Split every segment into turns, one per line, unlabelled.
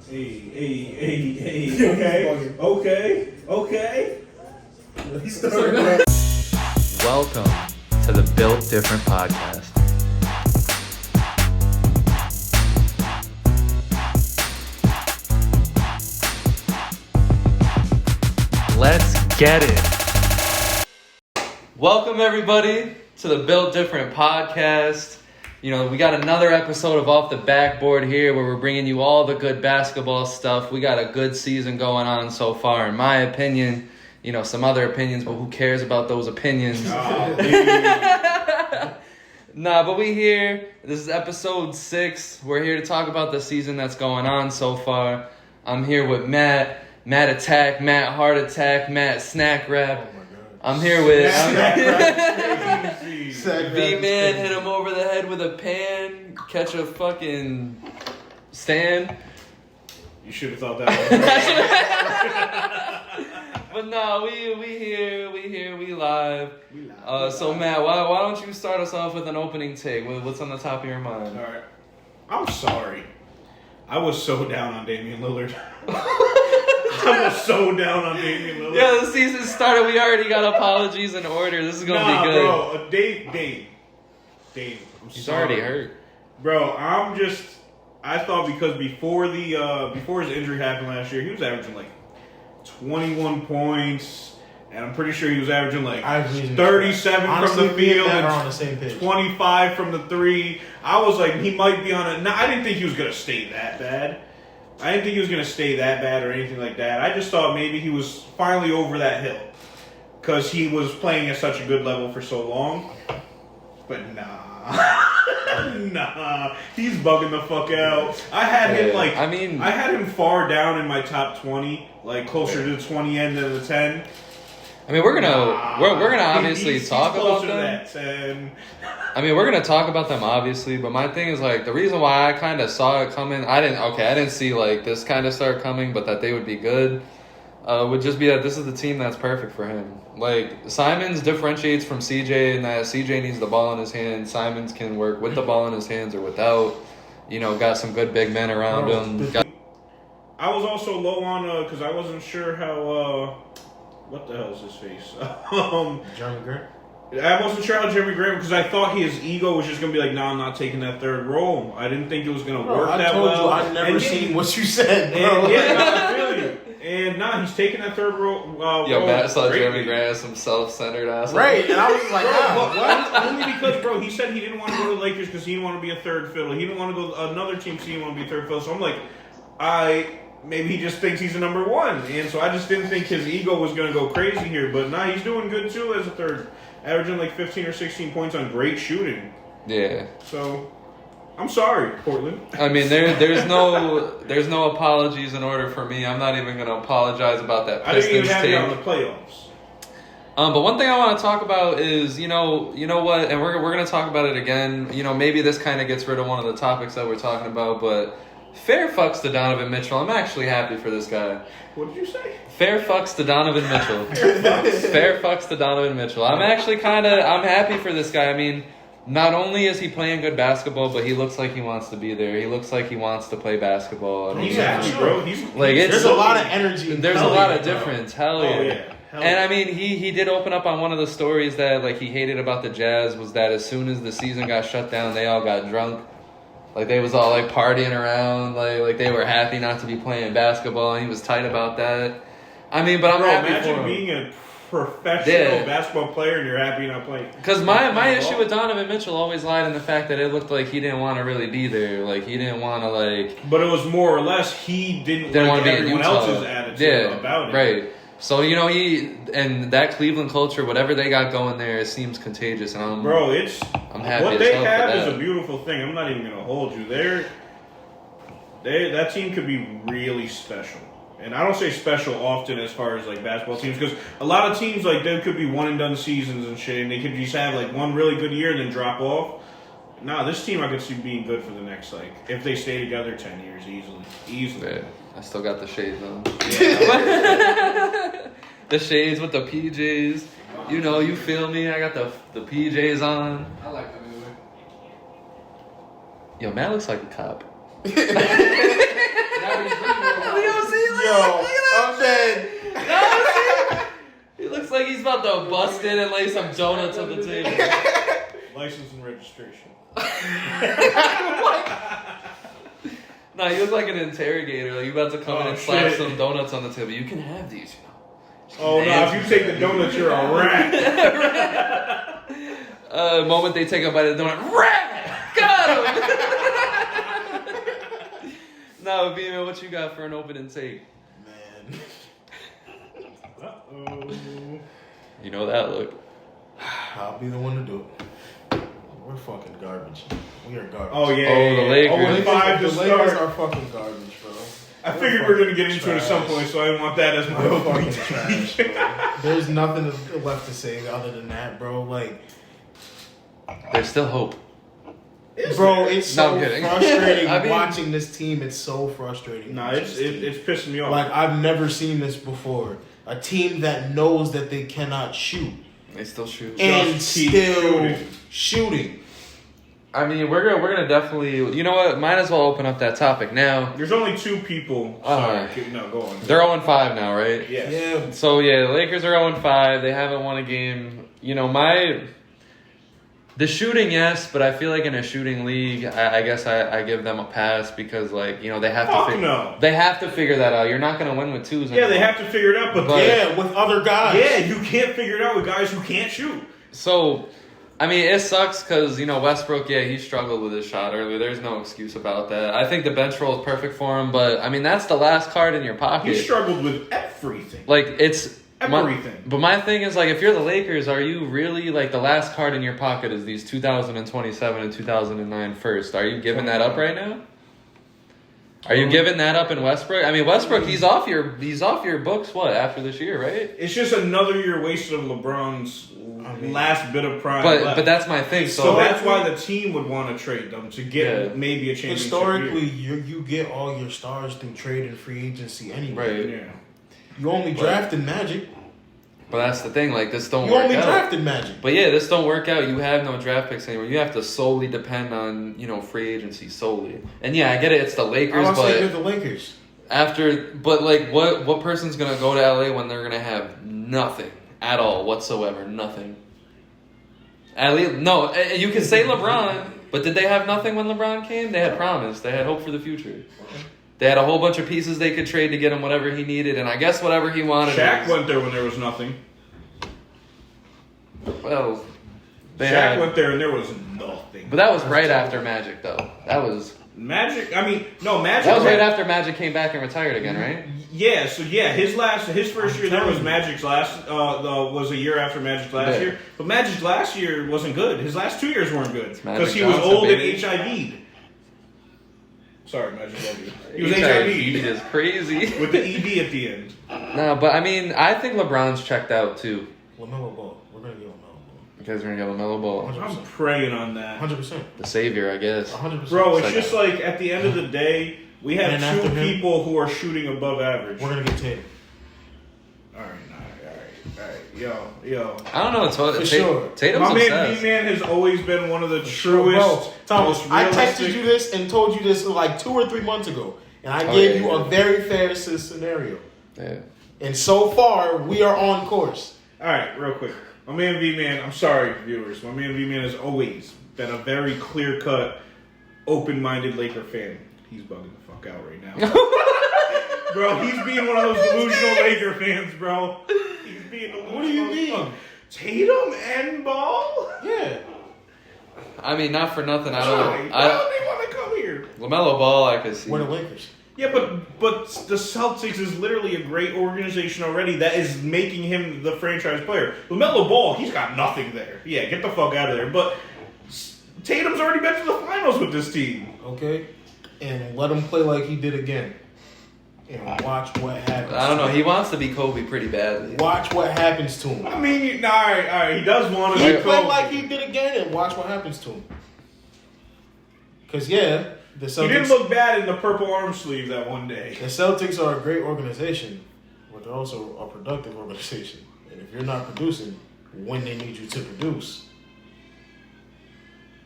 Hey. Okay.
Welcome to the Built Different podcast. Let's get it. Welcome everybody to the Built Different podcast. You know, we got another episode of Off the Backboard here where we're bringing you all the good basketball stuff. We got a good season going on so far, in my opinion. You know, some other opinions, but who cares about those opinions? Nah, but we here. This is episode 6. We're here to talk about the season that's going on so far. I'm here with Matt Attack, Matt Heart Attack, Matt Snack Rap.
Oh my God.
I'm here with
Vman.
Hit him over the head with a pan, catch a fucking stand.
You should have thought that
But no, we here, we live. So Matt, why don't you start us off with an opening take? What's on the top of your mind?
All right. I'm sorry. I was so down on Damian Lillard.
Yeah, the season started. We already got apologies in order. This is gonna be good.
Bro, Dave.
He's already hurt.
Bro, I thought because before his injury happened last year, he was averaging like 21 points, and I'm pretty sure he was averaging like 37 from the field and 25 from the three. I was like, he might be on it. No, I didn't think he was gonna stay that bad. or anything like that. I just thought maybe he was finally over that hill because he was playing at such a good level for so long. But nah, he's bugging the fuck out. I had him far down in my top 20, like closer to the 20 end than the 10.
I mean, we're gonna obviously talk about them. I mean, we're gonna talk about them obviously, but my thing is like the reason why I kind of saw it coming. I didn't see like this kind of start coming, but that they would be good. Would just be that this is the team that's perfect for him. Like Simons differentiates from CJ in that CJ needs the ball in his hand. Simons can work with the ball in his hands or without. You know, got some good big men around him.
I was also low on because I wasn't sure how. What the hell is his face?
Jeremy Grant?
I wasn't sure how Jeremy Grant, because I thought his ego was just going to be like, nah, I'm not taking that third role. I didn't think it was going to work that well.
I've never seen what you said, bro.
I feel you. And he's taking that third role.
Matt saw Jeremy Grant as some self-centered asshole.
Right, and I was like,
what? Only because, bro, he said he didn't want to go to the Lakers because he didn't want to be a third fiddle. He didn't want to go to another team because he didn't want to be a third fiddle. So I'm like, maybe he just thinks he's a number one. And so I just didn't think his ego was going to go crazy here. But he's doing good too as a third. Averaging like 15 or 16 points on great shooting.
Yeah.
So, I'm sorry, Portland.
I mean, there's no apologies in order for me. I'm not even going to apologize about that Pistons
I didn't even have
tape.
you on the playoffs.
But one thing I want to talk about is, you know what, and we're going to talk about it again. You know, maybe this kind of gets rid of one of the topics that we're talking about, but fair fucks to Donovan Mitchell. I'm actually happy for this guy.
What did you say?
Fair fucks to Donovan Mitchell. Fair fucks to Donovan Mitchell. I'm happy for this guy. I mean, not only is he playing good basketball, but he looks like he wants to be there. He looks like he wants to play basketball. I mean,
He's happy, bro.
There's a lot of energy.
There's a lot of difference. Hell yeah.
Oh, yeah.
And I mean, he did open up on one of the stories that like he hated about the Jazz was that as soon as the season got shut down, they all got drunk. Like, they was all, like, partying around. Like they were happy not to be playing basketball. And he was tight about that. I mean, but I'm happy for him.
Imagine being a professional basketball player and you're happy not playing.
Because my issue with Donovan Mitchell always lied in the fact that it looked like he didn't want to really be there. Like, he didn't want to, like...
But it was more or less he didn't
want to be
everyone else's attitude about it.
Right. So, you know, and that Cleveland culture, whatever they got going there, it seems contagious. And I'm happy
what
as
they
hell
have
for
is
that.
a beautiful thing. I'm not even going to hold you. That team could be really special. And I don't say special often as far as like basketball teams, because a lot of teams like they could be one and done seasons and shit, and they could just have like one really good year and then drop off. Nah, this team I could see being good for the next if they stay together 10 years easily.
Yeah, I still got the shades on.
Yeah.
The shades with the PJs. You know, you feel me? I got the PJs on.
I like the movie.
Yo, Matt looks like a cop.
That was Yo, I'm dead.
He looks like he's about to bust in and lay some donuts on the table.
License and registration.
No, you look like an interrogator. Like you about to come in and slap some donuts on the table. You can have these, you know.
Oh no! If you take the donuts, you're a rat.
The moment they take a bite of the donut, rat! Got him! No, Vman, what you got for an open and take?
Man.
Uh-oh.
You know that look.
I'll be the one to do it. We're fucking garbage. We are garbage.
Oh yeah.
Oh, the Lakers.
0-5 to
The Lakers
start.
are fucking garbage, bro.
I figured we were gonna get into it at some point, so I didn't want that as my
We're
opening.
fucking trash, bro. There's nothing left to say other than that, bro. Like,
There's still hope.
bro, it's
No,
so
I'm kidding.
frustrating
I mean-
watching this team. It's so frustrating.
Nah,
watching
it's
this team.
it's pissing me off.
Like, I've never seen this before. A team that knows that they cannot shoot
They still shoot.
and
Just keep
still
shooting.
shooting.
I mean, we're gonna definitely. You know what? Might as well open up that topic now.
There's only two people. Sorry, no, go on.
They're 0-5 now, right?
Yes.
Yeah.
So yeah, the Lakers are 0-5. They haven't won a game. You know, the shooting, yes, but I feel like in a shooting league, I guess I give them a pass because, like, you know, they have
Fuck
to.
no.
They have to figure that out. You're not gonna win with twos.
Yeah, they
anymore.
have to figure it out, but
Yeah, with other guys.
yeah, you can't figure it out with guys who can't shoot.
So, I mean, it sucks because, you know, Westbrook, yeah, he struggled with his shot earlier. There's no excuse about that. I think the bench roll is perfect for him, but, I mean, that's the last card in your pocket.
He struggled with everything.
Like, it's...
Everything.
But my thing is, like, if you're the Lakers, are you really, like, the last card in your pocket is these 2027 and 2009 first? Are you giving that up right now? Are you giving that up in Westbrook? I mean, Westbrook, he's off your books, what, after this year, right?
It's just another year wasted of LeBron's last bit of prime left.
But that's my thing.
So that's why the team would want to trade them to get maybe a championship.
Historically,
year.
you get all your stars through trade and free agency anyway.
Right.
Yeah.
You only drafted Magic.
But that's the thing, like, this don't
You
work
only
out.
drafted Magic.
But yeah, this don't work out. You have no draft picks anymore. You have to solely depend on, you know, free agency solely. And yeah, I get it. It's the Lakers,
I'm saying
but
you're the Lakers.
but like, what person's gonna go to LA when they're gonna have nothing at all whatsoever? Nothing. At least, no. You can say LeBron, but did they have nothing when LeBron came? They had promise. They had hope for the future. They had a whole bunch of pieces they could trade to get him whatever he needed, and I guess whatever he wanted.
Shaq went there when there was nothing.
Well,
Shaq went there and there was nothing.
But that was right after Magic, though. That was
Magic. I mean, no Magic.
That was right after Magic came back and retired again, right?
Yeah. So yeah, his first year there was Magic's last. Was a year after Magic's last year. But Magic's last year wasn't good. His last 2 years weren't good because he was old and HIV'd. Sorry, Magic, love you. He was
HIV'd
HIV'd
is crazy
with the ED at the end.
No, but I mean, I think LeBron's checked out too.
LaMelo Ball. We're gonna get LaMelo Ball.
You guys are gonna get LaMelo Ball.
100%.
I'm praying on that.
100%.
The savior, I guess.
100%.
Bro, it's just like at the end of the day, we have
And after
two
him,
people who are shooting above average.
We're gonna get Tatum.
All right. Yo.
For
I don't know.
sure.
Tatum's
My man
obsessed.
V-Man has always been one of the
Bro,
truest,
Thomas,
most
I
realistic.
texted you this and told you this like 2 or 3 months ago, and I
Oh,
gave
yeah,
you
yeah.
a very fair scenario.
Yeah.
And so far, we are on course.
All right, real quick. My man V-Man, I'm sorry, viewers. My man V-Man has always been a very clear-cut, open-minded Laker fan. He's bugging the fuck out right now. Bro, he's being one of those delusional Laker fans, bro. He's being delusional.
What do you mean?
Tatum and Ball?
Yeah.
I mean, not for nothing.
Why don't they want to come here?
LaMelo Ball, I could see.
We're the Lakers.
Yeah, but the Celtics is literally a great organization already that is making him the franchise player. LaMelo Ball, he's got nothing there. Yeah, get the fuck out of there. But Tatum's already been to the finals with this team.
Okay? And let him play like he did again. And watch what happens.
I don't know. He wants to be Kobe pretty badly.
Watch what happens to him.
I mean, all right. He does want to
He
be
play
Kobe.
like he did again and watch what happens to him. Because, yeah, the Celtics...
He didn't look bad in the purple arm sleeve that one day.
The Celtics are a great organization, but they're also a productive organization. And if you're not producing when they need you to produce,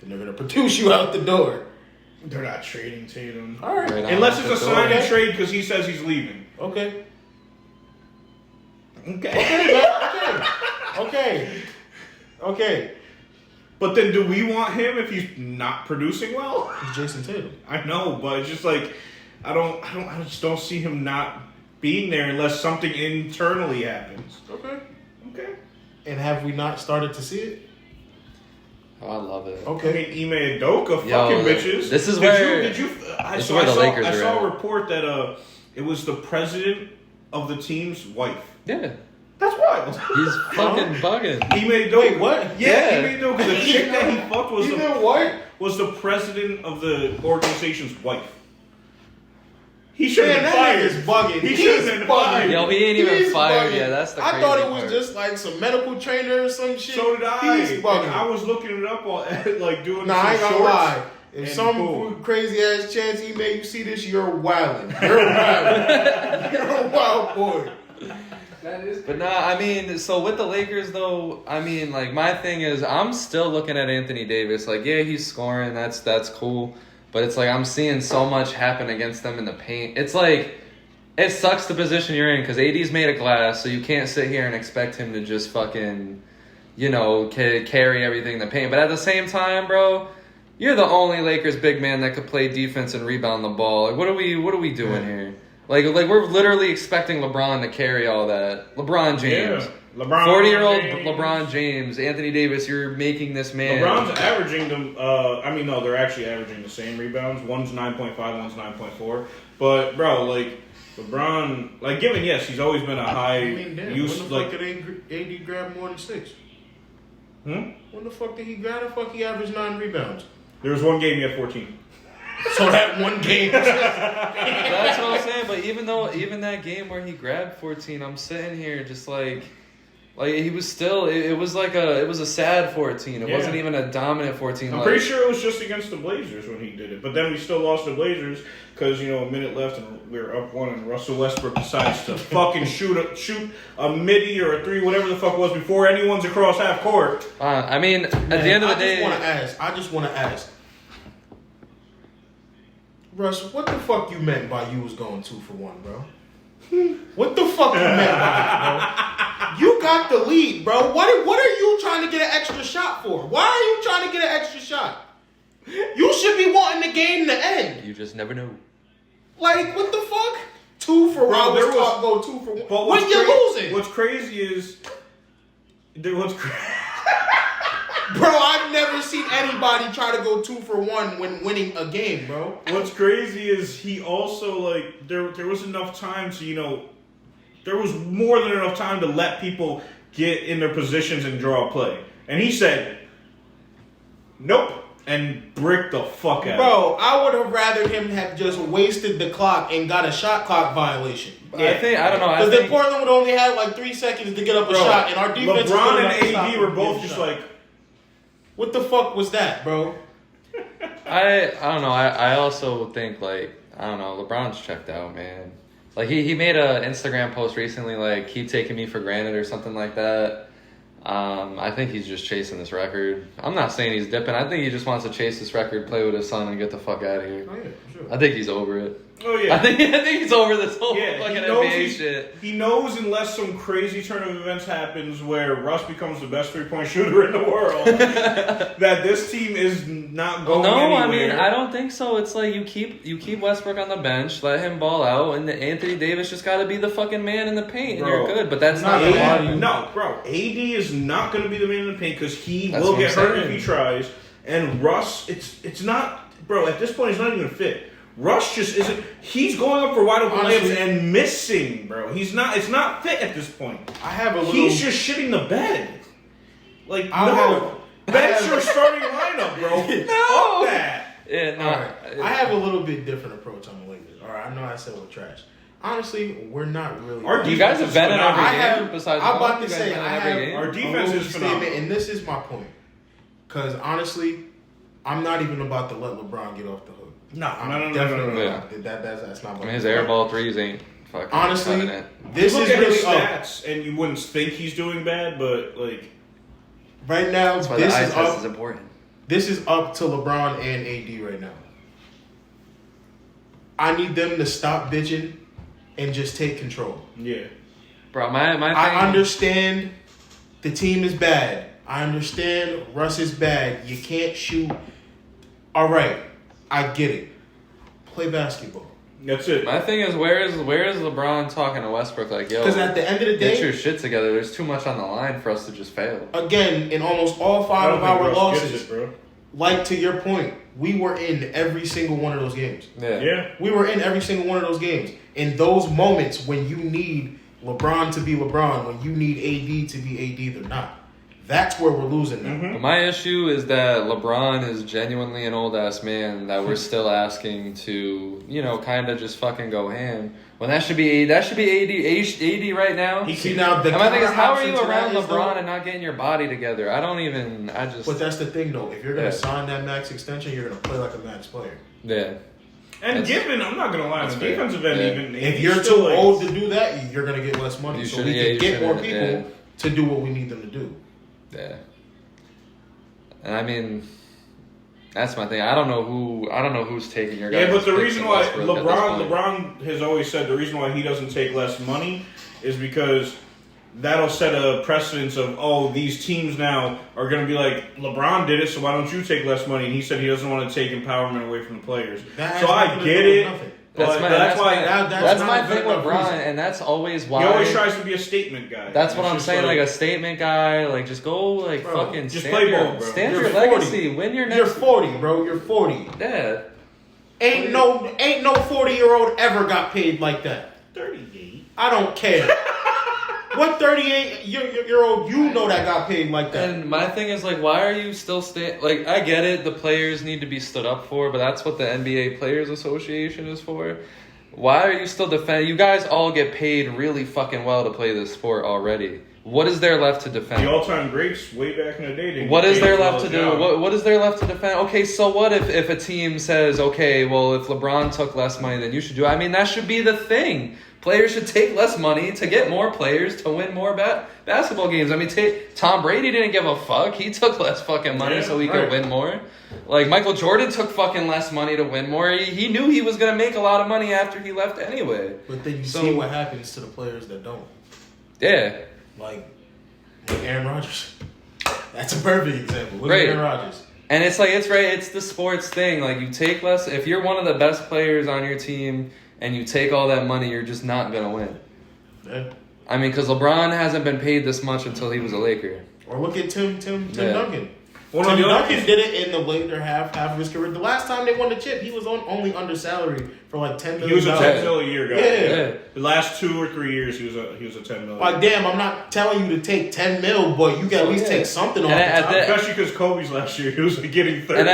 then they're going to produce you out the door.
They're not trading Tatum.
All right.
Right on
Unless
out
it's a
the door.
sign and trade because he says he's leaving.
Okay. Okay.
But then, do we want him if he's not producing well?
He's Jason Tatum.
I know, but it's just like I just don't see him not being there unless something internally happens.
Okay.
And
have we not started to see it?
Oh, I love it.
Okay.
I mean, Ime Udoka, fucking bitches.
This is where
I saw a report that it was the president of the team's wife.
Yeah.
That's wild.
He's fucking bugging.
Ime Udoka.
Wait, what?
Yeah, Ime Udoka. The chick that he fucked was the president of the organization's wife. He should have been fired.
That nigga's bugging.
He should have been fired.
Yo, he ain't even fired yet. That's the crazy
I thought it was
part.
just like some medical trainer or some shit.
So did I.
He's bugging.
I was looking it up on like doing.
Nah, I ain't gonna lie. If some
boom.
crazy ass chance he made you see this, you're wildin'. You're wildin'. You're a wild boy.
But nah, I mean, so with the Lakers though, I mean, like my thing is, I'm still looking at Anthony Davis. Like, yeah, he's scoring. That's cool. But it's like I'm seeing so much happen against them in the paint. It's like it sucks the position you're in because AD's made of glass, so you can't sit here and expect him to just fucking, carry everything in the paint. But at the same time, bro, you're the only Lakers big man that could play defense and rebound the ball. Like, what are we doing here? Like we're literally expecting LeBron to carry all that. LeBron James.
Yeah.
40-year-old LeBron James, Anthony Davis, you're making this man.
LeBron's averaging them. No, they're actually averaging the same rebounds. One's 9.5, one's 9.4. But bro, like LeBron, like given yes, he's always been a high use.
When the fuck did AD grab more than 6? When the fuck did he grab? The fuck he averaged 9 rebounds?
There was one game he had 14.
So that one game.
That's what I'm saying. But even that game where he grabbed 14, I'm sitting here just like he was still. It was a sad 14. It wasn't even a dominant 14.
I'm pretty sure it was just against the Blazers when he did it. But then we still lost the Blazers because a minute left and we were up 1, and Russell Westbrook decides to fucking shoot a midi or a 3, whatever the fuck it was, before anyone's across half court.
I mean, at the end of the day,
I just want to ask. Russ, what the fuck you meant by you was going 2 for 1, bro? What the fuck you meant by that, bro? You got the lead, bro. What are you trying to get an extra shot for? Why are you trying to get an extra shot? You should be wanting the game to end.
You just never know.
Like, what the fuck? 2 for 1. Go 2 for 1. But when you're losing.
What's crazy is...
Bro, I've never seen anybody try to go 2 for 1 when winning a game, bro.
What's crazy is he also, there was enough time to, there was more than enough time to let people get in their positions and draw a play. And he said, nope, and bricked the fuck out.
Bro, I would have rather him have just wasted the clock and got a shot clock violation.
Yeah. I don't know.
Because then Portland would only have 3 seconds to get up a shot, and our defense...
LeBron and AD were both just like...
What the fuck was that, bro?
I don't know. I also think LeBron's checked out, man. Like he made an Instagram post recently, keep taking me for granted or something like that. I think he's just chasing this record. I'm not saying he's dipping. I think he just wants to chase this record, play with his son, and get the fuck out of here.
Oh, yeah, sure.
I think he's over it.
Oh yeah.
I think he's over this whole fucking NBA shit.
He knows unless some crazy turn of events happens where Russ becomes the best 3-point shooter in the world, that this team is not going anywhere.
I mean, I don't think so. It's like you keep Westbrook on the bench, let him ball out, and Anthony Davis just got to be the fucking man in the paint, and you're good. But that's not the
AD. No, bro. AD is not going to be the man in the paint because he will get hurt if he tries. And Russ, it's not, bro. At this point, he's not even going to fit. Russ just isn't. He's going up for wide open layups and missing, bro. He's not. It's not fit at this point. He's just shitting the bed. Bench your starting lineup, bro.
No.
Fuck that.
Yeah, no.
Right. I have a little bit different approach on the Lakers. All right, I know I said we're trash. Honestly, we're not really.
You guys have been in every game. Besides,
I'm about to say
our defense is phenomenal,
and this is my point. Because honestly, I'm not even about to let LeBron get off the hook.
No.
That's not.
I mean, his airball threes ain't fucking.
Honestly,
this is really stats, and you wouldn't think he's doing bad, but
right now,
that's why the eye test is important.
This is up to LeBron and AD right now. I need them to stop bitching and just take control.
Yeah.
Bro, my thing...
I understand the team is bad. I understand Russ is bad. You can't shoot. All right. I get it. Play basketball.
That's it.
My thing is, where is LeBron talking to Westbrook like, yo,
because at the end of the day,
get your shit together. There's too much on the line for us to just fail.
Again, in almost all 5 of our losses,
bro.
Like to your point, we were in every single one of those games.
Yeah.
We were in every single one of those games. In those moments when you need LeBron to be LeBron, when you need AD to be AD, they're not. That's where we're losing now.
But my issue is that LeBron is genuinely an old ass man that we're still asking to, kind of just fucking go ham. When that should be AD right now.
See now the
my thing is, how are you
counter
around
option to that is,
LeBron
though,
and not getting your body together?
But that's the thing though. If you're gonna sign that max extension, you're gonna play like a max player.
Yeah.
And given, I'm not gonna lie, the defensive end even
if you're too old to do that, you're gonna get less money. So we can get more people to do what we need them to do.
Yeah. And I mean, that's my thing. I don't know who's taking your guys.
Yeah, but the reason why LeBron has always said the reason why he doesn't take less money is because that'll set a precedence of, these teams now are going to be like, LeBron did it, so why don't you take less money? And he said he doesn't want to take empowerment away from the players. So I get it. That's
my thing with Brian, and that's always why
he always tries to be a statement guy.
That's what I'm saying, like a statement guy. Like just go, fucking
just play ball, bro.
Stand your legacy. Win your next.
You're 40, bro. You're 40.
Yeah.
Ain't no 40-year-old ever got paid like that.
38.
I don't care. What 38-year-old you know that got paid like that?
And my thing is, why are you still I get it, the players need to be stood up for, but that's what the NBA Players Association is for. Why are you still defending? You guys all get paid really fucking well to play this sport already. What is there left to defend?
The all-time greats way back in the day.
What is there left to do? What is there left to defend? Okay, so what if a team says, okay, well, if LeBron took less money, then you should do it. I mean, that should be the thing. Players should take less money to get more players to win more basketball games. I mean, Tom Brady didn't give a fuck. He took less fucking money so he could win more. Michael Jordan took fucking less money to win more. He knew he was going to make a lot of money after he left anyway.
But then you see what happens to the players that don't.
Yeah.
Like Aaron Rodgers. That's a perfect example. Look at Aaron Rodgers.
And it's it's the sports thing. You take less. If you're one of the best players on your team and you take all that money, you're just not going to win.
Yeah.
I mean, because LeBron hasn't been paid this much until he was a Laker.
Or look at Tim Duncan.
Well,
Tim Duncan did it in the later half of his career. The last time they won the chip, he was only under salary for $10 million.
He was a $10 million a year guy.
Yeah.
The last 2 or 3 years, he was a $10 million.
Damn, I'm not telling you to take $10 million, but you can at least take something off the top.
Especially because Kobe's last year, he was getting 30.
And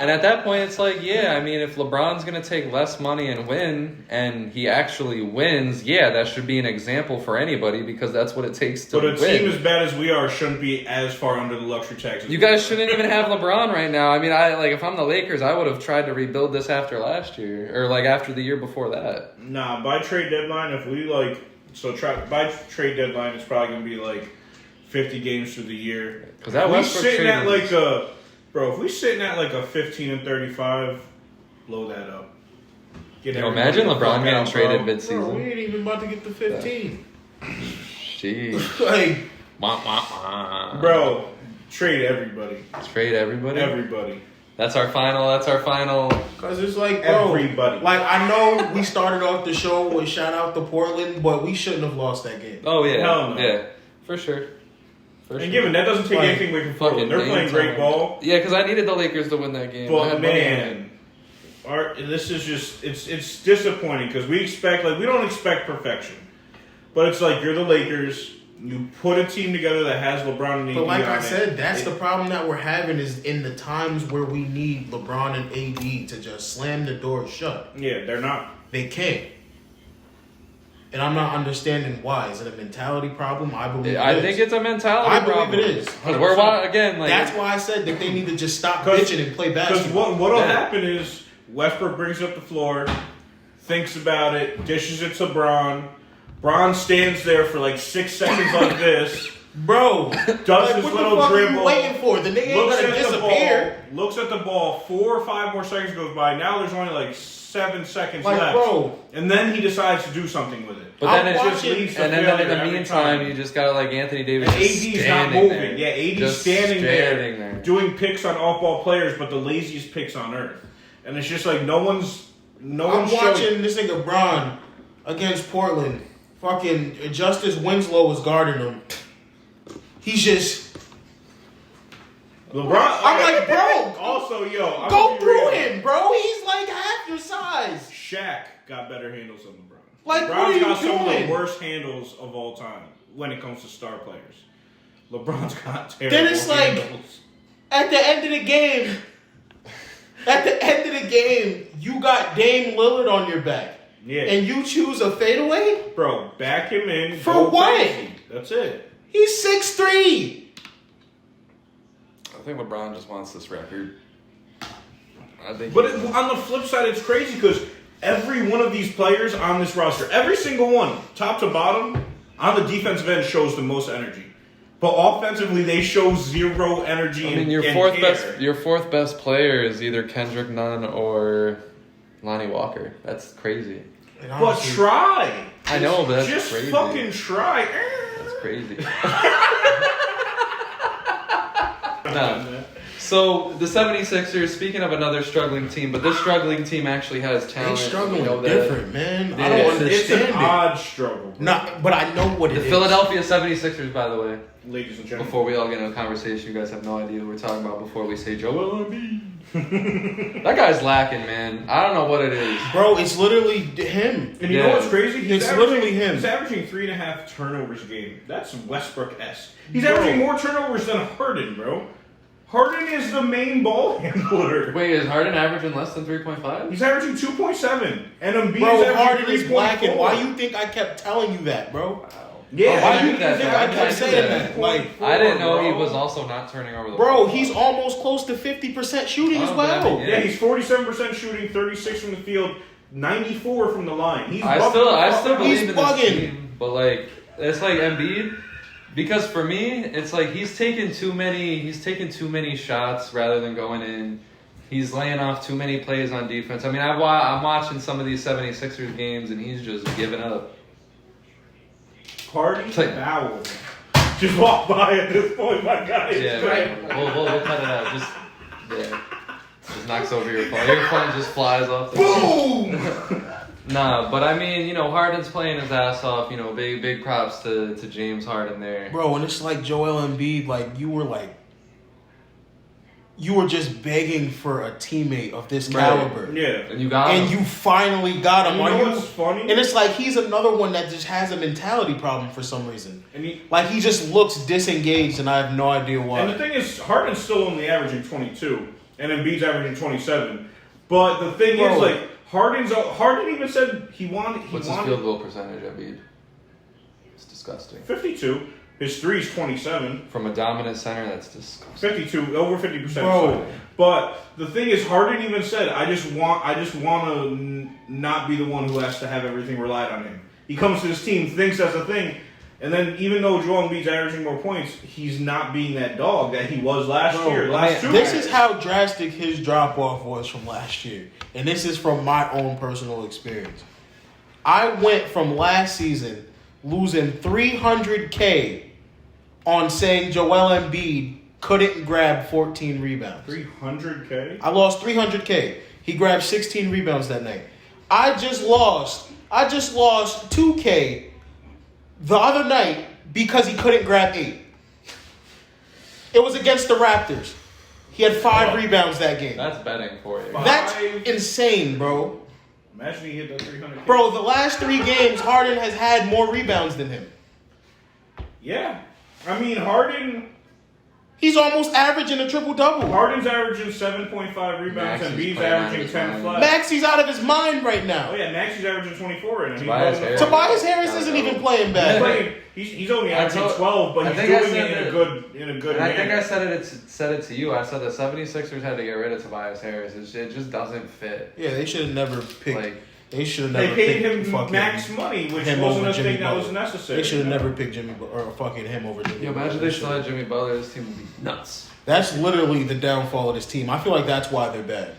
at that point, it's I mean, if LeBron's going to take less money and win, and he actually wins, that should be an example for anybody because that's what it takes to win.
But a team as bad as we are shouldn't be as far under the luxury tax.
You guys shouldn't even have LeBron right now. I mean, if I'm the Lakers, I would have tried to rebuild this after last year or after the year before that.
Nah, by trade deadline, if we by trade deadline, it's probably gonna be 50 games through the year.
Because that Westbrook
sitting at if we sitting at a 15 and 35, blow that up.
Imagine LeBron getting traded midseason.
Bro, we ain't even about to get to 15.
Jeez.
Bro, trade everybody.
Trade everybody.
Everybody.
That's our final.
Because it's bro.
Everybody.
I know we started off the show with shout out to Portland, but we shouldn't have lost that game.
Oh, yeah.
Hell no.
Yeah, for sure.
Given that doesn't take anything away from Portland. They're playing great ball.
Yeah, because I needed the Lakers to win that game.
But man, this is just it's disappointing because we don't expect perfection. But it's you're the Lakers. You put a team together that has LeBron and AD.
But like I said, that's the problem that we're having is in the times where we need LeBron and AD to just slam the door shut.
Yeah, they're not.
They can't. And I'm not understanding why. Is it a mentality problem? I believe it is.
I think it's a mentality problem.
I believe it is.
Because we're,
that's why I said that they need to just stop bitching and play basketball.
Because what'll happen is Westbrook brings up the floor, thinks about it, dishes it to Bron. Bron stands there for 6 seconds like this,
Bro,
does his
what
little
the fuck
dribble.
Are you waiting for? The nigga ain't gonna disappear.
Looks at the ball. 4 or 5 more seconds goes by. Now there's only like 7 seconds
like,
left.
Bro,
and then he decides to do something with it.
But then it
just leads to failure.
in the meantime, you just got like Anthony Davis.
And AD's not moving.
There.
Yeah, AD's
just
standing there doing picks on off-ball players, but the laziest picks on earth. And it's just like no one's
I'm watching this nigga Bron against Portland. Fucking Justice Winslow is guarding him. He's just
LeBron.
I'm like, bro.
Also, yo,
go through him, bro. He's like half your size.
Shaq got better handles than LeBron.
Like,
LeBron's
what are you
got some
doing?
of the worst handles of all time when it comes to star players. LeBron's got terrible
Then it's like
handles.
at the end of the game. At the end of the game, you got Dame Lillard on your back.
Yeah.
And you choose a fadeaway?
Bro, back him in.
For
go
what?
crazy. That's it.
He's 6'3".
I think LeBron just wants this record.
But on the flip side, it's crazy because every one of these players on this roster, every single one, top to bottom, on the defensive end shows the most energy. But offensively, they show zero energy.
I mean, your fourth best player is either Kendrick Nunn or Lonnie Walker. That's crazy.
But try.
I know, but that's
just
crazy.
Fucking try.
That's crazy. Nah. So the 76ers, speaking of another struggling team, but this struggling team actually has talent.
They're struggling
that
different, man. I
Yeah,
don't understand
It's an
it.
odd struggle.
Nah, but I know what it
The
is.
Philadelphia 76ers, by the way.
Ladies and gentlemen.
Before we all get into a conversation, you guys have no idea what we're talking about before we say Joel Embiid. That guy's lacking, man. I don't know what it is.
Bro, it's literally him.
And you know what's crazy?
It's literally him.
He's averaging 3.5 turnovers a game. That's Westbrook-esque. He's averaging more turnovers than Harden, bro. Harden is the main ball handler.
Wait, is Harden averaging less than 3.5?
He's averaging 2.7. And Embiid's
Bro,
averaging
Harden is
3.4.
blacking. Why you think I kept telling you that, bro?
Yeah,
Why
I
you
knew
think
that.
I
I
kept
knew
saying
that.
that? Like,
I didn't know he was also not turning over the
bro,
ball.
he's almost close to 50% shooting as
Oh,
well.
damn it,
Yeah, he's 47% shooting, 36 from the field, 94 from the line. He's
I still believe
He's
in
bugging.
this team, but like it's like Embiid, because for me it's like he's taking too many shots rather than going in. He's laying off too many plays on defense. I mean, I'm watching some of these 76ers games and he's just giving up.
Party foul. Just walk by at this point, my guy.
Yeah, we'll cut it out. Just knocks over your phone. Your phone just flies off.
Boom!
Nah, but I mean, you know, Harden's playing his ass off. You know, big props to James Harden there.
Bro, and it's like Joel Embiid, you were just begging for a teammate of this caliber.
Yeah.
And you got him.
And you finally got him.
You know what's funny?
And it's like he's another one that just has a mentality problem for some reason.
And
he just looks disengaged, and I have no idea why.
And the thing is, Harden's still only averaging 22, and Embiid's averaging 27. But the thing is, like, Harden even said he wanted.
What's his field goal percentage, Embiid? It's disgusting.
52. His three's 27.
From a dominant center, that's disgusting.
52, over 50%.
Bro.
But the thing is, Harden even said, I just want to not be the one who has to have everything relied on him. He comes to his team, thinks that's a thing, and then even though Joel Embiid's averaging more points, he's not being that dog that he was last year.
This is how drastic his drop-off was from last year. And this is from my own personal experience. I went from last season losing $300K on saying Joel Embiid couldn't grab 14 rebounds.
$300K?
I lost $300K. He grabbed 16 rebounds that night. I just lost $2K the other night because he couldn't grab 8. It was against the Raptors. He had 5 rebounds that game.
That's betting for you.
That's insane, bro.
Imagine he hit that $300K.
Bro, the last 3 games, Harden has had more rebounds than him.
Yeah. I mean, Harden...
He's almost averaging a triple-double.
Harden's averaging 7.5 rebounds, and Embiid's averaging 10 flat.
Maxi's out of his mind right now.
Oh, yeah, Maxi's averaging 24 right now.
Tobias Harris isn't even playing bad.
He's only averaging 12, but he's doing it in a good
and
manner.
I think I said it to you. I said the 76ers had to get rid of Tobias Harris. It just doesn't fit.
Yeah, they should have never picked. They should have never
They paid
picked
him max money, which wasn't a thing that was necessary.
They should have never picked Jimmy or fucking him over Jimmy.
Yeah, imagine they still had Jimmy Butler. This team would be nuts.
That's literally the downfall of this team. I feel like that's why they're bad.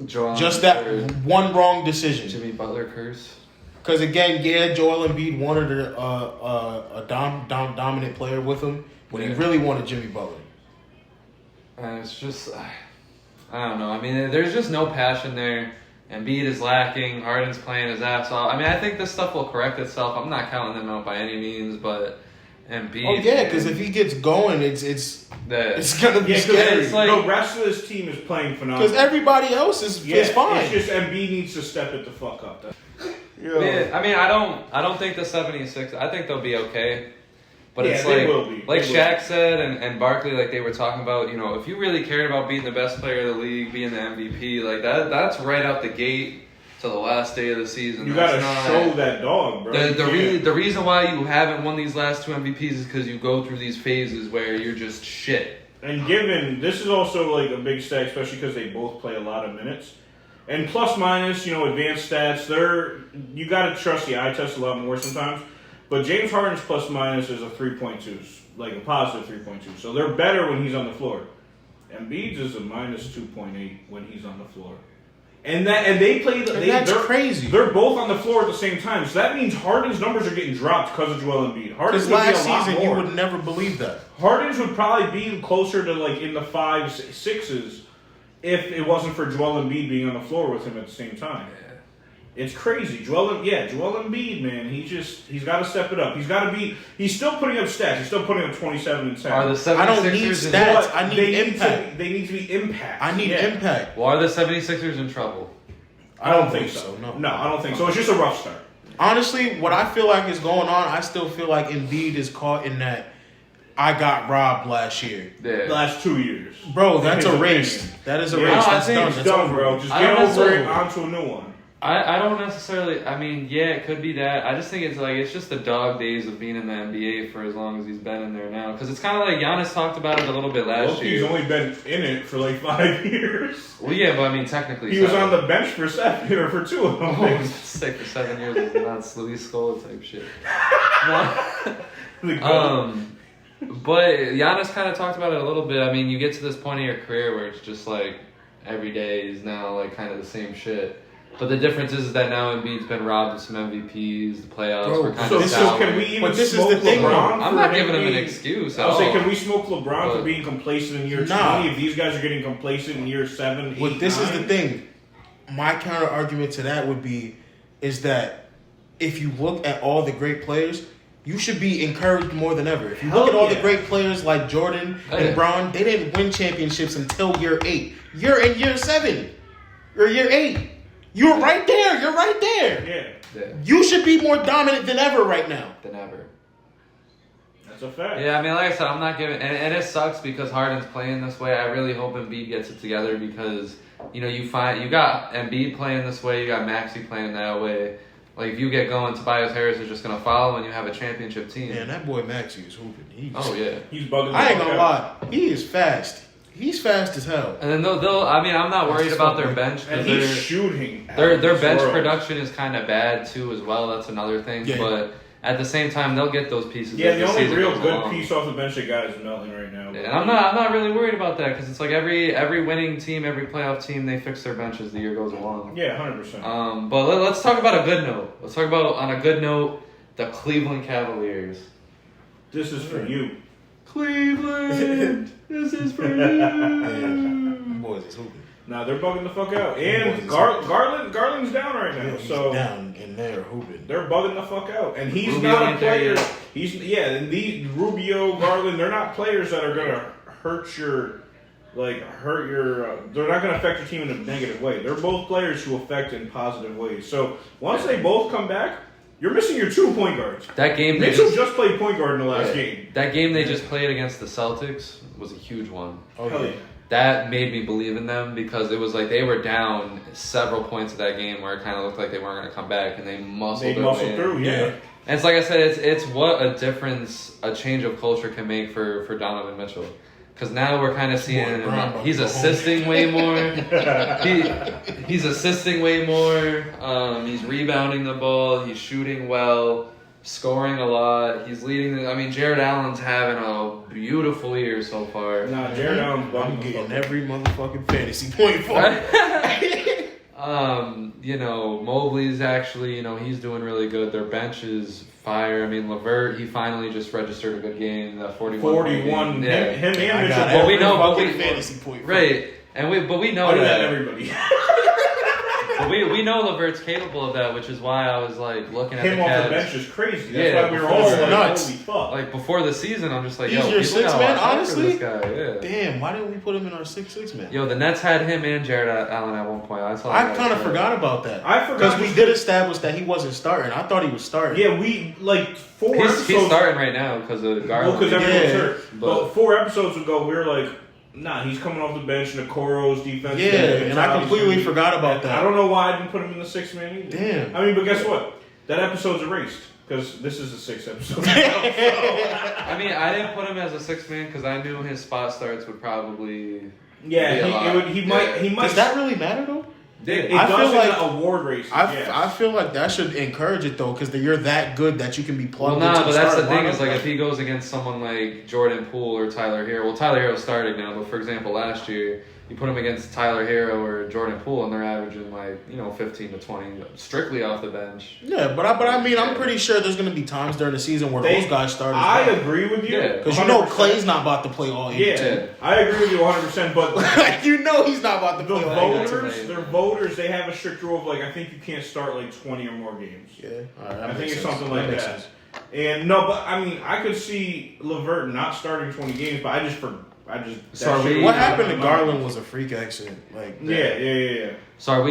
Just that one wrong decision.
Jimmy Butler curse.
Because again, yeah, Joel Embiid wanted a dominant player with him, but he really wanted Jimmy Butler.
And it's just, I don't know. I mean, there's just no passion there. Embiid is lacking. Harden's playing his ass off. I mean, I think this stuff will correct itself. I'm not counting them out by any means, but Embiid.
Oh yeah, because if he gets going, it's gonna be scary.
It's like, the rest of this team is playing phenomenal.
Because everybody else is fine.
It's just Embiid needs to step it the fuck up.
Yeah, I mean, I don't think the 76. I think they'll be okay. But it's
they will be.
Like Shaq said and Barkley, like they were talking about, if you really cared about being the best player of the league, being the MVP, like that's right out the gate to the last day of the season.
You gotta show that dog, bro.
The reason why you haven't won these last 2 MVPs is because you go through these phases where you're just shit.
And given, this is also like a big stat, especially because they both play a lot of minutes. And plus minus, advanced stats, you gotta trust the eye test a lot more sometimes. But James Harden's plus minus is a 3.2, like a positive 3.2. So they're better when he's on the floor. Embiid's is a minus 2.8 when he's on the floor. And they play.
That's crazy.
They're both on the floor at the same time. So that means Harden's numbers are getting dropped because of Joel Embiid. Harden's
last season, you would never believe that.
Harden's would probably be closer to like in the 5s, 6s if it wasn't for Joel Embiid being on the floor with him at the same time. It's crazy. Joel Embiid, man, he's got to step it up. He's still putting up stats. He's still putting up 27 and 10.
Are the 76ers
I don't need stats. I need impact.
They need to be impact.
I need impact.
Well, are the 76ers in trouble?
I don't think so. No, I don't think so. It's just a rough start.
Honestly, what I feel like is going on, I still feel like Embiid is caught in that I got robbed last year.
Yeah. Last 2 years.
Bro, that's a race. That is a race.
That's done. It's done, bro. Just get over it, onto a new one.
I don't necessarily. I mean, yeah, it could be that. I just think it's just the dog days of being in the NBA for as long as he's been in there now. Because it's kind of like Giannis talked about it a little bit last year.
He's only been in it for like 5 years.
Well, yeah, but I mean, technically,
he was on the bench for 7 or for 2 of them.
Oh, sick for 7 years. It's not Luis Scola type shit. But Giannis kind of talked about it a little bit. I mean, you get to this point in your career where it's just like every day is now like kind of the same shit. But the difference is that now Embiid's been robbed of some MVPs, the playoffs were kind of sour.
So can we even smoke LeBron?
I'm not giving him an excuse at all.
I'll say, can we smoke LeBron for being complacent in year 20 if these guys are getting complacent in year 7, 8,
But this is the thing. My counter argument to that is that if you look at all the great players, you should be encouraged more than ever. If you look at all the great players like Jordan and Bron, they didn't win championships until year 8. You're in year 7 or year 8. You're right there. You're right there.
Yeah.
You should be more dominant than ever right now.
Than ever.
That's a fact.
Yeah, I mean, like I said, I'm not giving... And it sucks because Harden's playing this way. I really hope Embiid gets it together because, you got Embiid playing this way. You got Maxey playing that way. Like, if you get going, Tobias Harris is just going to follow and you have a championship team.
Man, that boy Maxey is hooping.
He's
bugging.
I ain't going to lie. He is fast. He's fast as hell.
And then they'll I mean, I'm not worried about their bench.
And he's shooting.
Their bench production is kind of bad, too, as well. That's another thing. Yeah. But at the same time, they'll get those pieces.
Yeah, the only real good piece off the bench they got is Melton right now.
Yeah, and I'm not really worried about that because it's like every winning team, every playoff team, they fix their benches the year goes along.
Yeah, 100%.
But let's talk about a good note. Let's talk about, on a good note, the Cleveland Cavaliers.
This is for you.
Cleveland, this is for you.
Man, boys is hooping.
Nah, they're bugging the fuck out. And Garland's down right now.
He's
so
down and they're hooping.
They're bugging the fuck out. And he's
Rubio
not a player. And these Rubio, Garland, they're not players that are gonna hurt your they're not going to affect your team in a negative way. They're both players who affect in positive ways. So once they both come back, you're missing your 2 point guards.
That game
Mitchell just played point guard in the last game.
That game they just played against the Celtics was a huge one.
Oh,
hell yeah.
That made me believe in them because it was like they were down several points of that game where it kind of looked like they weren't going to come back, and they muscled
through, yeah.
And it's like I said, it's what a difference a change of culture can make for Donovan Mitchell. Because now we're kind of seeing him. He's assisting way more. He's assisting way more. He's rebounding the ball. He's shooting well, scoring a lot. He's leading. Jared Allen's having a beautiful year so far.
Nah, Jared Allen's
I'm getting every motherfucking fantasy point for
him. Mobley's actually, he's doing really good. Their bench is fire. LeVert, he finally just registered a good game. That 41.
Yeah. Him and
Mitchell.
But we know,
fantasy point.
Right. But we know that
everybody.
But we know LeVert's capable of that, which is why I was looking at
him
the Cavs.
off the bench is crazy. That's why we were all
nuts.
Holy fuck.
Before the season, I'm just like,
he's your 6 man, honestly.
This guy. Yeah.
Damn, why didn't we put him in our 6 man?
Yo, the Nets had him and Jared Allen at one point.
I kind of forgot about that.
I forgot
because we did establish that he wasn't starting. I thought he was starting.
Yeah, we 4 episodes.
He's starting right now because of Garland.
Because everyone's hurt. But 4 episodes ago, we were like, nah, he's coming off the bench. Okoro's defense.
Yeah, and I completely forgot about that.
I don't know why I didn't put him in the 6 man either.
Damn.
But guess what? That episode's erased because this is the 6th episode.
I didn't put him as a 6 man because I knew his spot starts would probably.
Yeah, he might.
Does that really matter though?
It does in the award race.
I feel like that should encourage it though, because you're that good that you can be plugged.
Well, but that's the thing is if he goes against someone like Jordan Poole or Tyler Hero. Well, Tyler Hero's starting now, but for example, last year you put him against Tyler Hero or Jordan Poole, and they're averaging 15 to 20 strictly off the bench.
Yeah, but I'm pretty sure there's going to be times during the season where those guys start.
I agree with you
because Clay's not about to play all 82.
Yeah, I agree with you 100%. But
he's not about to play all 82.
Their voters, they have a strict rule of I think you can't start 20 or more games.
Yeah, all right.
I think it's something like that. And no, but I could see LeVert not starting 20 games, but
what happened to Garland was a freak accident.
Yeah.
So are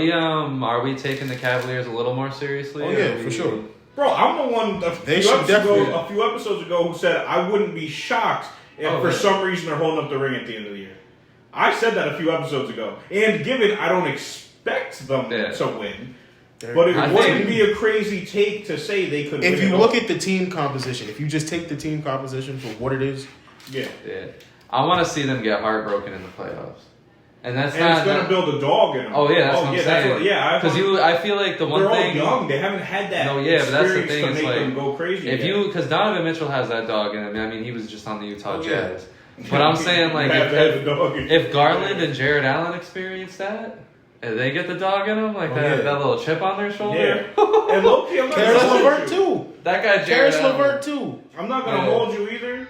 we taking the Cavaliers a little more seriously?
Oh yeah, for sure.
Bro, I'm the one a few episodes ago who said I wouldn't be shocked if for some reason they're holding up the ring at the end of the year. I said that a few episodes ago. And given I don't expect them to win, but it wouldn't be a crazy take to say they could win.
If you look at the team composition, if you just take the team composition for what it is,
yeah. I want to see them get heartbroken in the playoffs. And it's
going to build a dog in them.
Oh, yeah, that's what I'm saying. Because I feel like the one thing...
They're all young. They haven't had that
but that's the thing.
To make them go crazy.
Because Donovan Mitchell has that dog in him. He was just on the Utah Jazz. But I'm saying, if Garland and Jared Allen experience that, and they get the dog in them, that little chip on their shoulder.
Yeah. And low-key, I'm not
Karis LeVert, too.
That guy, Jared Allen.
LeVert, too.
I'm not going to hold you either.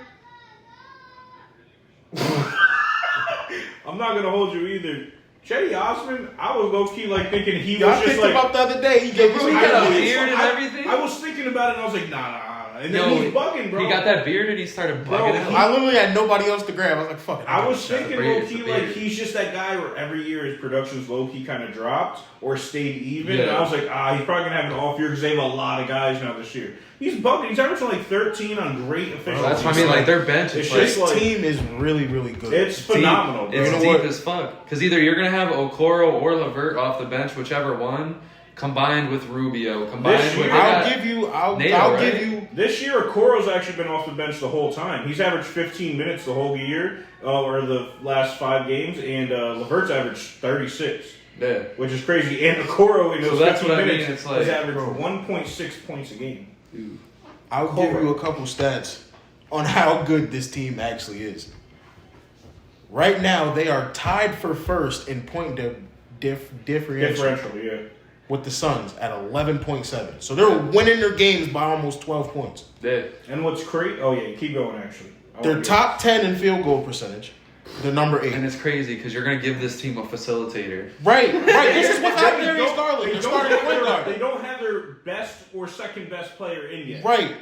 I'm not gonna hold you either. Chetty Osman, I was low key thinking he was just
about the other day. He
got a beard and everything.
I was thinking about it and I was like, nah. And then he's bugging, bro.
He got that beard and he started bugging out.
I literally had nobody else to grab. I was like, fuck it.
I was thinking low key he's just that guy where every year his production's low key kind of dropped or stayed even. Yeah. And I was like, he's probably gonna have an off year because they have a lot of guys now this year. He's bugging. He's averaging 13 on great efficiency.
That's what I mean. Their bench is
this team is really, really good.
It's phenomenal.
It's deep as fuck. Because either you're gonna have Okoro or LeVert off the bench, whichever one. Combined with Rubio,
I'll give you.
This year, Okoro's actually been off the bench the whole time. He's averaged 15 minutes the whole year, or the last 5 games, and LeVert's averaged 36.
Yeah,
which is crazy. And Okoro in those 15 minutes has averaged 1.6 points a game.
Dude. I'll give you a couple stats on how good this team actually is. Right now, they are tied for first in point differential.
Yeah.
With the Suns at 11.7. So they're winning their games by almost 12 points.
Yeah.
And what's crazy... Oh, yeah, keep going, actually.
They're top 10 in field goal percentage. They're number 8.
And it's crazy because you're going to give this team a facilitator.
Right. This is what's happening to Garland. They're starting point guard.
They don't have their best or second best player in yet.
Right.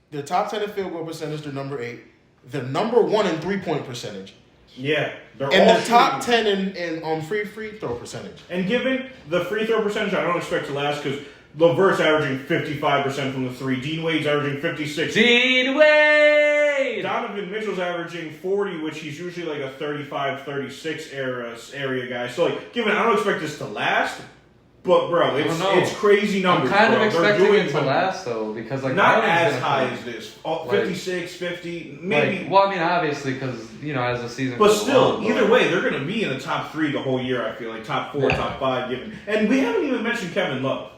They're top 10 in field goal percentage. They're number 8. They're number 1 in 3-point percentage.
Yeah.
They're top 10 in free throw percentage.
And given the free throw percentage, I don't expect to last because LeVert's averaging 55% from the 3. Dean Wade's averaging 56%.
Dean Wade!
Donovan Mitchell's averaging 40, which he's usually a 35-36 area guy. So, given I don't expect this to last, But bro, it's crazy numbers.
I'm kind
bro.
of expecting it to last though, because like
not as high as this. 56, 50, maybe.
Like, well, I mean, obviously, because as the season.
But
goes
still,
on,
either way, they're going to be in the top 3 the whole year. I feel like top 4, top 5, given. And we haven't even mentioned Kevin Love.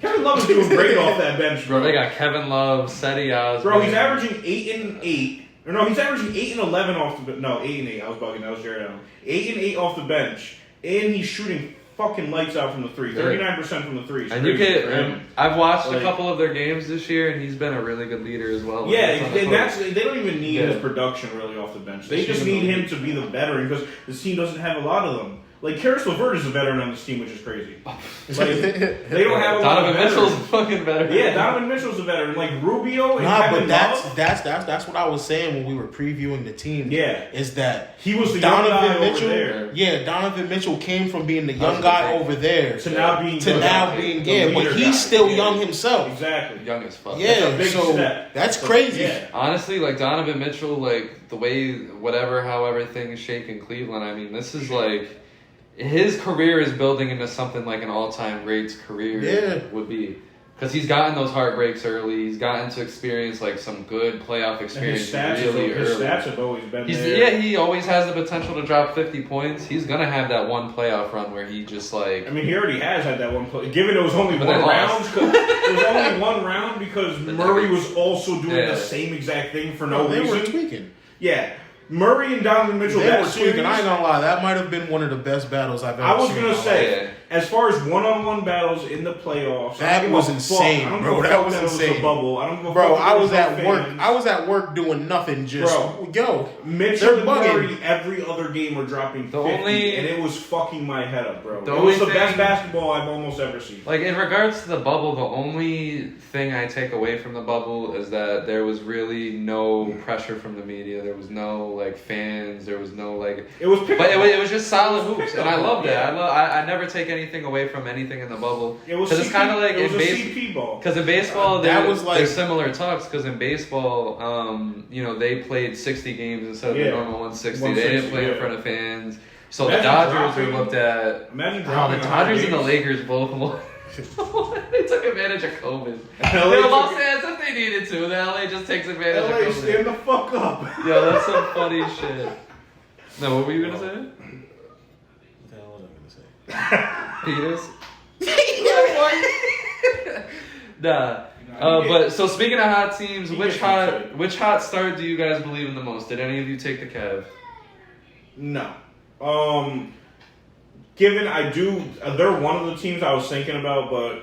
Kevin Love is doing great off that bench, bro.
They got Kevin Love, Seti Osman.
Bro, he's averaging 8 and 8. Or no, he's averaging 8 and 11 off the. No, 8 and 8. I was bugging. That was Jared Allen. 8 and 8 off the bench, and he's shooting fucking lights out from the 3. 39% from the 3.
And I've watched a couple of their games this year, and he's been a really good leader as well.
Yeah, and they don't even need his production really off the bench. They just need him to be the veteran because this team doesn't have a lot of them. Like, Karis LeVert is a veteran on this team, which is crazy. Like, they don't have a lot of veterans.
Donovan Mitchell's a fucking veteran.
Yeah, Donovan Mitchell's a veteran. Like, Rubio and Kevin Love.
That's what I was saying when we were previewing the team.
Yeah.
Is that
he was the young guy over there.
Yeah, Donovan Mitchell came from being the young guy over there
to now being
but he's still young himself.
Exactly.
Young as fuck.
Yeah, that's a big step. That's crazy.
Yeah.
Honestly, like Donovan Mitchell, like the way however things shake in Cleveland, I mean, this is like his career is building into something like an all-time greats career would be. Because he's gotten those heartbreaks early. He's gotten to experience like some good playoff experience
his stats have always been there.
Yeah, he always has the potential to drop 50 points. He's going to have that one playoff run where he just like...
I mean, he already has had that one play. Given it was only one round. It was only one round because Murray was also doing the same exact thing for no reason.
They were tweaking.
Yeah. Murray and Donovan Mitchell.
They were tweaking. I ain't gonna lie. That might have been one of the best battles I've ever seen.
I was gonna say, as far as one-on-one battles in the playoffs,
that was insane, bro. That was insane.
It was a bubble. I don't know.
Bro, I was at work. I was at work doing nothing.
Mitchell and Murray every other game were dropping 50, and it was fucking my head up, bro. It was the best basketball I've almost ever seen.
Like in regards to the bubble, the only thing I take away from the bubble is that there was really no pressure from the media. There was no like fans. There was no like. It was just solid hoops, and I love that. I never take anything away from anything in the bubble because it's kind of like in baseball. Because in baseball, there's similar talks. Because in baseball, they played 60 games instead of the normal 160. They didn't play in front of fans. So the Dodgers were looked at.
Imagine
the Dodgers and the Lakers both won. They took advantage of COVID. They lost hands if they needed to. The LA just takes advantage of COVID.
Stand the fuck up.
Yeah, that's some funny shit. No, what were you gonna say?
What the hell was I gonna say?
Penis? Nah. But so speaking of hot teams, which hot start do you guys believe in the most? Did any of you take the Cavs?
No. Given they're one of the teams I was thinking about, but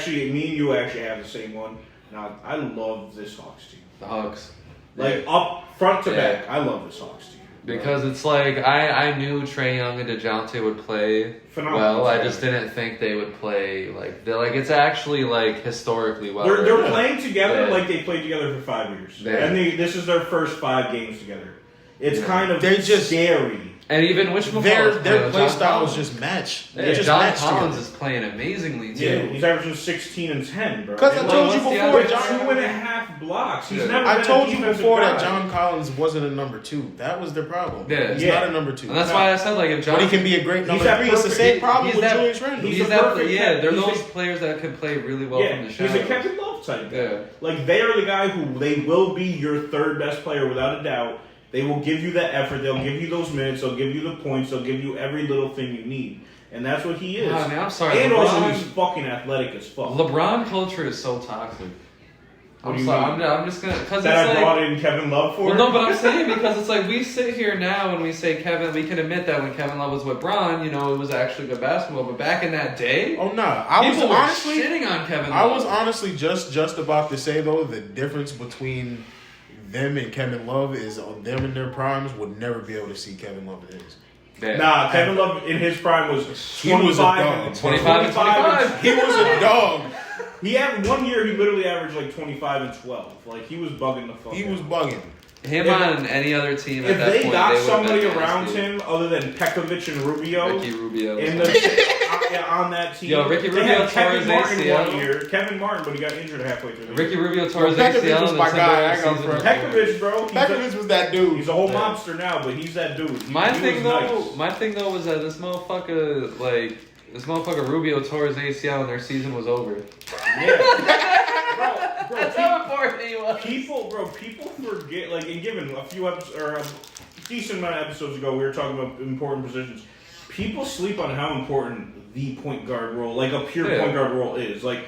me and you actually have the same one. Now, I love this Hawks team.
The Hawks.
Like, up front to back, I love this Hawks team.
Because it's like, I knew Trae Young and DeJounte would play well. I just didn't think they would play, it's actually, historically well.
They're playing together like they played together for 5 years. Yeah. And this is their first 5 games together. It's kind of scary.
And even
their play styles just match.
Yeah, John Collins is playing amazingly too.
Yeah, he's averaging 16 and 10, bro.
Because I told you before,
2.5 blocks.
I told you before that John Collins wasn't a number 2. That was their problem.
Yeah,
he's not a number 2.
And that's why I said if John,
but he can be a great number 3. It's the same problem with Julius Randle.
They're those players that can play really well from the shadows.
He's a Kevin Love type guy. Like they are the guy who they will be your third best player without a doubt. They will give you that effort. They'll give you those minutes. They'll give you the points. They'll give you every little thing you need. And that's what he is.
I mean, I'm sorry.
And also, he's fucking athletic as fuck.
LeBron culture is so toxic. I'm sorry. I'm just going to...
That I brought in Kevin Love for?
Well, no, but I'm saying because it's like we sit here now and we say we can admit that when Kevin Love was with Bron, it was actually good basketball. But back in that day...
Oh, no.
People were shitting on Kevin Love.
I was honestly just about to say, though, the difference between... them and Kevin Love is them in their primes would never be able to see Kevin Love in his.
Yeah. Nah, Kevin Love in his prime was 25 and
25.
He was a dog.
He had 1 year. He literally averaged like 25 and 12. Like he was bugging the fuck.
He was bugging.
Him on any other team
if
at that
they
point,
got somebody around him other than Pekovic and Rubio,
Ricky Rubio
on that team.
Yo, Ricky Rubio tore his ACL.
1 year. Kevin Martin, but he got injured halfway through.
Ricky Rubio tore his ACL.
Pekovic was my guy.
Pekovic, bro.
Pekovic was that dude.
He's a whole mobster now, but he's that dude.
My thing though was that this motherfucker This motherfucker Rubio tore his ACL and their season was over.
Yeah. bro,
That's how important he was.
People forget, like, and given a few episodes, or a decent amount of episodes ago, we were talking about important positions. People sleep on how important the point guard role, like a pure point guard role is. Like,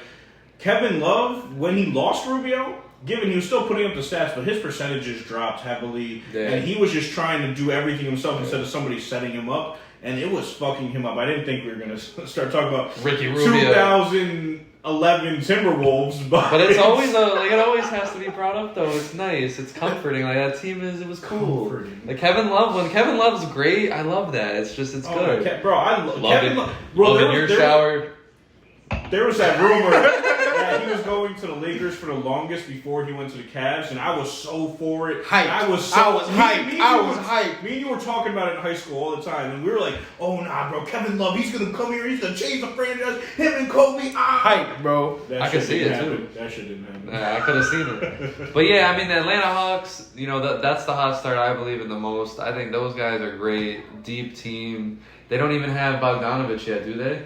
Kevin Love, when he lost Rubio, given he was still putting up the stats, but his percentages dropped heavily, and he was just trying to do everything himself instead of somebody setting him up, and it was fucking him up. I didn't think we were going to start talking about
Ricky Rubio.
2011 Timberwolves, but
it's always it always has to be brought up though. It's nice, it's comforting. Like that team it was cool. Comforting. Like when Kevin Love's great, I love that. It's just good.
I love Kevin Love.
Love in your shower.
There was that rumor that he was going to the Lakers for the longest before he went to the Cavs, and I was so for it.
Hyped.
I was hyped. Me and you were talking about it in high school all the time, and we were like, "Oh nah, bro, Kevin Love, he's gonna come here, he's gonna change the franchise. Him and Kobe,
hype, bro."
I could see it too.
That shit didn't happen.
I could have seen it. But yeah, I mean the Atlanta Hawks, that's the hot start I believe in the most. I think those guys are great, deep team. They don't even have Bogdanovich yet, do they?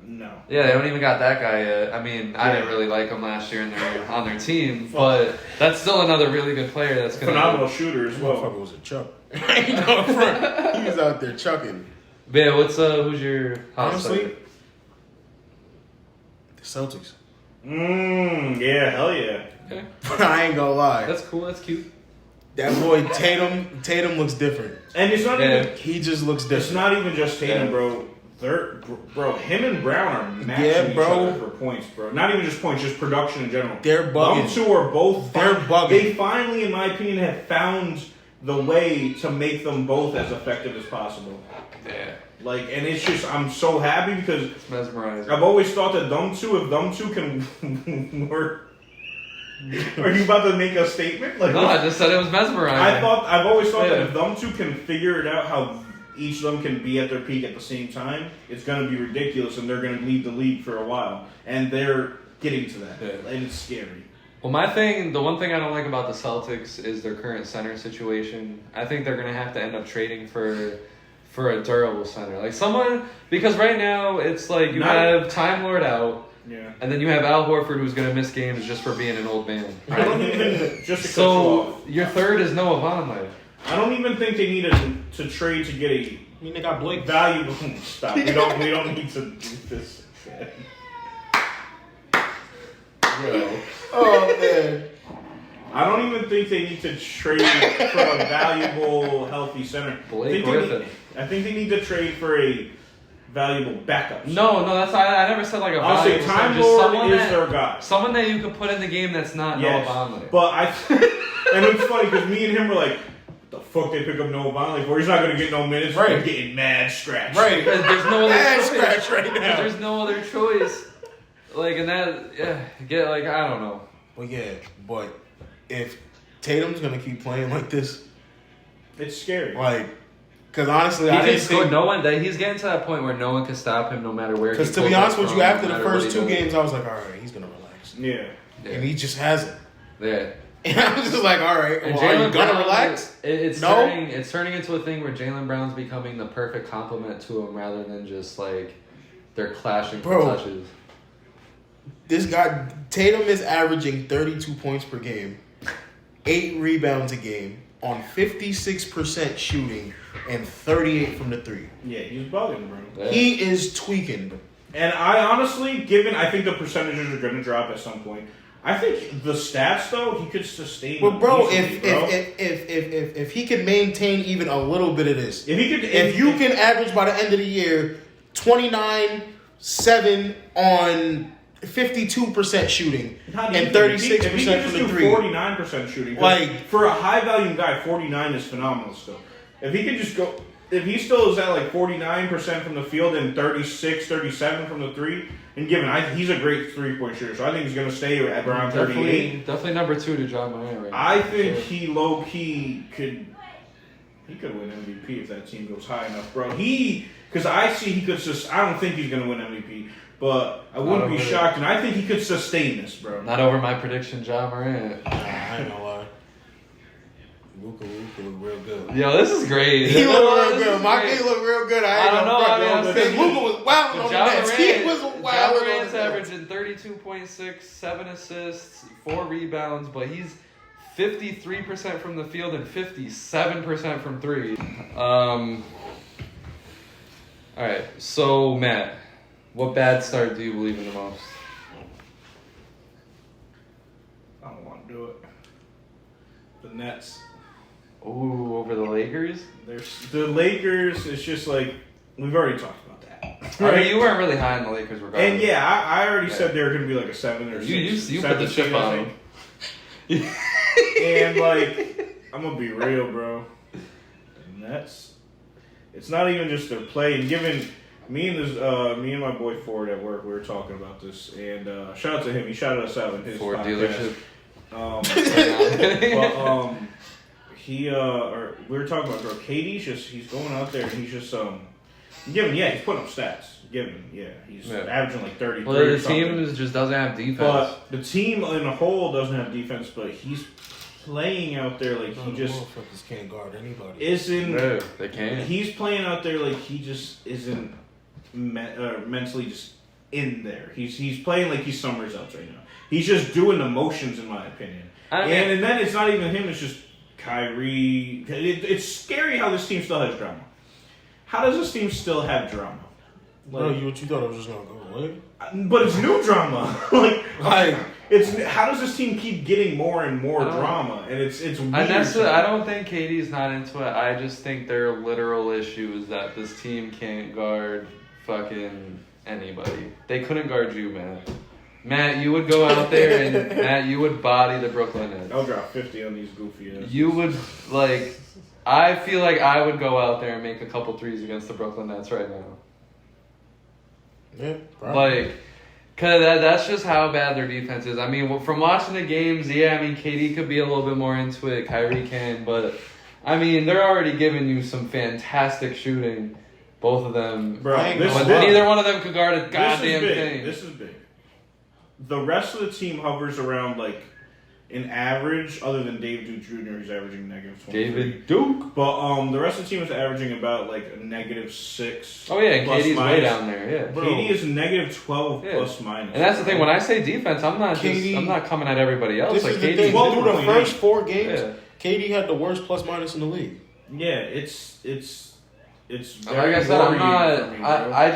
No.
Yeah, they don't even got that guy yet. I mean, I didn't really like him last year on their team, but that's still another really good player. That's gonna
phenomenal shooter as well.
Motherfucker was a chuck. He was out there chucking.
But yeah, who's your
honestly? The Celtics.
Yeah, hell yeah.
Okay.
But I ain't gonna lie.
That's cool. That's cute.
That boy Tatum looks different.
And it's not even.
He just looks different.
It's not even just Tatum, bro. Him and Brown are matching each other for points, bro. Not even just points, just production in general.
They're bugging.
Them two are both.
They're bugging.
They finally, in my opinion, have found the way to make them both as effective as possible.
Yeah.
Like, and it's just, I'm so happy because
it's mesmerizing.
I've always thought that if them two can work. Are you about to make a statement? Like,
no, I just said it was mesmerizing.
I've always thought that if them two can figure it out how each of them can be at their peak at the same time, it's going to be ridiculous, and they're going to lead the league for a while. And they're getting to that, and it's scary.
Well, the one thing I don't like about the Celtics is their current center situation. I think they're going to have to end up trading for a durable center. Like someone, because right now it's like you have Time Lord out, and then you have Al Horford who's going to miss games just for being an old man.
I don't even, just to cut
so
you off.
Your third is Noah Vonleh.
I don't even think they needed to trade to get a
they got Blake
valuable. Stop. We don't need to do this.
Oh man.
I don't even think they need to trade for a valuable, healthy center.
Blake Griffin.
I think they need to trade for a valuable backup center.
No, that's I never said like a
I'll say Time Lord is their guy.
Someone that you could put in the game that's not Noah Vonleh.
But and it's funny because me and him were like, the fuck they pick up Noah Vonleh for? He's not going to get no minutes. Right. He's getting mad scratch.
Right.
There's no other
scratch right now.
There's no other choice. Like, and that, I don't know.
Well, yeah, but if Tatum's going to keep playing like this,
it's scary.
Like, because honestly,
he's getting to that point where no one can stop him no matter where.
Because to be honest with you, after the first two games, I was like, all right, he's going to relax.
Yeah.
And he just hasn't.
Yeah.
And I was just like, all right,
well,
are you gonna relax?
It's turning into a thing where Jaylen Brown's becoming the perfect complement to him rather than just like they're clashing for touches.
This guy Tatum is averaging 32 points per game, 8 rebounds a game on 56% shooting and 38 from the three.
Yeah, he's bugging, bro.
Yeah. He is tweaking.
And I honestly, I think the percentages are going to drop at some point. I think the stats though he could sustain.
But bro, if he could maintain even a little bit of this, if you can average by the end of the year 29-7 on 52% shooting and 36% from the three,
49% shooting. Like for a high volume guy, 49 is phenomenal still. If he could just go, if he still is at like 49% from the field and 37 from the three. And given, he's a great 3-point shooter, so I think he's going to stay at around 38.
Definitely number 2 to John Morant right now.
I think he low-key could win MVP if that team goes high enough, bro. Because I see he could I don't think he's going to win MVP, but I wouldn't be shocked, and I think he could sustain this, bro.
Not over my prediction, John Morant.
I ain't gonna lie. Luka looked real good.
Yo, this is great.
He looked real good. My kid looked real good.
I don't know.
Because Luka was wilding on the Nets. He was wilding on the
Morant's
Nets.
averaging 32.6, 7 assists, 4 rebounds, but he's 53% from the field and 57% from 3. All right, so Matt, what bad start do you believe in the most?
I don't want to do it. The Nets.
Ooh, over the Lakers?
The Lakers, it's just like, we've already talked about that.
Right? I mean, you weren't really high on the Lakers regardless.
And yeah, I already said they were going to be like a 7 or 6.
You put the chip on them.
And like, I'm going to be real, bro. The Nets, it's not even just their play. And given, me and my boy Ford at work, we were talking about this. And shout out to him. He shouted us out in his
Ford
podcast.
dealership.
We were talking about, bro, he's going out there and he's just, he's putting up stats. He's averaging like 33
Well, the team just doesn't have defense.
But the team in a whole doesn't have defense, but he's playing out there like he just...
motherfuckers can't guard anybody.
No, they can't.
He's playing out there like he just isn't mentally just in there. He's playing like he's Summers out right now. He's just doing the motions, in my opinion. And then it's not even him, it's just Kyrie. It's scary how this team still has drama. How does this team still have drama?
Like, you thought it was just gonna go away?
But it's new drama. It's how does this team keep getting more and more drama? And it's weird.
And I don't think KD's not into it. I just think their literal issue is that this team can't guard fucking anybody. They couldn't guard you, man. Matt, you would go out there and Matt, you would body the Brooklyn Nets.
I'll drop 50 on these goofy asses.
You would I feel like I would go out there and make a couple threes against the Brooklyn Nets right now.
Yeah, probably.
Cause that's just how bad their defense is. I mean, from watching the games, KD could be a little bit more into it. Kyrie can, but I mean, they're already giving you some fantastic shooting, both of them.
Bro,
but neither one of them could guard a goddamn thing.
This is big. The rest of the team hovers around like an average, other than David Duke Jr., who's averaging -23.
David Duke?
But the rest of the team is averaging about like a -6.
Oh yeah, and KD's way down there, yeah.
Bro. KD is -12 plus minus.
And that's the thing, when I say defense, I'm not coming at everybody else.
This
like
is the
KD,
thing. Through the first 4 games, KD had the worst plus minus in the league.
Yeah, it's very
like I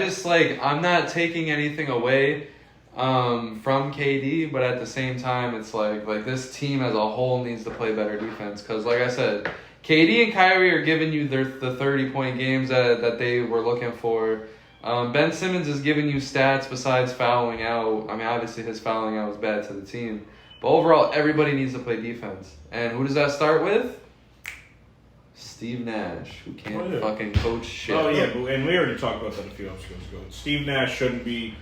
said, I'm not taking anything away from KD, but at the same time, it's like this team as a whole needs to play better defense. Because, like I said, KD and Kyrie are giving you the 30-point games that they were looking for. Ben Simmons is giving you stats besides fouling out. I mean, obviously his fouling out was bad to the team. But overall, everybody needs to play defense. And who does that start with? Steve Nash, who can't fucking coach shit.
Oh, yeah, and we already talked about that a few episodes ago. Steve Nash shouldn't be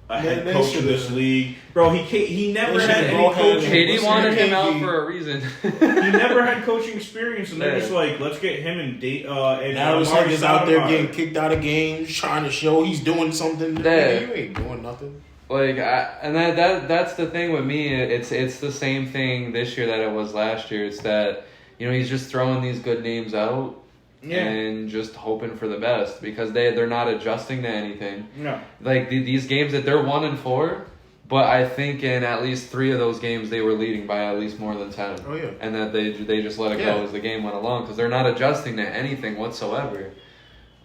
a head coach in this league. Bro, he never had any coaching.
KD wanted him out for a reason.
He never had coaching experience, and they're just like, let's get him and
now it's like he's out there getting kicked out of games, trying to show he's doing something.
Yeah.
You ain't doing nothing.
That's the thing with me. It's the same thing this year that it was last year. It's that he's just throwing these good names out. Yeah. And just hoping for the best because they're not adjusting to anything.
No.
Like these games that they're 1-4, but I think in at least 3 of those games they were leading by at least more than 10.
Oh yeah.
And that they just let it go as the game went along because they're not adjusting to anything whatsoever.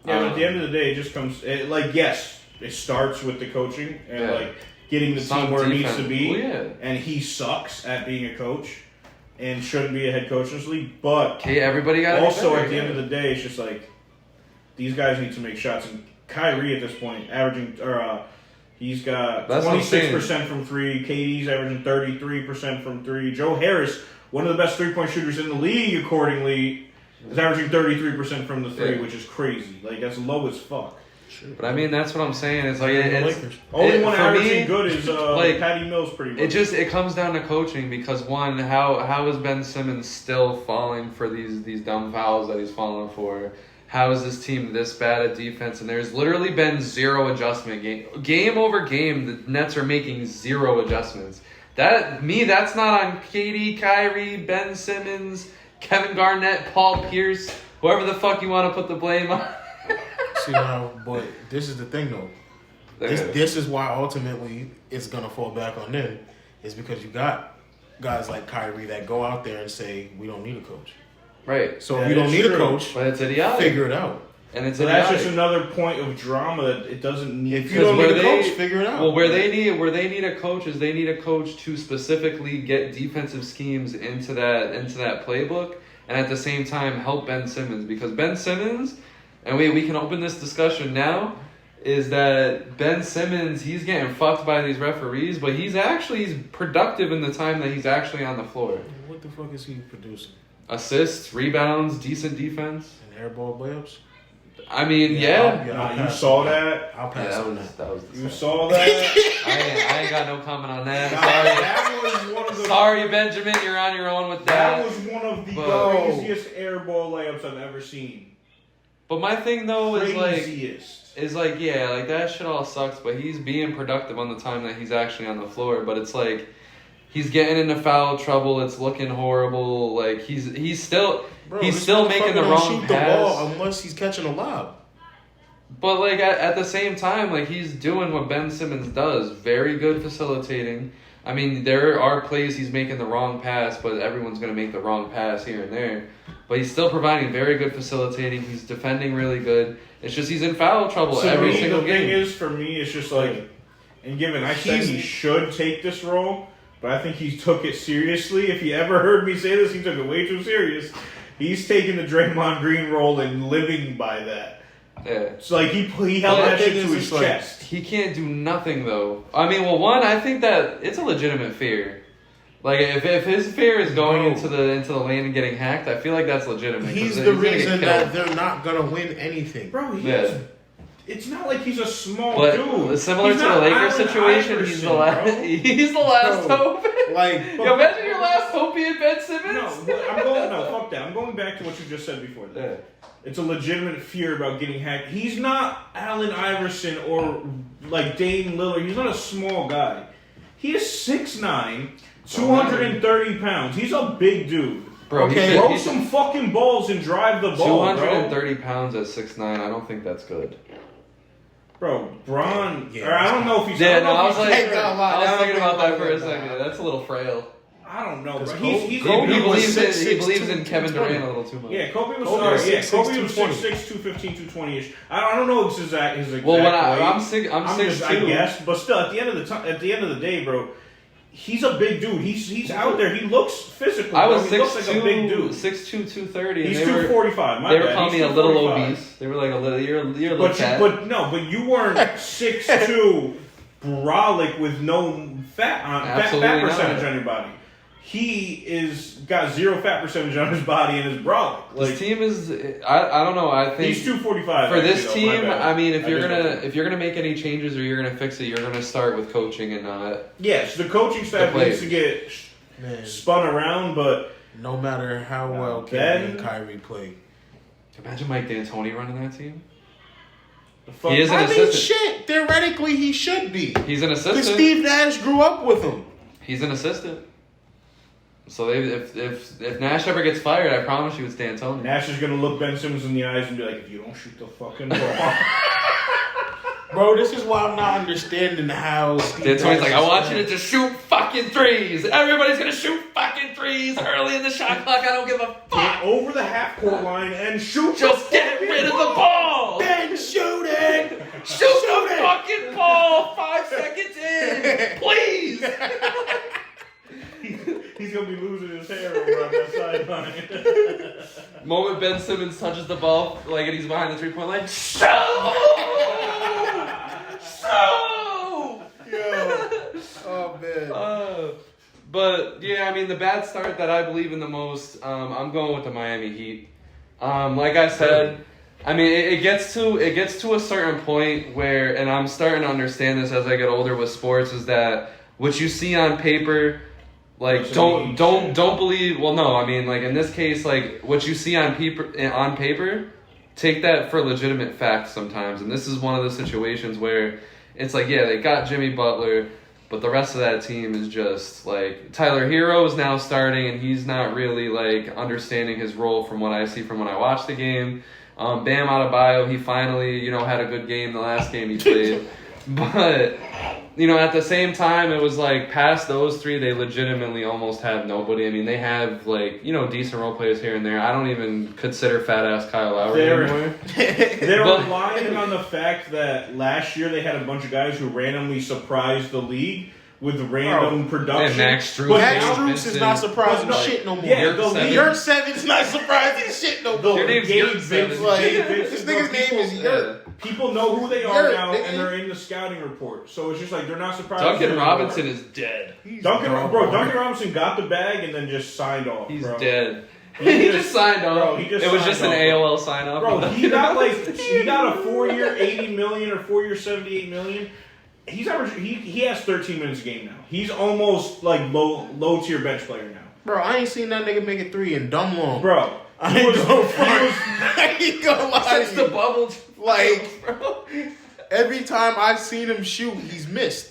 Yeah, but at the end of the day, it just comes yes, it starts with the coaching and getting the team where it needs to be.
Oh, yeah.
And he sucks at being a coach. And shouldn't be a head coach in this league, but
everybody got
also at the end of the day, it's just like these guys need to make shots. And Kyrie at this point, averaging he's got 26% from 3. KD's averaging 33% from 3. Joe Harris, one of the best 3-point shooters in the league, accordingly, is averaging 33% from the 3, which is crazy. Like that's low as fuck.
But I mean, that's what I'm saying. It's like
only one averaging good is Patty Mills, pretty much.
It comes down to coaching because one, how is Ben Simmons still falling for these dumb fouls that he's falling for? How is this team this bad at defense? And there's literally been 0 adjustment game over game. The Nets are making 0 adjustments. That's not on KD, Kyrie, Ben Simmons, Kevin Garnett, Paul Pierce, whoever the fuck you want to put the blame on.
See now, but this is the thing though. This is why ultimately it's gonna fall back on them, is because you got guys like Kyrie that go out there and say we don't need a coach.
Right.
So if you don't need a coach,
but it's idiotic.
Figure it out.
And it's
that's just another point of drama that it doesn't need.
If you don't need a coach, figure it out.
Well, where they need a coach is they need a coach to specifically get defensive schemes into that playbook, and at the same time help Ben Simmons, because Ben Simmons, and we can open this discussion now, is that Ben Simmons, he's getting fucked by these referees, but he's productive in the time that he's actually on the floor.
What the fuck is he producing?
Assists, rebounds, decent defense,
and airball layups.
I mean,
you saw that.
I'll pass on that.
You
saw that.
I ain't got no comment on that.
That was one of the.
Sorry, Benjamin, you're on your own with that.
That was one of the craziest airball layups I've ever seen.
But my thing though is like
yeah,
that shit all sucks. But he's being productive on the time that he's actually on the floor. But it's like he's getting into foul trouble. It's looking horrible. Like he's still.
Bro,
he's still making the wrong
shoot
pass.
The ball unless he's catching a lob.
But like at the same time, like he's doing what Ben Simmons does. Very good facilitating. I mean, there are plays he's making the wrong pass, but everyone's going to make the wrong pass here and there. But he's still providing very good facilitating. He's defending really good. It's just he's in foul trouble every single game.
The thing is, for me, it's just like, and given I said he should take this role, but I think he took it seriously. If you ever heard me say this, he took it way too serious. He's taking the Draymond Green role and living by that.
Yeah.
It's like he held that shit to his chest.
He can't do nothing though. I mean, well, one, I think that it's a legitimate fear. Like if his fear is going into the lane and getting hacked, I feel like that's legitimate.
He's the reason that they're not gonna win anything,
bro. It's not like he's a small dude.
Similar to the Lakers situation, he's the last hope.
Like,
imagine your last hope being Ben Simmons.
Fuck that. I'm going back to what you just said before.
Yeah.
It's a legitimate fear about getting hacked. He's not Allen Iverson or like Dame Lillard. He's not a small guy. He is 6'9", 230 pounds. He's a big dude.
Bro,
throw some fucking balls and drive the ball,
230 pounds at 6'9", I don't think that's good.
Bro, Bron, or I don't know if he's...
Yeah, I was thinking about that for a second. That's a little frail.
I don't know, bro.
He believes in Kevin Durant a little too much.
Yeah, Kobe was 6'6", 215, 220-ish. I don't know his exact weight.
Well, I'm 6'2".
I guess, but still, at the end of the day, bro, he's a big dude. He's out there. He looks physical.
I was 6'2",
he looks like a big dude.
6'2", 230.
He's 245.
They were calling me a little obese. They were like a little. You're a little fat.
But you weren't 6'2", brolic with no fat percentage on your body. He got 0 fat percentage on his body and his brolic.
This team is. I don't know. I think
he's 245
for this team. I mean, if you're gonna make any changes or you're gonna fix it, you're gonna start with coaching and not.
Yes, the coaching staff needs to get spun around, but
no matter how well Kevin and Kyrie play,
imagine Mike D'Antoni running that team.
He is an assistant. Shit. Theoretically, he should be.
He's an assistant.
Because Steve Nash grew up with him.
He's an assistant. So if Nash ever gets fired, I promise you it's D'Antoni.
Nash is gonna look Ben Simmons in the eyes and be like, "If you don't shoot the fucking ball."
Bro, this is why I'm not understanding how
D'Antoni's like, I want you to just shoot fucking threes. Everybody's gonna shoot fucking threes early in the shot clock. I don't give a fuck.
Get over the half-court line and shoot.
Just get rid of the ball.
Ben, shoot it.
Shoot the fucking ball. 5 seconds in, please.
He's gonna be losing his hair over on that sideline.
Moment Ben Simmons touches the ball, like, and he's behind the 3-point line.
Oh man.
But yeah, I mean, the bad start that I believe in the most, I'm going with the Miami Heat. Like I said, I mean, it gets to a certain point where, and I'm starting to understand this as I get older with sports, is that what you see on paper. Like, don't believe. Well, no, I mean, like in this case, like what you see on paper, take that for legitimate fact sometimes. And this is one of the situations where it's like, yeah, they got Jimmy Butler, But the rest of that team is just like Tyler Hero is now starting, and he's not really like understanding his role from what I see from when I watch the game. Bam Adebayo, he finally had a good game the last game he played, but at the same time it was like past those three they legitimately almost have nobody. I mean they have like decent role players here and there. I don't even consider fat ass Kyle Lowry anymore.
They're relying on the fact that last year they had a bunch of guys who randomly surprised the league with random production.
And Max Strus
is not surprising shit no more.
Yeah,
Yurt Seven's not surprising shit no more.
Your name's Yurt Seven.
This nigga's name is Yurt.
People know who they are now, and they're in the scouting report. So it's just like they're not surprised.
Duncan Robinson is dead.
Duncan Robinson got the bag and then just signed off.
He's
bro.
dead. He just signed off. It was just an AOL sign off.
Bro, he got a 4-year $80 million or 4-year $78 million. He's averaging. He has 13 minutes a game now. He's almost like low tier bench player now.
Bro, I ain't seen that nigga make it 3 in dumb long.
Bro,
I ain't gonna lie.
Since the bubble,
bro. Every time I've seen him shoot, he's missed.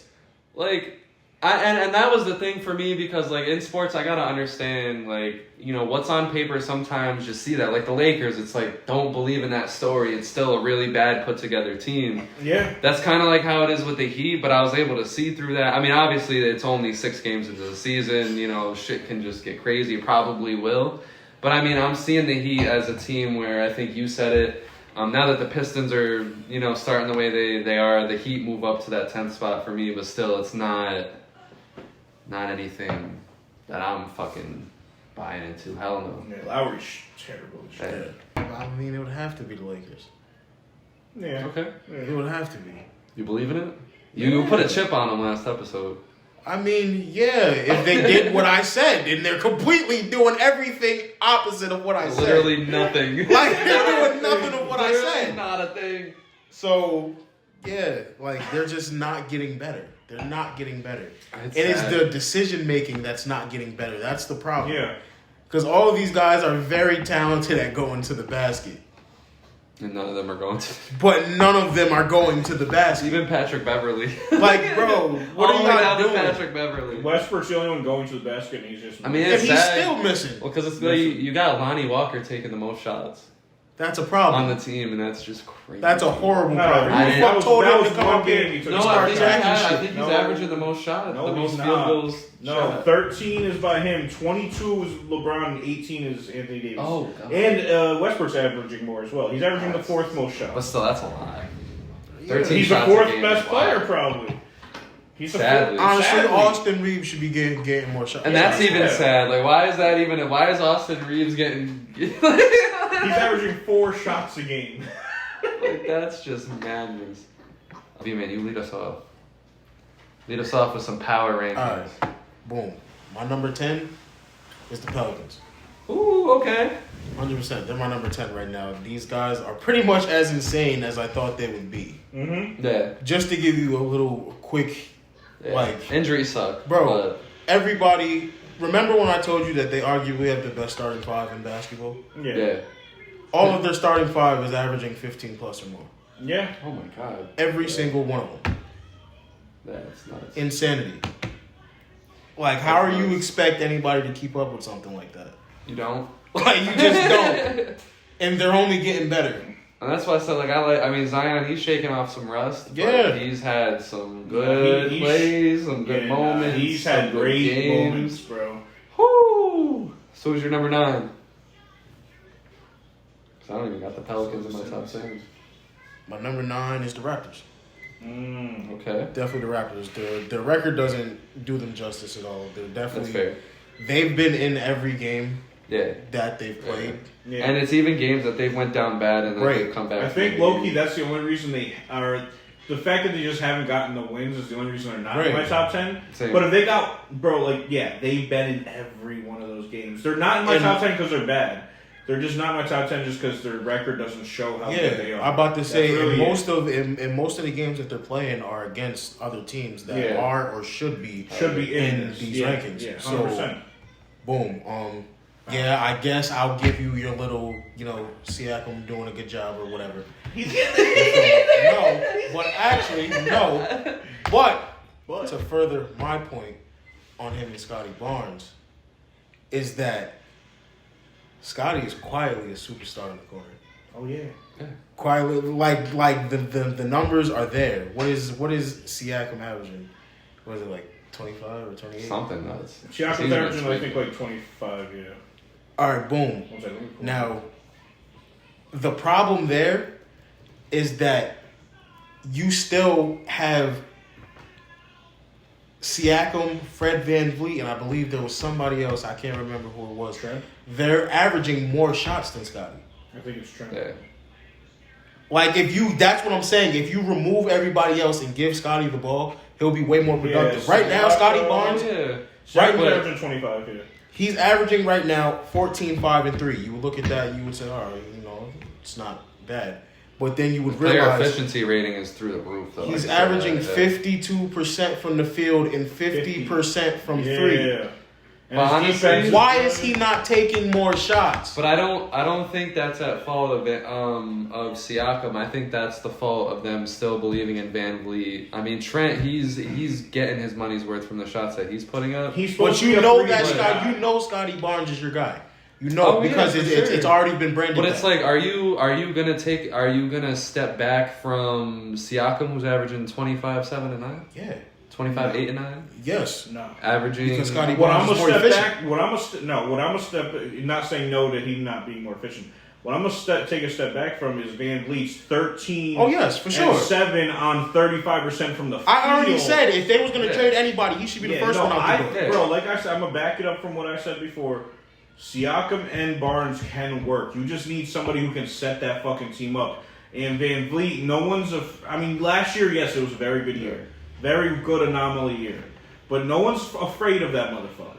Like, and that was the thing for me because like in sports, I gotta understand like what's on paper. Sometimes just see that like the Lakers, it's like don't believe in that story. It's still a really bad put together team.
Yeah,
that's kind of like how it is with the Heat. But I was able to see through that. I mean, obviously it's only 6 games into the season. Shit can just get crazy. It probably will. But I mean, I'm seeing the Heat as a team where I think you said it. Now that the Pistons are, starting the way they are, the Heat move up to that 10th spot for me. But still, it's not anything that I'm fucking buying into. Hell no.
Yeah, Lowry's terrible.
I mean, it would have to be the Lakers.
Yeah.
Okay.
Yeah.
It would have to be.
You believe in it? You put a chip on them last episode.
I mean, yeah, if they did what I said, and they're completely doing everything opposite of what I said.
Literally nothing.
Like, they're doing nothing of what I said.
Not a thing.
So, yeah, like, they're just not getting better. They're not getting better. It's the decision-making that's not getting better. That's the problem.
Yeah.
Because all of these guys are very talented at going to the basket.
And none of them are going to.
But none of them are going to the basket.
Even Patrick Beverly.
Like, bro, what are y'all doing?
Patrick Beverly.
Westbrook's the only one going to the basket, and he's just.
I mean,
and he's still missing.
Well, because it's you got Lonnie Walker taking the most shots.
That's a problem
on the team, and that's just crazy.
That's a horrible problem.
That was one game.
I think he's averaging the most shots, the most field goals.
No, 13 is by him. 22 is LeBron, and 18 is Anthony Davis.
Oh, God.
And Westbrook's averaging more as well. He's averaging the 4th most shots.
But still, that's a lot.
13 he's the 4th best player, probably. He's
honestly, Austin Reeves should be getting more shots.
And that's even sad. Like, why is Austin Reeves getting...
He's averaging 4 shots a game.
Like, that's just madness. Vman, you lead us off. Lead us off with some power rankings.
All right. Boom. My number 10 is the Pelicans.
Ooh, okay.
100%. They're my number 10 right now. These guys are pretty much as insane as I thought they would be.
Mm-hmm.
Yeah.
Just to give you a little quick,
injuries suck.
Bro, everybody... Remember when I told you that they arguably have the best starting 5 in basketball?
Yeah.
All of their starting 5 is averaging 15 plus or more.
Yeah.
Oh my God.
Every single one of them.
That's nuts.
Insanity. Like, how are you expect anybody to keep up with something like that?
You don't.
Like, you just don't. And they're only getting better.
And that's why I said, I mean, Zion, he's shaking off some rust.
Yeah.
But he's had some good plays, some good moments.
He's had great moments, bro.
Whoo! So who's your number 9? Because I don't even got the Pelicans in my top 10.
My number 9 is the Raptors.
Okay.
Definitely the Raptors. Their record doesn't do them justice at all. They're definitely...
That's fair.
They've been in every game
Yeah.
that they've played.
Yeah.
And it's even games that they've went down bad and then they've come back.
I think low-key, that's the only reason they are... The fact that they just haven't gotten the wins is the only reason they're not in my top 10.
Same.
But if they got... Bro, they've been in every one of those games. They're not in my top 10 because they're bad. They're just not in my top 10 just because their record doesn't show how good they are.
I'm about to say,
really
most of the games that they're playing are against other teams that are or should be in these rankings.
Yeah, 100%.
So, boom. I guess I'll give you your little, Siakam doing a good job or whatever.
He's getting there.
No, but actually, no. But But to further my point on him and Scotty Barnes is that Scotty is quietly a superstar in the corner.
Oh yeah.
Quietly, like the numbers are there. What is Siakam averaging? What is it, like 25 or 28?
Something nuts.
Siakam's averaging, I think, like 25. Yeah.
All right, boom. Now, the problem there is that you still have Siakam, Fred VanVleet, and I believe there was somebody else. I can't remember who it was.
Trent?
They're averaging more shots than Scotty.
I think it's Trent.
Yeah.
Like, that's what I'm saying. If you remove everybody else and give Scotty the ball, he'll be way more productive.
Yeah,
right now, Scotty Barnes,
Siakam's averaging 25. Yeah.
He's averaging right now 14, 5, and 3. You would look at that, you would say, all right, it's not bad. But then you would
Player
realize
efficiency rating is through the roof, though.
he's averaging 52% from the field and 50% from 3.
Yeah.
But honestly,
why is he not taking more shots?
But I don't think that's at fault of Siakam. I think that's the fault of them still believing in VanVleet. I mean, Trent, he's getting his money's worth from the shots that he's putting up.
But you know that Scotty Barnes is your guy. Because it's already been branded.
But it's like, are you gonna step back from Siakam, who's averaging 25, 7, and 9?
Yeah.
25, 8, and 9?
Yes.
No.
Averaging.
Because Scotty
What I'm
Barnes
gonna
is more
step
efficient.
back. What I'm gonna step. Not saying no to him not being more efficient. What I'm gonna take a step back from is VanVleet's 13.
Oh yes, for sure.
And 7 on 35% from the field.
I already said if they was gonna trade anybody, he should be the first one out the door.
Bro, like I said, I'm gonna back it up from what I said before. Siakam and Barnes can work. You just need somebody who can set that fucking team up. And VanVleet, last year, yes, it was a very good year. Very good anomaly year. But no one's afraid of that motherfucker.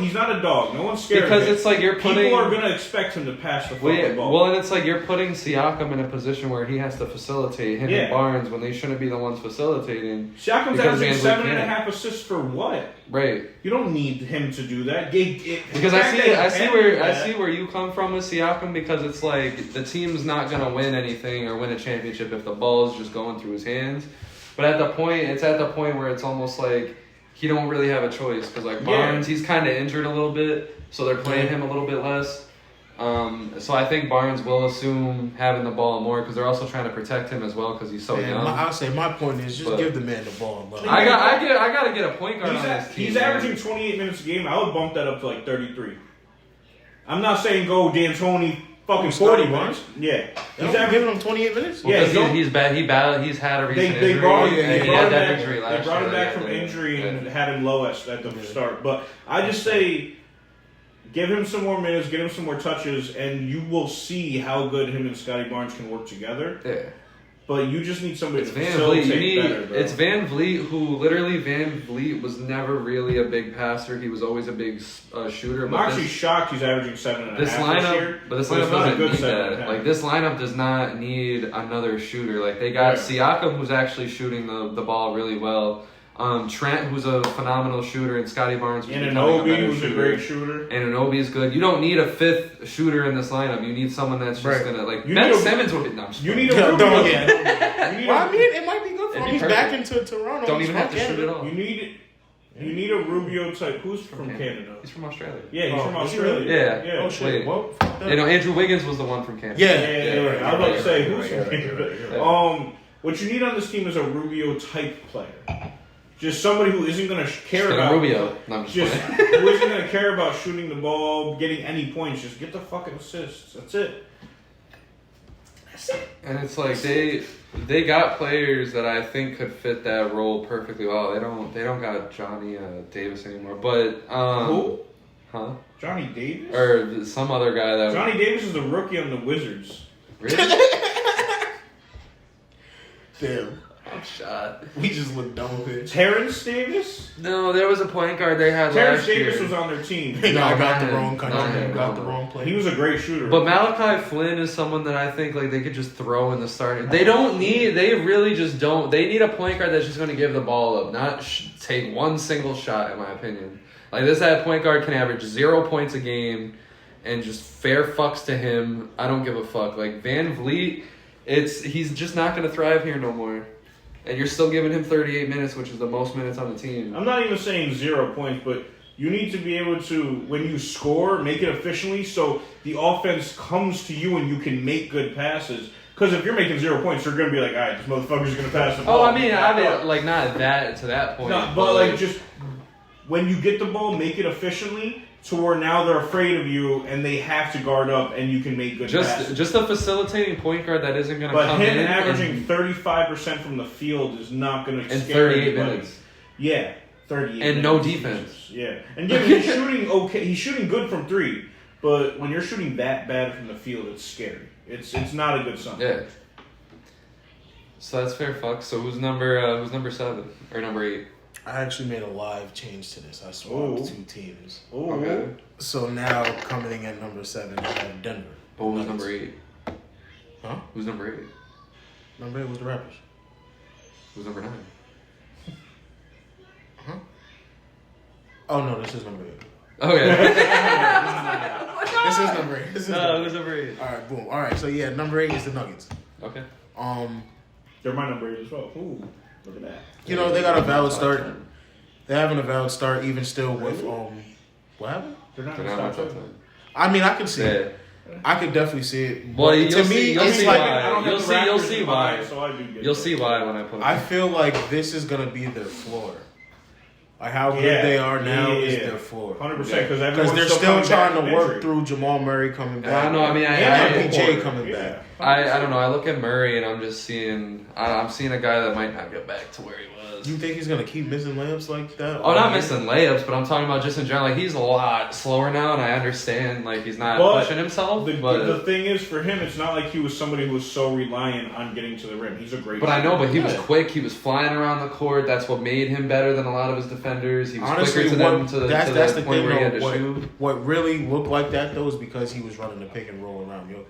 He's not a dog. No one's scared of him.
Because it's like you're putting...
People are going to expect him to pass the fucking ball.
Well, and it's like you're putting Siakam in a position where he has to facilitate him and Barnes when they shouldn't be the ones facilitating.
Siakam's averaging 7.5 assists for what?
Right.
You don't need him to do that.
Because I see where you come from with Siakam, because it's like the team's not going to win anything or win a championship if the ball's just going through his hands. But at the point where it's almost like he don't really have a choice, because like Barnes, he's kind of injured a little bit, so they're playing him a little bit less. So I think Barnes will assume having the ball more, because they're also trying to protect him as well, because he's so young.
I'll say my point is just give the man the ball.
I gotta get a point guard on this team.
He's averaging 28 minutes a game. I would bump that up to like 33. I'm not saying go D'Antoni fucking
40 Barnes.
Yeah,
he's giving him 28 minutes.
Well, he's bad. He's had a recent injury. He brought
him back from injury and had him lowest at the start. But I just say, give him some more minutes, get him some more touches, and you will see how good him and Scotty Barnes can work together.
Yeah.
But you just need somebody to facilitate better, bro.
It's VanVleet, who literally VanVleet was never really a big passer. He was always a big shooter.
I'm actually shocked he's averaging 7.5
this lineup. But this lineup doesn't need that. Like, this lineup does not need another shooter. Like, they got Siakam, who's actually shooting the ball really well. Trent, who's a phenomenal shooter, and Scotty Barnes,
and Anunoby, who's a great shooter.
And Anunoby is good. You don't need a fifth shooter in this lineup. You need someone that's just gonna Ben Simmons would be. No,
you need a Rubio.
Well, I mean, it might be good for him. He's back into Toronto.
Don't even have to shoot at all.
You need a Rubio type. Who's from Canada?
He's from Australia.
Yeah, he's from Australia.
Yeah.
Oh shit. Well,
Andrew Wiggins was the one from Canada.
Yeah. I was about to say who's from Canada. What you need on this team is a Rubio type player. Just somebody who isn't going to care about
Rubio. No,
who isn't going to care about shooting the ball, getting any points. Just get the fucking assists. That's it.
And it's like they got players that I think could fit that role perfectly well. They don't got Johnny Davis anymore, but
who?
Huh?
Johnny Davis
or some other guy that
Johnny Davis is the rookie on the Wizards.
Really?
Damn.
I'm shot.
We just look dumb with it.
Terrence Davis?
No, there was a point guard they had
Terrence
last year.
Davis was on their team.
I got the wrong country. Got the wrong player.
He was a great shooter.
But Malachi Flynn is someone that I think like they could just throw in the starting. They really just don't. They need a point guard that's just going to give the ball up, not take one single shot, in my opinion. Like this point guard can average 0 points a game and just fair fucks to him. I don't give a fuck. Like VanVleet, he's just not going to thrive here no more. and you're still giving him 38 minutes, which is the most minutes on the team.
I'm not even saying 0 points, but you need to be able to, when you score, make it efficiently so the offense comes to you and you can make good passes. Because if you're making 0 points, they're going to be like, all right, this motherfucker's going to pass the ball.
Oh, I mean, like, not that to that point.
No, but like, just when you get the ball, make it efficiently to where now they're afraid of you and they have to guard up and you can make good passes.
Just a facilitating point guard that isn't going to come in.
But him averaging 35% from the field is not going to
in
scare
38
anybody.
minutes.
Yeah, 38
and
minutes.
no defense.
Yeah, and yeah, he's shooting okay. He's shooting good from 3, but when you're shooting that bad from the field, it's scary. It's not a good sign.
Yeah. So that's fair, fuck. So who's number 7 or number 8?
I actually made a live change to this. I swapped 2 teams.
Ooh.
Okay.
So now coming in at number 7, I have Denver.
But who's number 8?
Huh?
Who's number 8?
Number 8 was the Raptors.
Who's number 9?
Huh? Oh no, this is number 8.
Okay.
This is number 8.
Who's number 8?
All right, boom. All right, so yeah, number 8 is the Nuggets.
Okay.
They're my number 8 as well. Ooh, look at that.
You know, they got a valid start. They're having a valid start, even still with what happened?
They're not
They're
going
not
to
my
stop
top
it.
10.
I mean, I can see
Yeah.
it. I could definitely see it.
Well,
But
you'll
to
see-
me,
you'll
it's
see
like
why.
I don't have
You'll
the
see-
Raptors
you'll see
in
why.
mind, so I do get
You'll
it.
see why when I put it.
I feel like this is gonna be their floor. Like how good they are now is their floor.
100%
Because
because
they're still trying to work through Jamal Murray coming back.
I don't know. I mean,
and MPJ coming back.
I don't know. I look at Murray and I'm just seeing. I'm seeing a guy that might not get back to where he was.
You think he's gonna keep missing layups like that?
Oh, not missing layups, but I'm talking about just in general. Like, he's a lot slower now, and I understand like he's not pushing himself.
The thing is, for him, it's not like he was somebody who was so reliant on getting to the rim. He's a great.
But I know, but he was quick. He was flying around the court. That's what made him better than a lot of his defenders. He was
honestly,
quicker to them to
that's
the
the
point
thing.
where he had to
Though,
shoot.
what really looked like that though is because he was running the pick and roll around Jokic.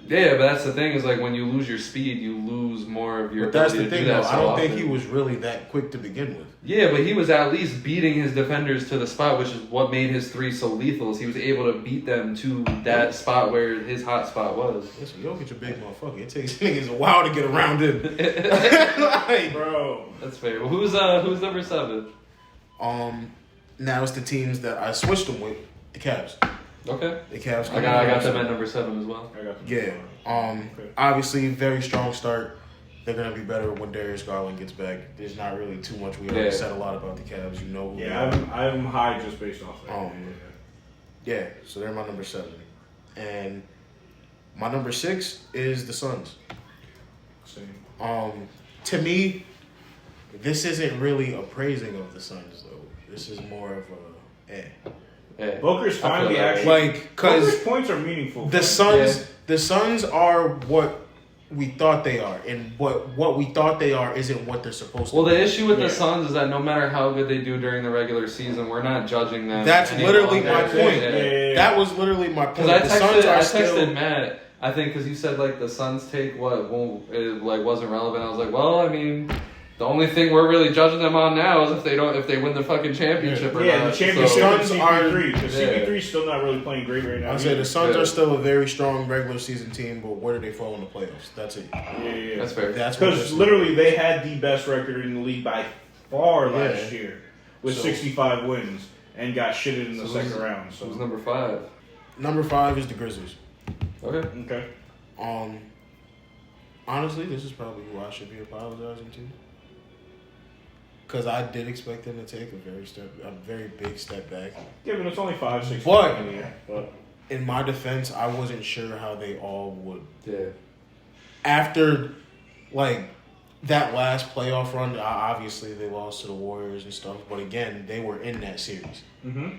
Yeah, but that's the thing is like when you lose your speed, you lose more of your
But that's
ability
the thing
to do
though.
that.
I
so
don't think
often.
he was really that quick to begin with.
Yeah, but he was at least beating his defenders to the spot, which is what made his 3 so lethal. Is he was able to beat them to that spot where his hot spot was.
Listen, Jokic a big motherfucker. It takes niggas a while to get around him. Like,
bro.
That's fair. Well, who's number 7?
Now it's the teams that I switched them with. The Cavs.
Okay.
The Cavs.
I got them at number 7 as well.
I got them.
Yeah. Obviously, very strong start. They're gonna be better when Darius Garland gets back. There's not really too much. We already said a lot about the Cavs. You know.
I'm high just based off that.
Yeah. So they're my number 7, and my number 6 is the Suns.
Same.
To me, this isn't really a praising of the Suns though. This is more of a
Yeah.
Booker's finally actually
because
Booker's points are meaningful.
The Suns are what we thought they are, and what we thought they are isn't what they're supposed to be.
Well, the issue with the Suns is that no matter how good they do during the regular season, we're not judging them.
That's literally my point.
Yeah.
That was literally my point.
Because I texted
still...
Matt, I think, because you said like the Suns take it like wasn't relevant. I was like, well, I mean, the only thing we're really judging them on now is if they win the fucking championship or not.
Yeah, the championship
Suns
is
are
CP3. The CP3's still not really playing great right now.
I say the Suns are still a very strong regular season team, but where do they fall in the playoffs? That's it.
Yeah.
That's fair.
Because literally they had the best record in the league by far last year with 65 wins and got shitted in the second round. So
who's number 5?
Number 5 is the Grizzlies.
Okay.
Honestly, this is probably who I should be apologizing to. Because I did expect them to take a very big step back.
Yeah, but it's only 5-6
But
in the year. But
in my defense, I wasn't sure how they all would.
Yeah.
After, like, that last playoff run, obviously they lost to the Warriors and stuff. But again, they were in that series.
mm-hmm.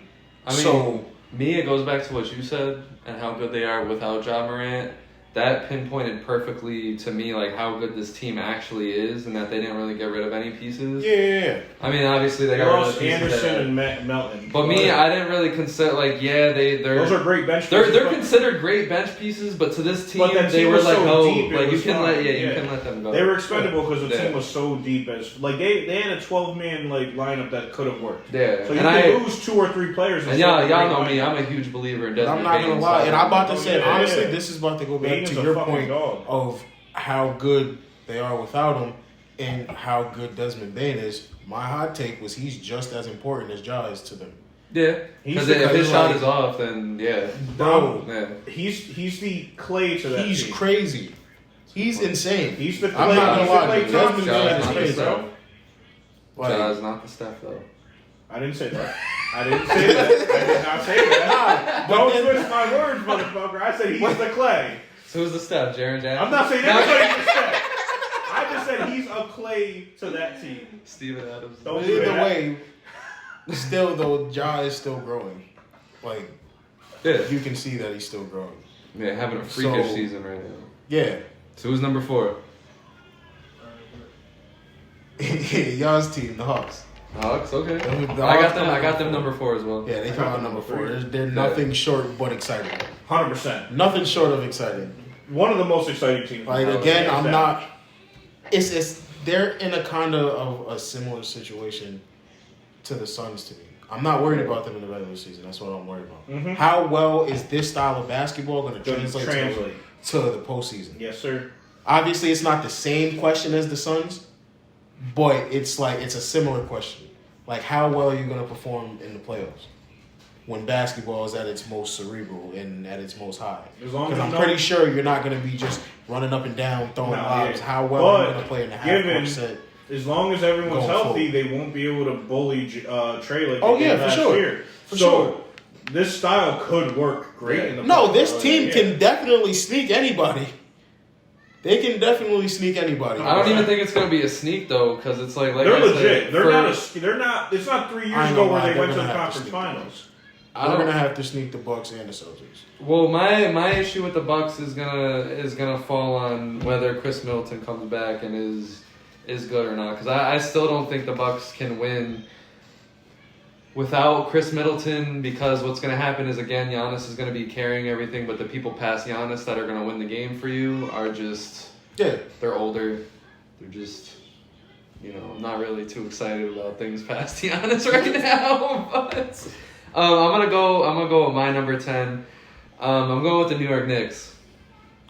I mean, it goes back to what you said and how good they are without Ja Morant. That pinpointed perfectly to me like how good this team actually is, and that they didn't really get rid of any pieces.
Yeah.
I mean, obviously they got rid of pieces.
Anderson and Melton.
But me, I didn't really consider they're
those are great bench.
They're considered great bench pieces, but to this team they were like, you can let them go.
They were expendable because the team was so deep. They had a 12-man lineup that could have worked.
Yeah,
so you could lose 2 or 3 players.
And y'all know me, I'm a huge believer in Desmond.
I'm not gonna lie, and I'm about to say honestly,
yeah.
this is about to go back to your point
dog.
of how good they are without him. in how good Desmond Bane is, my hot take was he's just as important as Ja is to them.
Yeah, because if his shot is off, then yeah,
bro,
he's the Clay to that.
He's
team.
crazy. He's insane.
He's the Clay.
I'm not gonna lie.
Clay
Desmond
Thompson
Bane
is
is crazy, bro.
Ja's not the Steph though.
I didn't say that. I did not say that. Don't twist my words, motherfucker. I said he's the Clay.
So who's the Steph? Jaren Jackson?
I'm not saying everybody's the Steph. I just said he's a Clay to that team.
Steven Adams.
But either way, still though, Ja is still growing. Like, you can see that he's still growing.
Yeah, having a freakish season right now.
Yeah.
So who's number 4?
Y'all's team, the Hawks.
Hawks, okay.
I
got them number 4 as well.
Yeah, they come out number 4. They're nothing short but exciting.
100%.
Nothing short of exciting.
One of the most exciting teams.
Like again, I'm not. It's they're in a kind of a similar situation to the Suns to me. I'm not worried about them in the regular season. That's what I'm worried about.
Mm-hmm.
How well is this style of basketball going to translate to the postseason?
Yes, sir.
Obviously, it's not the same question as the Suns, but it's a similar question. Like, how well are you going to perform in the playoffs when basketball is at its most cerebral and at its most high? Because I'm pretty sure you're not going to be just running up and down, throwing lobs. Yeah. How well are you going to play in the half-court set?
As long as everyone's healthy, they won't be able to bully Trey like they did last year.
For sure.
This style could work great in the
playoffs. This team can definitely sneak anybody. They can definitely sneak anybody.
I don't even think it's going to be a sneak though, because it's like
they're legit. They're not. It's not 3 years ago where they went to the conference finals.
They're gonna have to sneak the Bucks and the Celtics.
Well, my issue with the Bucks is gonna fall on whether Chris Middleton comes back and is good or not. Because I still don't think the Bucks can win without Chris Middleton, because what's going to happen is, again, Giannis is going to be carrying everything, but the people past Giannis that are going to win the game for you are just, they're older. They're just, I'm not really too excited about things past Giannis right now. But I'm gonna go with my number 10. I'm going with the New York Knicks.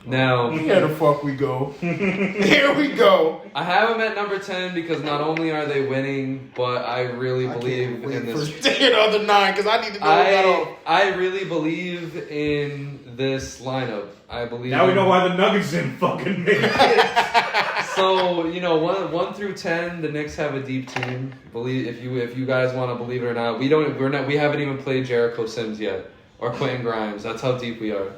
Now,
here the fuck we go. Here we go.
I have them at number 10 because not only are they winning, but I really believe in this.
The 9 because I need to know that off.
I really believe in this lineup. I believe.
Now we know why the Nuggets didn't fucking make it.
So 1 through 10, the Knicks have a deep team. Believe if you guys want to believe it or not, we haven't even played Jericho Sims yet or Quentin Grimes. That's how deep we are.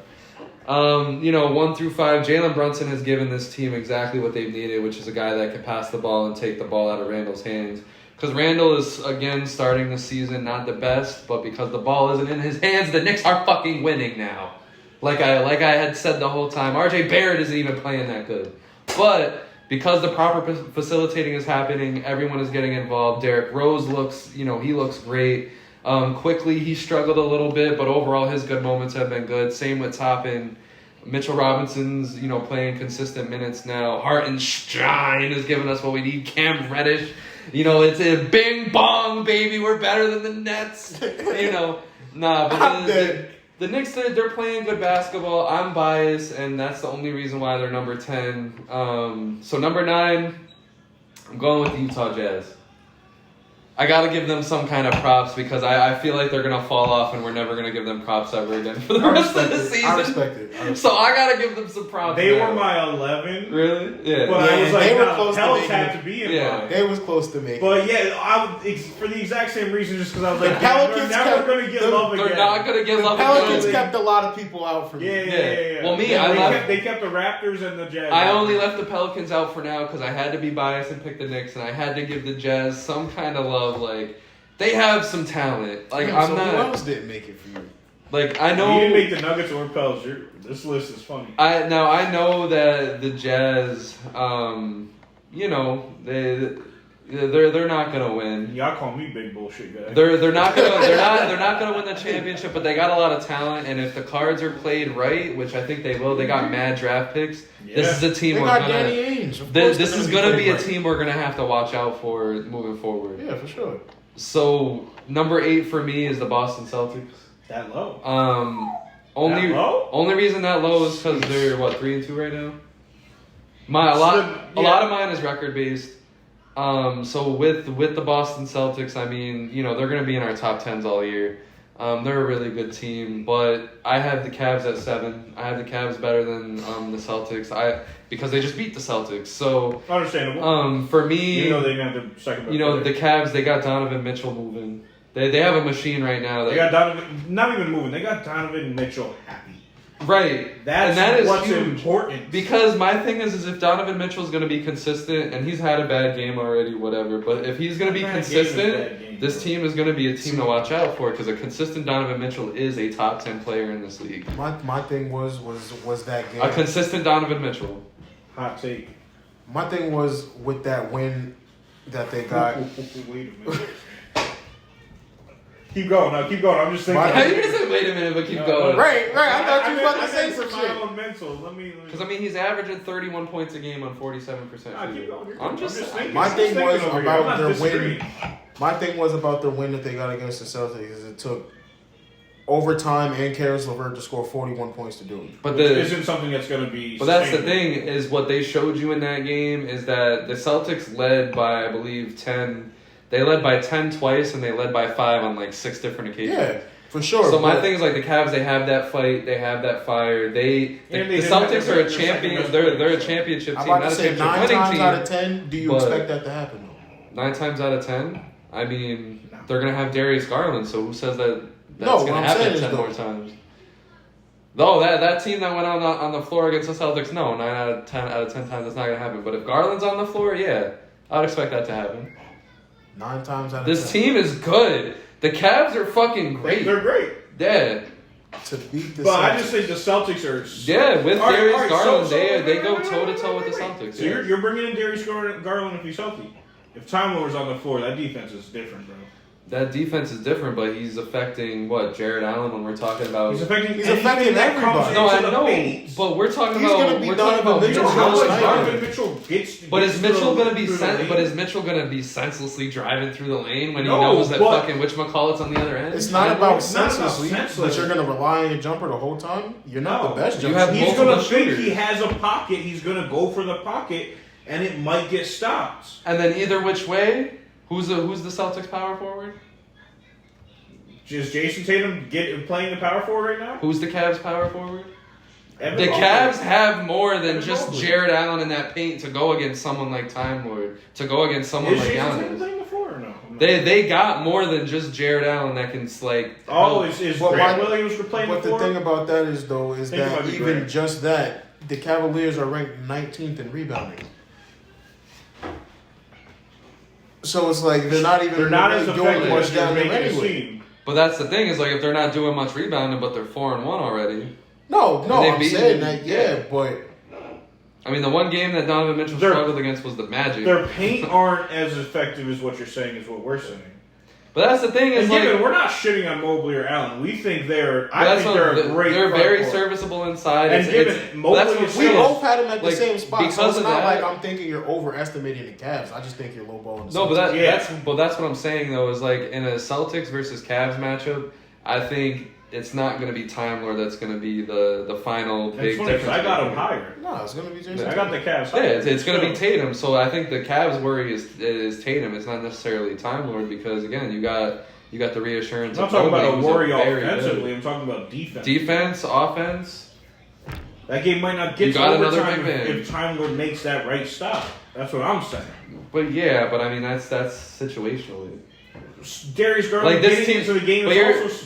1 through 5, Jalen Brunson has given this team exactly what they've needed, which is a guy that can pass the ball and take the ball out of Randall's hands. Because Randall is, again, starting the season not the best, but because the ball isn't in his hands, the Knicks are fucking winning now. Like I had said the whole time, RJ Barrett isn't even playing that good. But because the proper facilitating is happening, everyone is getting involved. Derrick Rose looks, he looks great. Quickly, he struggled a little bit, but overall his good moments have been good. Same with Toppin. Mitchell Robinson's, playing consistent minutes now. Hartenstein is giving us what we need. Cam Reddish, it's a bing bong, baby. We're better than the Nets. But the Knicks, they're playing good basketball. I'm biased, and that's the only reason why they're number 10. So number 9, I'm going with the Utah Jazz. I gotta give them some kind of props because I feel like they're gonna fall off and we're never gonna give them props ever again for the rest of the season.
I respect it.
So I gotta give them some props.
They were my 11.
Really? Yeah.
But I was like,
they were close
Pels
to
had to be in mine.
They was close to making.
But for the exact same reason, just because I was like,
Pelicans
they're never gonna get love again.
They're not gonna get love again.
Pelicans kept a lot of people out for me.
Yeah.
Well,
they kept the Raptors and the Jazz.
I only left the Pelicans out for now because I had to be biased and pick the Knicks, and I had to give the Jazz some kind of love. Like, they have some talent. Like,
Who else didn't make it for you?
Like, I know
you didn't make the Nuggets or Pels. This list is funny.
I know that the Jazz, they're not gonna win.
Y'all call me big bullshit guy.
They're not gonna win the championship, but they got a lot of talent, and if the cards are played right, which I think they will, they got mad draft picks. Yeah. This is a team we're gonna.
Danny Ainge.
This is gonna be a team we're gonna have to watch out for moving forward.
Yeah, for sure.
So number 8 for me is the Boston Celtics.
That low?
Only reason that low is because they're 3-2 right now. A lot of mine is record based. So with the Boston Celtics, I mean, they're going to be in our top 10s all year. They're a really good team, but I have the Cavs at 7. I have the Cavs better than the Celtics. Because they just beat the Celtics. So
understandable.
For me,
they got the second.
The Cavs, they got Donovan Mitchell moving. They have a machine right now.
They got Donovan, not even moving. They got Donovan Mitchell happy.
Right.
That is what's
huge.
Important.
Because my thing is if Donovan Mitchell's going to be consistent, and he's had a bad game already, whatever, but if he's going to be consistent, this team is going to be a team to watch out for, because a consistent Donovan Mitchell is a top 10 player in this league.
My thing was that game.
A consistent Donovan Mitchell.
Hot take.
My thing was with that win that they got.
Wait a minute. Keep going. No, keep going. I'm just thinking.
How you gonna say wait a minute, but keep going?
Right. I thought you were about to say some
my
shit.
own mental. Let me.
Because he's averaging 31 points a game on 47%.
Keep going.
I'm just thinking.
My thing was about their win. My thing was about their win that they got against the Celtics is it took overtime and Karis LeVert to score 41 points to do it.
But isn't something that's going to be.
But that's the thing, is what they showed you in that game is that the Celtics led by, I believe, 10. They led by 10 twice, and they led by 5 on like 6 different occasions.
Yeah, for sure.
So my thing is like the Cavs, they have that fight, they have that fire. The Celtics are a champion. They're a championship team, not a championship winning team. 9
times out of 10, do you expect that to happen?
9 times out of 10, I mean, they're gonna have Darius Garland. So who says that's gonna happen 10 more times? No, that team that went on the floor against the Celtics, no, 9 out of 10 times that's not gonna happen. But if Garland's on the floor, yeah, I would expect that to happen.
9 times out of 10.
This team is good. The Cavs are fucking great.
They're great.
Yeah.
To beat the
Celtics.
I
just think the Celtics are.
Yeah, with Darius Garland, they go toe to toe with the Celtics.
So you're bringing in Darius Garland if he's healthy. If Time Lord's on the floor, that defense is different, bro.
That defense is different, but he's affecting Jared Allen when we're talking about.
He's affecting
everybody.
No, I know, but we're talking about. We're talking about
Mitchell.
But is Mitchell going to be senselessly driving through the lane when he knows that fucking whatchamacallit's on the other end?
It's not about senselessly, but you're going to rely on your jumper the whole time. You're not the best jumper.
He's going to think he has a pocket. He's going to go for the pocket, and it might get stopped.
And then either which way. Who's the Celtics power forward?
Is Jason Tatum playing the power forward right now?
Who's the Cavs power forward?
The
Cavs have more than just Jared Allen in that paint to go against someone like Time Lord, to go against someone like Giannis.
Playing the floor or no?
They got more than just Jared Allen that can like.
Is Grant Williams playing the floor?
But the thing about that is that even just that, the Cavaliers are ranked 19th in rebounding. So it's like they're not even doing much down there anyway.
But that's the thing is like if they're not doing much rebounding, but they're 4-1 already.
No, I'm saying that, but
I mean the one game that Donovan Mitchell struggled against was the Magic.
Their paint aren't as effective as what you're saying is what we're saying.
But that's the thing is
we're not shitting on Mobley or Allen. We think they're a great.
They're very serviceable inside.
And Mobley,
we both had them at the same spot.
Because
so it's not
that,
like I'm thinking you're overestimating the Cavs. I just think you're lowballing.
No, but that's what I'm saying though. Is like in a Celtics versus Cavs matchup, I think it's not going to be Time Lord that's going to be the final big difference.
I got him higher.
No, it's going to be Jason.
I got the Cavs
higher. Yeah, it's going to be Tatum. So I think the Cavs' worry is Tatum. It's not necessarily Time Lord because again, you got the reassurance.
I'm not talking about a worry offensively. I'm talking about defense.
Defense, offense.
That game might not get to overtime if Time Lord makes that right stop. That's what I'm saying.
But I mean that's situationally.
Darius Garland getting into the game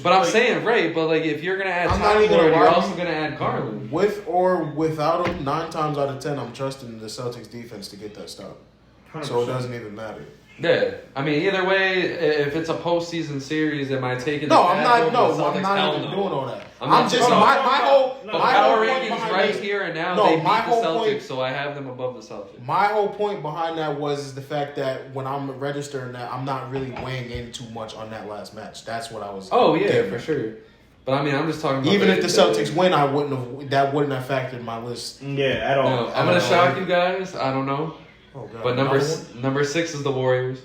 but I'm saying right. But like if you're gonna add Time Lord, you're also gonna add Garland.
With or without him, 9 times out of 10, I'm trusting the Celtics defense to get that stop. 100%. So it doesn't even matter.
Yeah, I mean, either way, if it's a postseason series, am I taking?
I'm not even doing all that. I'm just my whole
power rankings right here and now. They beat the Celtics, so I have them above the Celtics.
My whole point behind that was the fact that when I'm registering that, I'm not really weighing in too much on that last match. That's what I was.
Oh yeah, for sure. But I mean, I'm just talking about.
Even if the Celtics win, that wouldn't have factored my list.
Yeah, at all.
No, I'm gonna shock you guys. I don't know.
Oh, God.
But number 6 is the Warriors.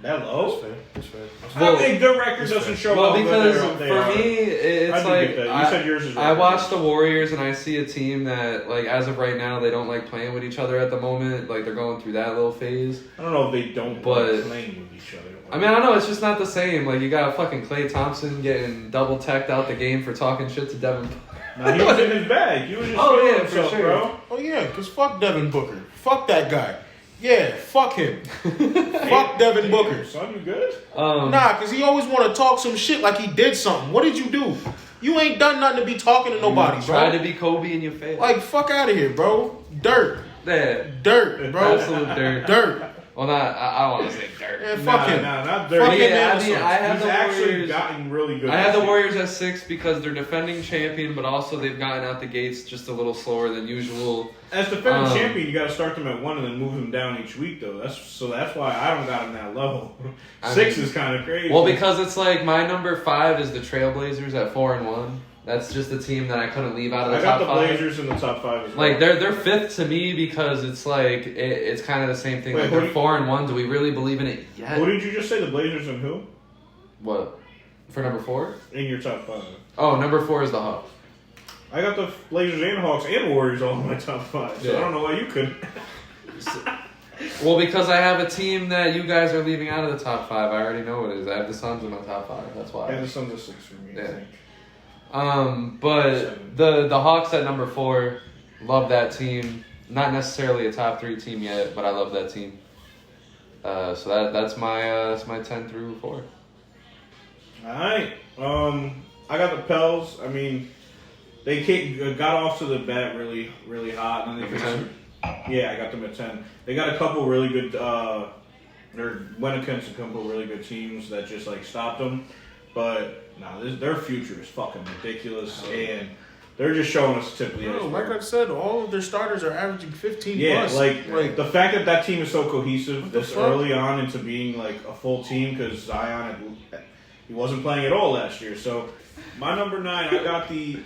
That low?
That's fair.
I think their record doesn't show
well,
up.
Because for me, it's like
you said yours is
I watch the Warriors and I see a team that, like, as of right now, they don't like playing with each other at the moment. Like, they're going through that little phase.
I don't know if they don't like playing with each other.
I mean, I don't know. It's just not the same. Like, you got fucking Klay Thompson getting double teched out the game for talking shit to Devin Booker.
No, he was in his bag. He was just feeling himself,
for sure,
bro.
Oh yeah, because fuck Devin Booker. Fuck that guy. Yeah, fuck him. Fuck Devin Booker.
Son, you good?
Nah, because he always want to talk some shit like he did something. What did you do? You ain't done nothing to be talking to nobody, bro.
Try to be Kobe in your face.
Like, fuck out of here, bro. Dirt.
Yeah.
Dirt, bro.
Absolute dirt.
Dirt.
Well, I don't want to say dirt.
Man, fuck him.
Nah, not dirty.
Fuck him.
Yeah, I mean, I have
He's
the
actually
Warriors.
gotten really good.
I have the Warriors at 6 because they're defending champion, but also they've gotten out the gates just a little slower than usual.
As defending champion, you got to start them at 1 and then move them down each week, though. That's why I don't got them that low. 6 is kind of crazy.
Well, because it's like my number 5 is the Trailblazers at 4-1. That's just a team that I couldn't leave out of the top 5.
I got the Blazers in the top 5 as well.
Like, they're 5th to me because it's like, it's kind of the same thing.
Wait,
like, they're 4-1. Do we really believe in it yet?
Who did you just say, the Blazers and who?
What? For number 4?
In your top 5.
Oh, number 4 is the Hawks.
I got the Blazers and Hawks and Warriors all in my top 5, so I don't know why you couldn't.
Well, because I have a team that you guys are leaving out of the top 5. I already know what it is. I have the Suns in my top 5. That's why.
Yeah, the Suns are 6 for me, I think.
But the Hawks at number 4, love that team. Not necessarily a top 3 team yet, but I love that team. So that's my 10 through 4.
All right. I got the Pels. I mean, they got off to the bat really, really hot, and then they I got them at 10. They got a couple really good. They went against a couple really good teams that just like stopped them, but. Their future is fucking ridiculous, and they're just showing us the tip of the iceberg.
Like I said, all of their starters are averaging 15 plus.
Like the fact that team is so cohesive this early on into being like a full team, because Zion he wasn't playing at all last year. So my number 9, I got the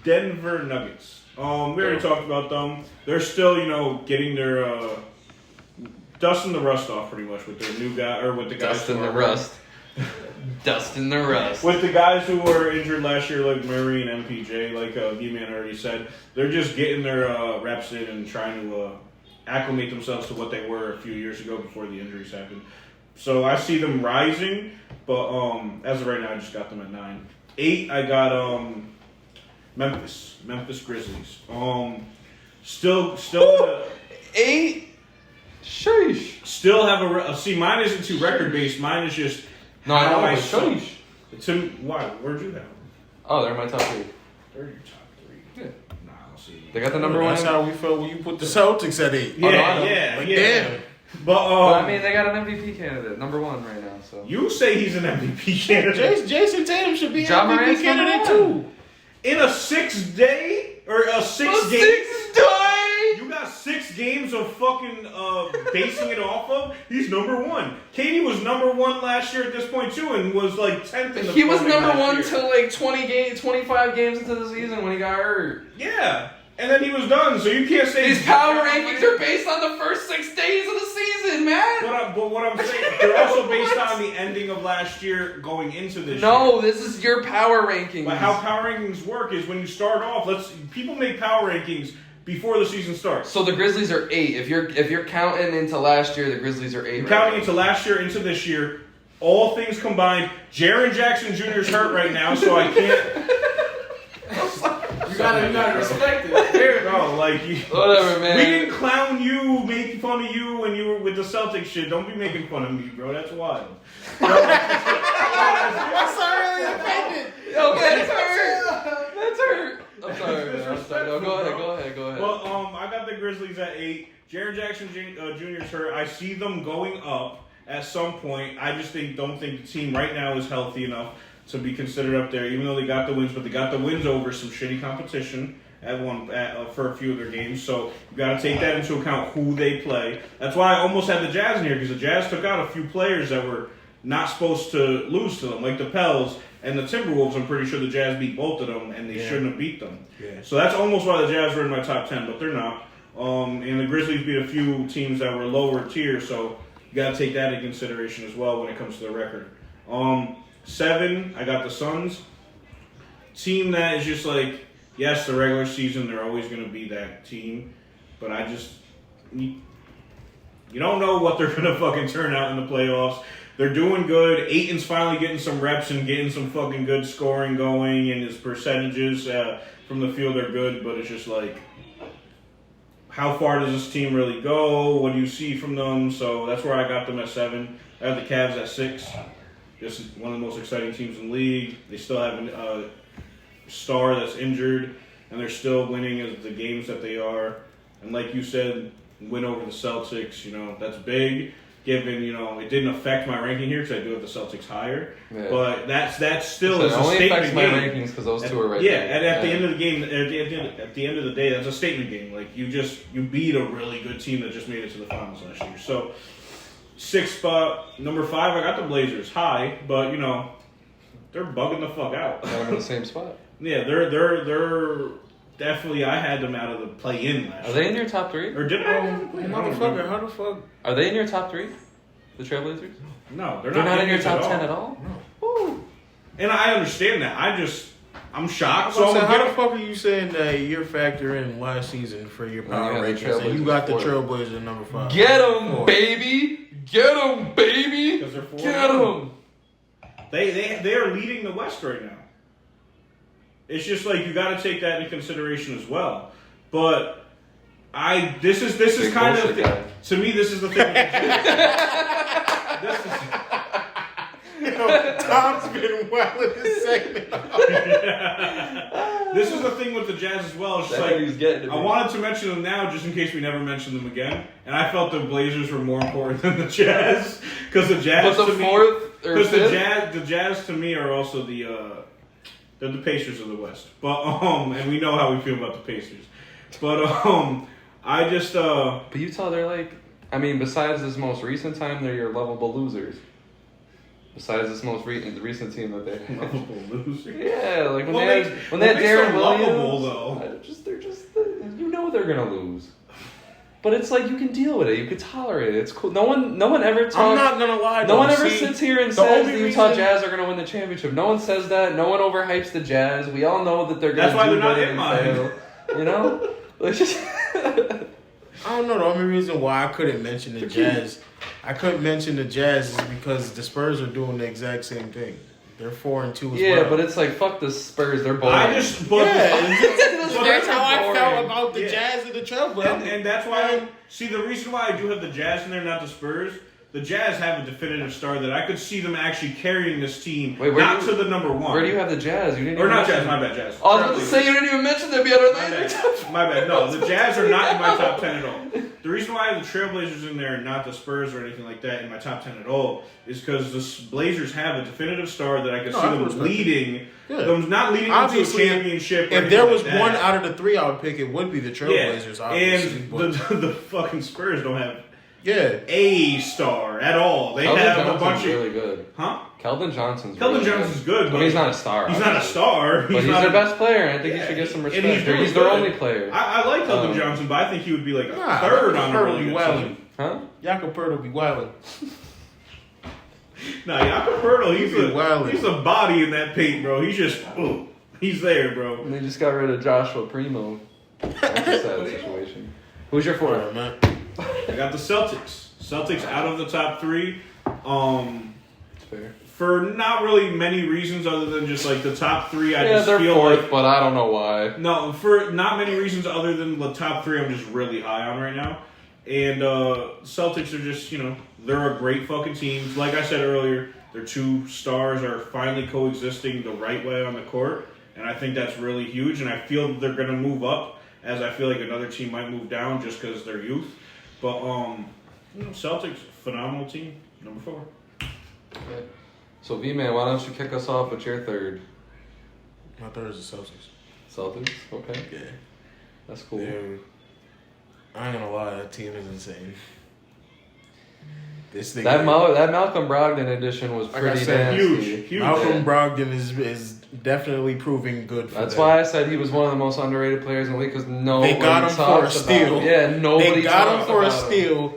Denver Nuggets. We already talked about them. They're still getting their dusting the rust off pretty much with their new guy or with the guys.
Dusting the rust. Dusting the rust.
With the guys who were injured last year, like Murray and MPJ, like Vman already said, they're just getting their reps in and trying to acclimate themselves to what they were a few years ago before the injuries happened. So I see them rising, but as of right now, I just got them at 9. 8, I got Memphis Grizzlies. Still
8. Sheesh.
Still have see. Mine isn't too record based. Mine is just.
No, I know. Sheesh.
Why? Where'd you have them?
Oh, they're my top 3.
They're your top 3. Yeah. Nah, I don't see.
They got the number 1.
That's how we felt when you put the Celtics at 8.
Yeah.
Damn.
But
I mean, they got an MVP candidate, number 1 right now. So
you say he's an MVP candidate.
Jason Tatum should be an
Ja
MVP
Morant's
candidate
number
2.
In a 6-day or a 6 game.
6 day.
You got 6 games of fucking basing it off of. He's number 1. KD was number 1 last year at this point too, and was like 10th in the.
He was number 1
year.
till like 25 games into the season when he got hurt.
Yeah, and then he was done. So you can't say
these power rankings are based on the first 6 days of the season, man.
But what I'm saying, they're also based on the ending of last year going into this.
No,
year.
this is your power rankings.
But how power rankings work is when you start off. People make power rankings before the season starts.
So the Grizzlies are 8. If you're counting into last year, the Grizzlies are 8.
Counting into last year, into this year, all things combined. Jaren Jackson Jr. is hurt right now, so I can't.
You gotta respect it.
No,
whatever, man.
We didn't clown you, make fun of you when you were with the Celtics shit. Don't be making fun of me, bro. That's wild.
That's already offended.
Okay, that's hurt. I'm sorry, man. I'm sorry. No, go ahead.
Well, I got the Grizzlies at 8. Jaren Jackson Jr. is hurt. I see them going up at some point. I just don't think the team right now is healthy enough to be considered up there, even though they got the wins. But they got the wins over some shitty competition for a few of their games. So you got to take that into account, who they play. That's why I almost had the Jazz in here, because the Jazz took out a few players that were not supposed to lose to them, like the Pels and the Timberwolves. I'm pretty sure the Jazz beat both of them, and they shouldn't have beat them. Yeah. So that's almost why the Jazz were in my top 10, but they're not. And the Grizzlies beat a few teams that were lower tier, so you got to take that into consideration as well when it comes to the record. 7, I got the Suns. Team that is just like, yes, the regular season, they're always going to be that team. But you don't know what they're going to fucking turn out in the playoffs. They're doing good. Ayton's finally getting some reps and getting some fucking good scoring going, and his percentages from the field are good, but it's just like, how far does this team really go? What do you see from them? So that's where I got them at 7. I have the Cavs at 6. Just one of the most exciting teams in the league. They still have a star that's injured, and they're still winning as the games that they are. And like you said, win over the Celtics, that's big. Given, it didn't affect my ranking here because I do have the Celtics higher. Yeah. But that's still is a statement game. It only affects my
rankings because those two are right there.
And at the end of the game, at the end of the day, that's a statement game. Like, you beat a really good team that just made it to the finals last year. So, 6th spot. Number 5, I got the Blazers. High, but, they're bugging the fuck out.
They're in the same spot.
Yeah, they're definitely, I had them out of the play-in last year.
Are they in your top 3?
Or did I?
Motherfucker, how the fuck?
Are they in your top 3? The Trailblazers?
No,
they're not in your top 10 at all?
No. Ooh. And I understand that. I'm shocked.
So how the fuck are you saying that you're factoring last season for your power rankings and you got the Trailblazers number 5?
Get them, baby! Get them, baby!
Because they're 4.
Get them!
They are leading the West right now. It's just like you got to take that into consideration as well. But this is kind of to me this is the thing.
Tom's been well in this segment.
This is the thing with the Jazz as well. It's just like, I wanted to mention them now just in case we never mention them again. And I felt the Blazers were more important than the Jazz because the Jazz.
But
the Jazz to me are also they're the Pacers of the West. But and we know how we feel about the Pacers. But I just
But Utah, they're like, besides this most recent time, they're your lovable losers. Besides this most recent team that they had.
Lovable losers.
Yeah, like when they had Darren Williams.
Though.
They're gonna lose. But it's like you can deal with it. You can tolerate it. It's cool. No one ever talks.
I'm not gonna lie.
No one ever sits here and says the Utah Jazz are gonna win the championship. No one says that. No one overhypes the Jazz. We all know that they're gonna.
That's why
do
they're not
better
in
mine. Like just.
I don't know. The only reason why I couldn't mention the Jazz, is because the Spurs are doing the exact same thing. They're 4-2 as well.
Yeah, but it's like fuck the Spurs. They're boring.
That's how I felt about the Jazz and the Trailblazers.
And that's why the reason why I do have the Jazz in there, not the Spurs. The Jazz have a definitive star that I could see them actually carrying this team, not to the number 1.
Where do you have the Jazz? You didn't
or not Jazz, my bad, Jazz.
I was going to say you didn't even mention them yet.
My bad. No, the Jazz are not in my top 10 at all. The reason why I have the Trailblazers in there and not the Spurs or anything like that in my top 10 at all is because the Blazers have a definitive star that I could see them leading. Them not leading them to a championship.
If there was one out of the 3 I would pick, it would be the Trailblazers, obviously.
And the fucking Spurs don't have
a
star at all. They
Keldon
have
Johnson's
a bunch of
really good.
Huh?
Keldon Johnson's
good, but
he's not a star.
He's not a star.
But he's their best player. I think he should get some respect. He's their only player.
I like Keldon Johnson, but I think he would be like a third on a really good team.
Huh? Jakob Poeltl be wilding.
Nah, Jakob Poeltl, he's a body in that paint, bro. He's just he's there, bro.
And they just got rid of Joshua Primo. That's a sad situation. Who's your 4, man?
I got the Celtics. Celtics out of the top 3.
Fair.
For not really many reasons other than just like the top 3.
They're 4th, but I don't know why.
No, for not many reasons other than the top 3 I'm just really high on right now. And Celtics are just, they're a great fucking team. Like I said earlier, their 2 stars are finally coexisting the right way on the court. And I think that's really huge. And I feel they're going to move up as I feel like another team might move down just because of their youth. But, Celtics, phenomenal team. Number 4.
Okay. So, Vman, why don't you kick us off with your 3rd?
My 3rd is the Celtics.
Celtics? Okay.
Yeah.
That's cool.
I ain't gonna lie, that team is insane.
That Malcolm Brogdon edition was pretty
huge.
Malcolm Brogdon is definitely proving good for
That's why I said he was one of the most underrated players in the league because nobody
they got him for a steal.
Nobody
They got him for a steal.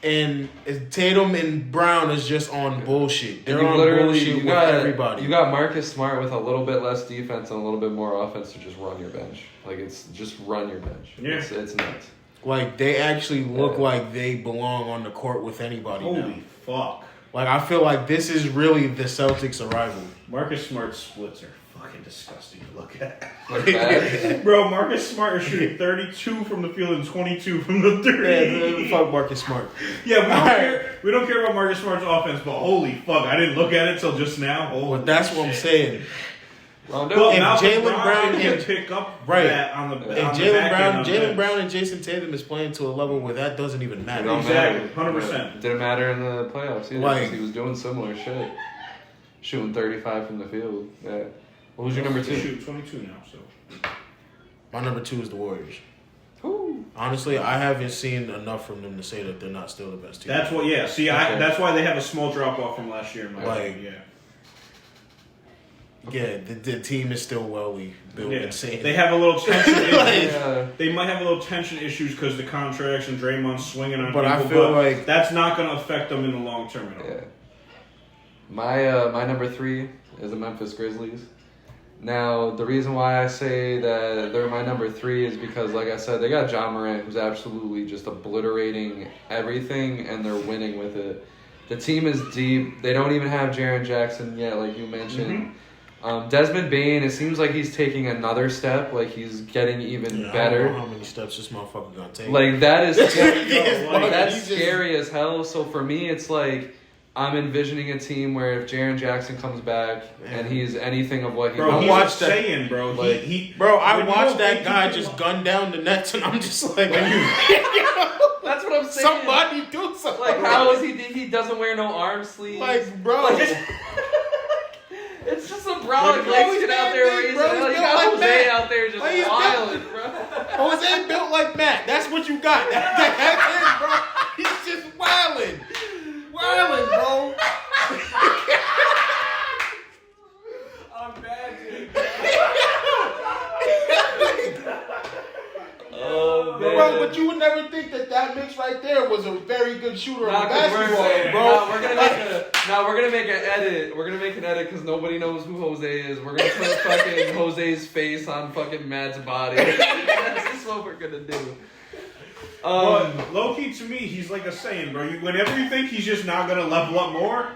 And Tatum and Brown is just on bullshit. They're on bullshit with everybody.
You got Marcus Smart with a little bit less defense and a little bit more offense to just run your bench. Like, it's just run your bench. Yeah. It's nuts.
Like, they actually look like they belong on the court with anybody now.
Holy fuck.
Like, I feel like this is really the Celtics' arrival.
Marcus Smart's splits are fucking disgusting to look at.
Like
Bro, Marcus Smart is shooting 32 from the field and 22 from the three.
Yeah, fuck Marcus Smart.
Yeah, we don't care about Marcus Smart's offense, but holy fuck, I didn't look at it till just now.
Well, that's what I'm saying.
Well,
if Jaylen Brown
can pick up
right,
that on the
if Jaylen Brown and Jason Tatum is playing to a level where that doesn't even matter.
Exactly, 100%.
Didn't matter in the playoffs either.
Like,
he was doing similar shit, shooting 35 from the field. Yeah. What was your number 2?
Shooting 22 now. So
my number 2 is the Warriors.
Ooh.
Honestly, I haven't seen enough from them to say that they're not still the best team.
That's what. Yeah. See, that's why they have a small drop off from last year. In my opinion. Yeah.
Yeah, the team is still well built. Insane.
They have a little tension issues. They might have a little tension issues because the contracts and Draymond swinging on
but
people.
I feel like
that's not going to affect them in the long term at all.
Yeah. My number 3 is the Memphis Grizzlies. Now, the reason why I say that they're my number 3 is because, like I said, they got John Morant, who's absolutely just obliterating everything, and they're winning with it. The team is deep. They don't even have Jaren Jackson yet, like you mentioned. Mm-hmm. Desmond Bane, it seems like he's taking another step. Like, he's getting even better.
I don't know how many steps this motherfucker gonna take.
Like, that is that's scary as hell. So for me, it's like I'm envisioning a team where if Jaren Jackson comes back and he's anything of what he
I watched that saying, bro.
Like,
I watched that guy just gun down the Nets, and I'm just like,
that's what I'm saying.
Somebody do something.
Like, how is he doesn't wear no arm sleeves?
Like, bro.
It's just some brolic legs get out there raising hell. You got Jose out there just wilding, bro.
Jose built like Matt. That's what you got. That's it, bro. He's just wilding. Wilding, bro.
I'm bad, dude.
Oh, man.
Bro, but you would never think that mix right there was a very good shooter on basketball, bro.
We're gonna make an edit. We're gonna make an edit because nobody knows who Jose is. We're gonna put fucking Jose's face on fucking Matt's body. That's just what we're gonna do.
Low key to me, he's like a saying, bro. Whenever you think he's just not gonna level up more,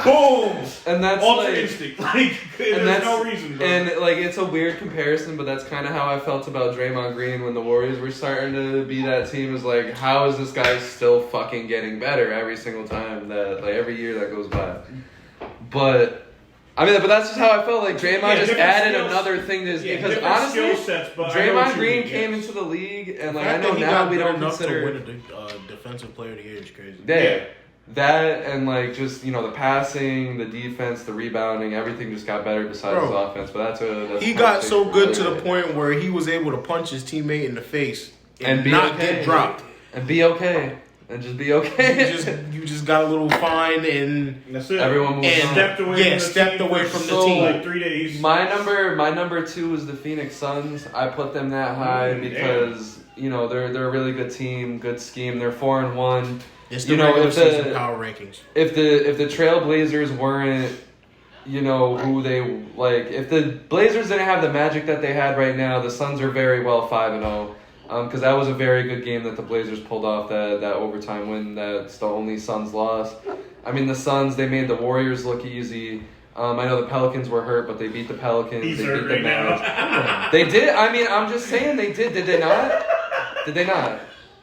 boom!
And that's
Ultra instinct. Like, there's no reason, bro.
And like, it's a weird comparison, but that's kind of how I felt about Draymond Green when the Warriors were starting to be that team. Is like, how is this guy still fucking getting better every single time that, like, every year that goes by? But I mean, but that's just how I felt. Like, Draymond just added another thing to his game. Because honestly, Draymond Green came into the league, and like, I know now we don't consider
win a defensive player of the year is crazy.
Yeah. That and like just, you know, the passing, the defense, the rebounding, everything just got better besides his offense. But that's
he got so good to the point where he was able to punch his teammate in the face and not get dropped
and be okay and just be okay.
You just got a little fine and
that's it.
Everyone moved on.
Stepped away from the team
like 3 days.
My number 2 is the Phoenix Suns. I put them that high because you know they're a really good team, good scheme. They're 4-1.
It's the regular season power rankings.
If the Trailblazers weren't, you know, who they like, if the Blazers didn't have the magic that they had right now, the Suns are very well 5-0. Because that was a very good game that the Blazers pulled off, that overtime win. That's the only Suns loss. I mean, the Suns, they made the Warriors look easy. I know the Pelicans were hurt, but they beat the Pelicans. They beat the Mavs. They did. I mean, I'm just saying they did. Did they not? Did they not?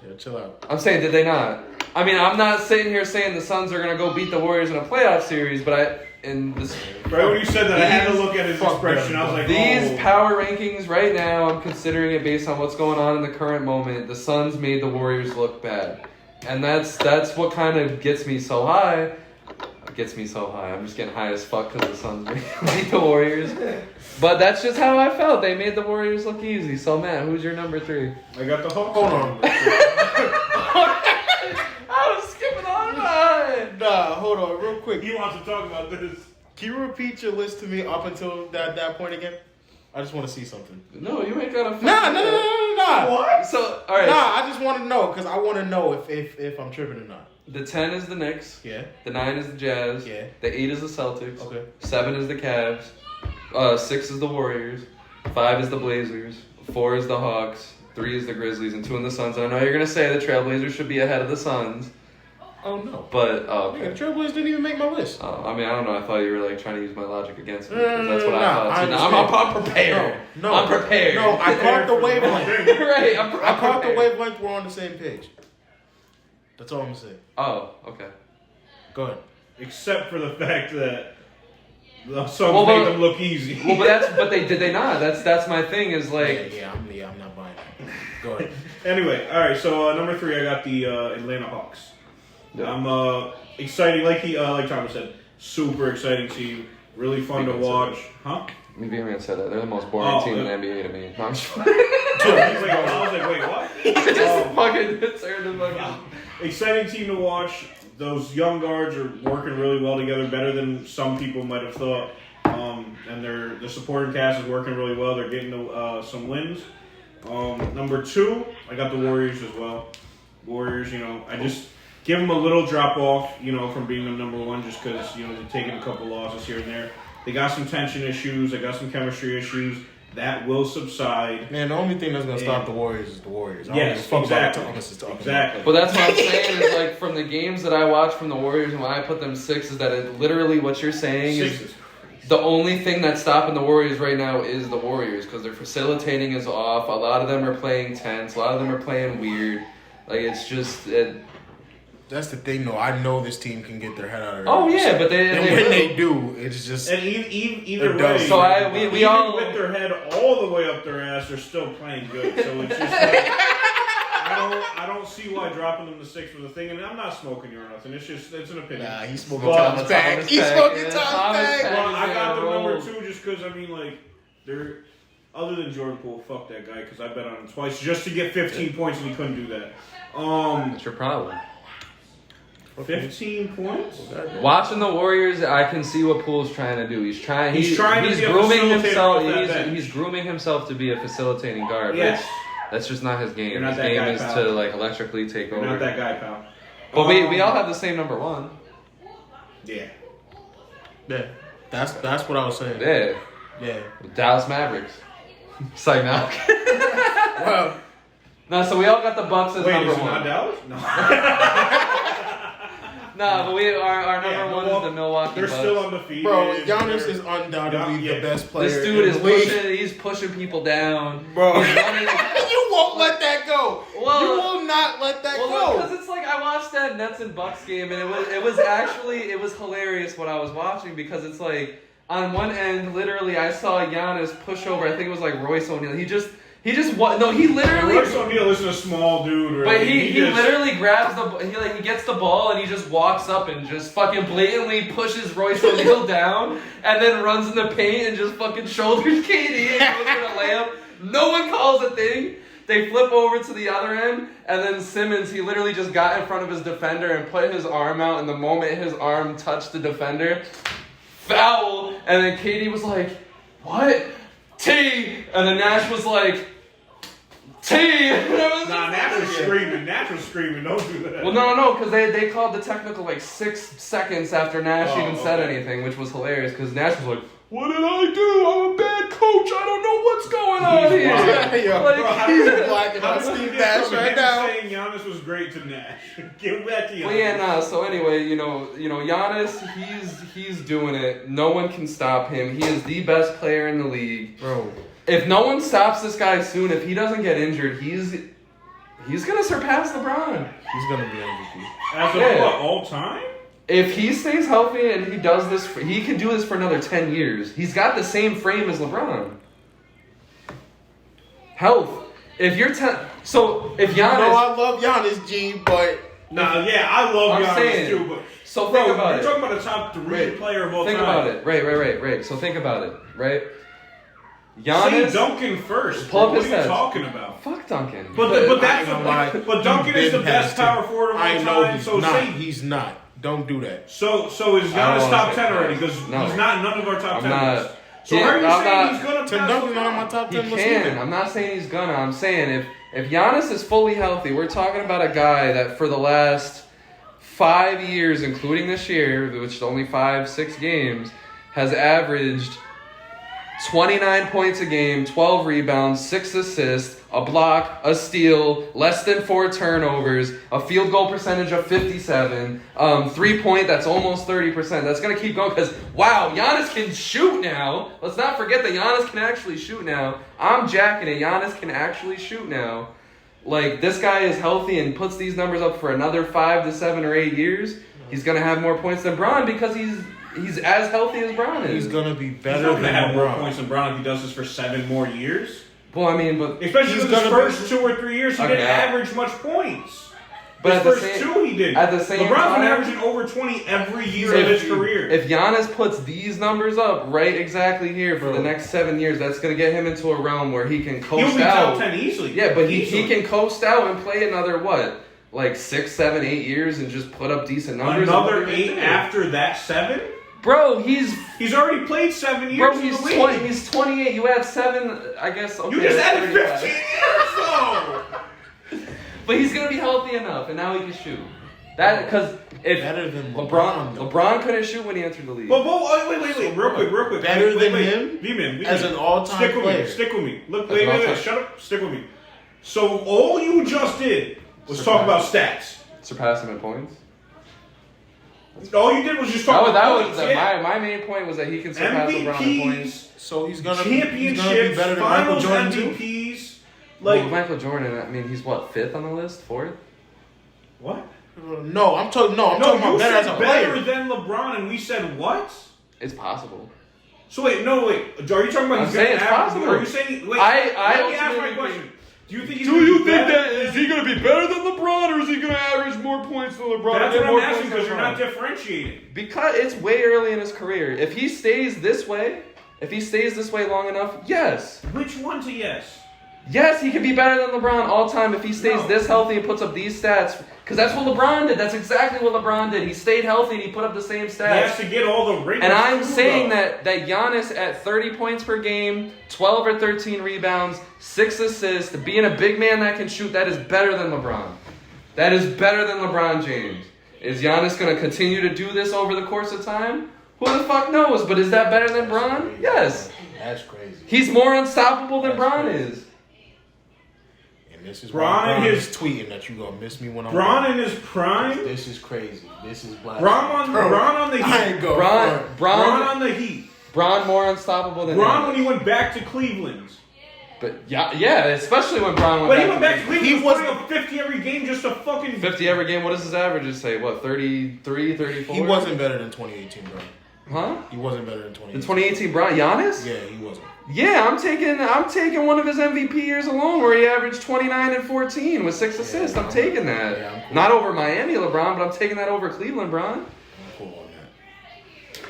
Yeah, chill out.
I'm saying, did they not? I mean, I'm not sitting here saying the Suns are going to go beat the Warriors in a playoff series, but right when
you said that, I had to look at his expression. I was like,
these power rankings right now, I'm considering it based on what's going on in the current moment. The Suns made the Warriors look bad. And that's what kind of gets me so high. I'm just getting high as fuck because the Suns beat the Warriors. But that's just how I felt. They made the Warriors look easy. So, Matt, who's your number 3?
I got the Hawks.
Hold on.
I was skipping on by.
Nah, hold on, real quick.
He wants to talk about this.
Can you repeat your list to me up until that point again? I just want to see something.
No, you ain't got to.
No. not?
What?
So, all right.
Nah, I just want to know because I want to know if I'm tripping or not.
The 10 is the Knicks.
Yeah.
The 9 is the Jazz.
Yeah.
The 8 is the Celtics.
Okay.
7 is the Cavs. 6 is the Warriors. 5 is the Blazers. 4 is the Hawks. 3 is the Grizzlies. And 2 in the Suns. And I know you're going to say the Trailblazers should be ahead of the Suns.
Oh, no.
But,
Yeah, the Trailblazers didn't even make my list.
I mean, I don't know. I thought you were like trying to use my logic against me. 'Cause that's what I thought.
I
too. No, I'm prepared.
No,
I'm prepared.
No, I caught the wavelength.
Right.
I caught the wavelength. We're on the same page. That's all I'm going to say.
Oh, okay.
Go ahead.
Except for the fact that the Suns made them look easy.
Well, but did they not? That's my thing is like.
Yeah, I'm not buying that. Go ahead.
Anyway, all right. So number 3, I got the Atlanta Hawks.
Yeah.
I'm exciting, like Thomas said, super exciting team. Really fun to watch, huh?
Vman said that they're the most boring team in the NBA to me. No, I'm just fucking.
I was like, wait, what?
Just fucking turned to fucking.
Exciting team to watch. Those young guards are working really well together, better than some people might have thought. And the supporting cast is working really well. They're getting some wins. Number 2, I got the Warriors as well. Warriors, I just give them a little drop off, from being the number 1 just because, they're taking a couple losses here and there. They got some tension issues. They got some chemistry issues. That will subside.
Man, the only thing that's going to stop the Warriors is the Warriors.
Yes, exactly.
But that's what I'm saying is like from the games that I watch from the Warriors and when I put them 6 is that it literally what you're saying is the only thing that's stopping the Warriors right now is the Warriors because their facilitating is off. A lot of them are playing tense. A lot of them are playing weird. Like it's just.
That's the thing, though. I know this team can get their head out of it.
Oh yeah, but
they do, it's just.
And either way,
so we all
with their head all the way up their ass, they're still playing good. So it's just like, I don't see why dropping them to 6 was a thing. And I'm not smoking you or nothing. It's an opinion.
Nah, he's smoking Thomas back. He's smoking Thomas back.
Well, I got them number 2 just because they're. Other than Jordan Poole, fuck that guy because I bet on him twice just to get 15 points and he couldn't do that.
That's your problem.
15 points?
Watching the Warriors, I can see what Poole's trying to do. He's trying to
grooming
himself. He's grooming himself to be a facilitating guard.
Yes.
That's just not his game.
His
game is
pal.
to electrically take over.
You're not that guy, pal.
But we all have the same number 1.
Yeah.
Yeah. That's what I was saying.
Yeah.
Yeah.
Dallas Mavericks. It's like no.
Well.
No, so we all got the Bucks as number 1.
Not Dallas? No.
No, but our number 1 is the Milwaukee Bucks.
They're still undefeated.
Bro, Giannis is undoubtedly the best player.
This dude is pushing people down.
Bro, you won't let that go.
Well,
you will not let that go.
Because it's like I watched that Nets and Bucks game, and it was hilarious what I was watching because it's like on one end, literally, I saw Giannis push over. I think it was like Royce O'Neal. He literally.
Royce O'Neal isn't a small dude.
But he literally grabs he gets the ball and he just walks up and just fucking blatantly pushes Royce O'Neal down and then runs in the paint and just fucking shoulders KD and goes for the layup. No one calls a thing. They flip over to the other end and then Simmons, he literally just got in front of his defender and put his arm out and the moment his arm touched the defender, foul, and then KD was like, what? T, and then Nash was like, T.
Nash was screaming. Don't do that.
Well, no, because they called the technical like 6 seconds after Nash even said anything, which was hilarious. Because Nash was like, "What did I do? I'm a bad coach. I don't know what's going on here."
He's blacking out Steve Nash right now.
Saying Giannis was great to Nash. Give back to Giannis.
Well, yeah, So anyway, Giannis, he's doing it. No one can stop him. He is the best player in the league,
bro.
If no one stops this guy soon, if he doesn't get injured, he's gonna surpass LeBron.
He's gonna be MVP.
As of what, all time?
If he stays healthy and he does this, he can do this for another 10 years. He's got the same frame as LeBron. Health. If you're so if Giannis.
No, I love Giannis, G, but.
Nah, yeah, I love Giannis too, but.
So think about it.
You're talking about the top 3 player of all time.
Think about it. Right. So think about it, right? Giannis.
Say Duncan first.
Pull up
what
his
are you
stats.
talking about?
Fuck Duncan.
But Duncan is the best power forward of all time.
I know he's not. Don't do that.
So is Giannis top 10 already? Because he's not in none of our top 10 lists. So how are you saying he's gonna
Tim Duncan's not on my top 10
He
list
can.
either.
I'm not saying he's gonna. I'm saying if Giannis is fully healthy, we're talking about a guy that for the last 5 years, including this year, which is only 5-6 games, has averaged 29 points a game, 12 rebounds, 6 assists, a block, a steal, less than 4 turnovers, a field goal percentage of 57, 3-point, that's almost 30%. That's going to keep going because, wow, Giannis can shoot now. Let's not forget that Giannis can actually shoot now. I'm jacking it. Giannis can actually shoot now. Like, this guy is healthy and puts these numbers up for another 5 to 7 or 8 years. He's going to have more points than Bron because he's as healthy as Bron is.
He's gonna be better
He's not
than
gonna have more
LeBron.
points than Brown if he does this for 7 more years.
Well, I mean, but
Especially
He's
in his
gonna
first
be-
2 or 3 years, he
Okay.
didn't average much points.
But
His
at the
first
same-
2 he did.
at the same
LeBron's
time-
been averaging over 20 every year of his career.
If Giannis puts these numbers up right exactly here for the next 7 years, that's going to get him into a realm where he can coast
He'll be
out.
top 10 easily.
Yeah, but he
Easily.
can coast out and play another, what, like 6, 7, 8 years and just put up decent numbers.
Another
and
8 after that 7?
Bro, he's
Already played 7 years
bro,
in
he's
the league.
20. He's 28. You add 7, I guess. Okay,
You just
that's
added
35.
15 years though!
But he's gonna be healthy enough, and now he can shoot. That because if
Better than LeBron, though.
LeBron couldn't shoot when he entered the league.
But wait, real quick.
Better than
wait.
him?
Vman,
As an all-time player.
Stick with me. Look,
As an all-time-
shut up. Stick with me. So all you just did was talk about stats.
Surpass him in points.
All you did was just talk
That
about
was
points. Yeah.
my main point was that he can surpass LeBron in points.
MVPs,
So he's gonna be
championships,
better than Michael
finals
Jordan too.
MVPs.
Well,
Like
Michael Jordan, I mean, he's what, 5th on the list, 4th?
what?
No, I'm talking
No,
about
you
better as a
said better
player.
than LeBron, and we said what?
It's possible.
So wait. Are you talking about
I'm
he's
saying
gonna
it's possible.
Are you saying? Wait,
I
let me ask my
ultimately
question.
think-
Do you think he's gonna be better than-
going to be better than LeBron, or is he going to average more points than LeBron?
That's what I'm asking because you're not differentiating.
Because it's way early in his career. If he stays this way long enough, yes.
Which one to yes?
Yes, he could be better than LeBron all time if he stays
No.
this healthy and puts up these stats. Because that's what LeBron did. That's exactly what LeBron did. He stayed healthy and he put up the same
He
stats.
has to get all the rings.
And I'm
too,
saying
though.
that Giannis at 30 points per game, 12 or 13 rebounds, 6 assists, being a big man that can shoot, that is better than LeBron. That is better than LeBron James. Is Giannis going to continue to do this over the course of time? Who the fuck knows? But is that better than Bron? Yes.
That's crazy.
He's more unstoppable than Bron is.
And this is
Bron
why
and
Bron
his-
is tweeting that you gonna miss me when I'm
Bron
gone.
in his prime.
This is crazy. This is black.
Bron on the
I
Heat.
ain't go.
Bron
Bron
on the Heat.
more unstoppable than
Bron
him.
when he went back to Cleveland.
But yeah, especially when Bron went
But
back
he went back to
to
Cleveland.
He
He was
was-
putting up 50 every game just to fucking.
50 every game. What does his averages say? What, 33, 34?
He wasn't better than 2018, bro.
Huh?
He wasn't better than
The
2018.
2018 Bron? Giannis?
Yeah, he wasn't.
Yeah, I'm taking one of his MVP years alone where he averaged 29 and 14 with 6 assists. I'm taking that.
Yeah, I'm cool.
Not over Miami LeBron, but I'm taking that over Cleveland Bron.
I'm cool on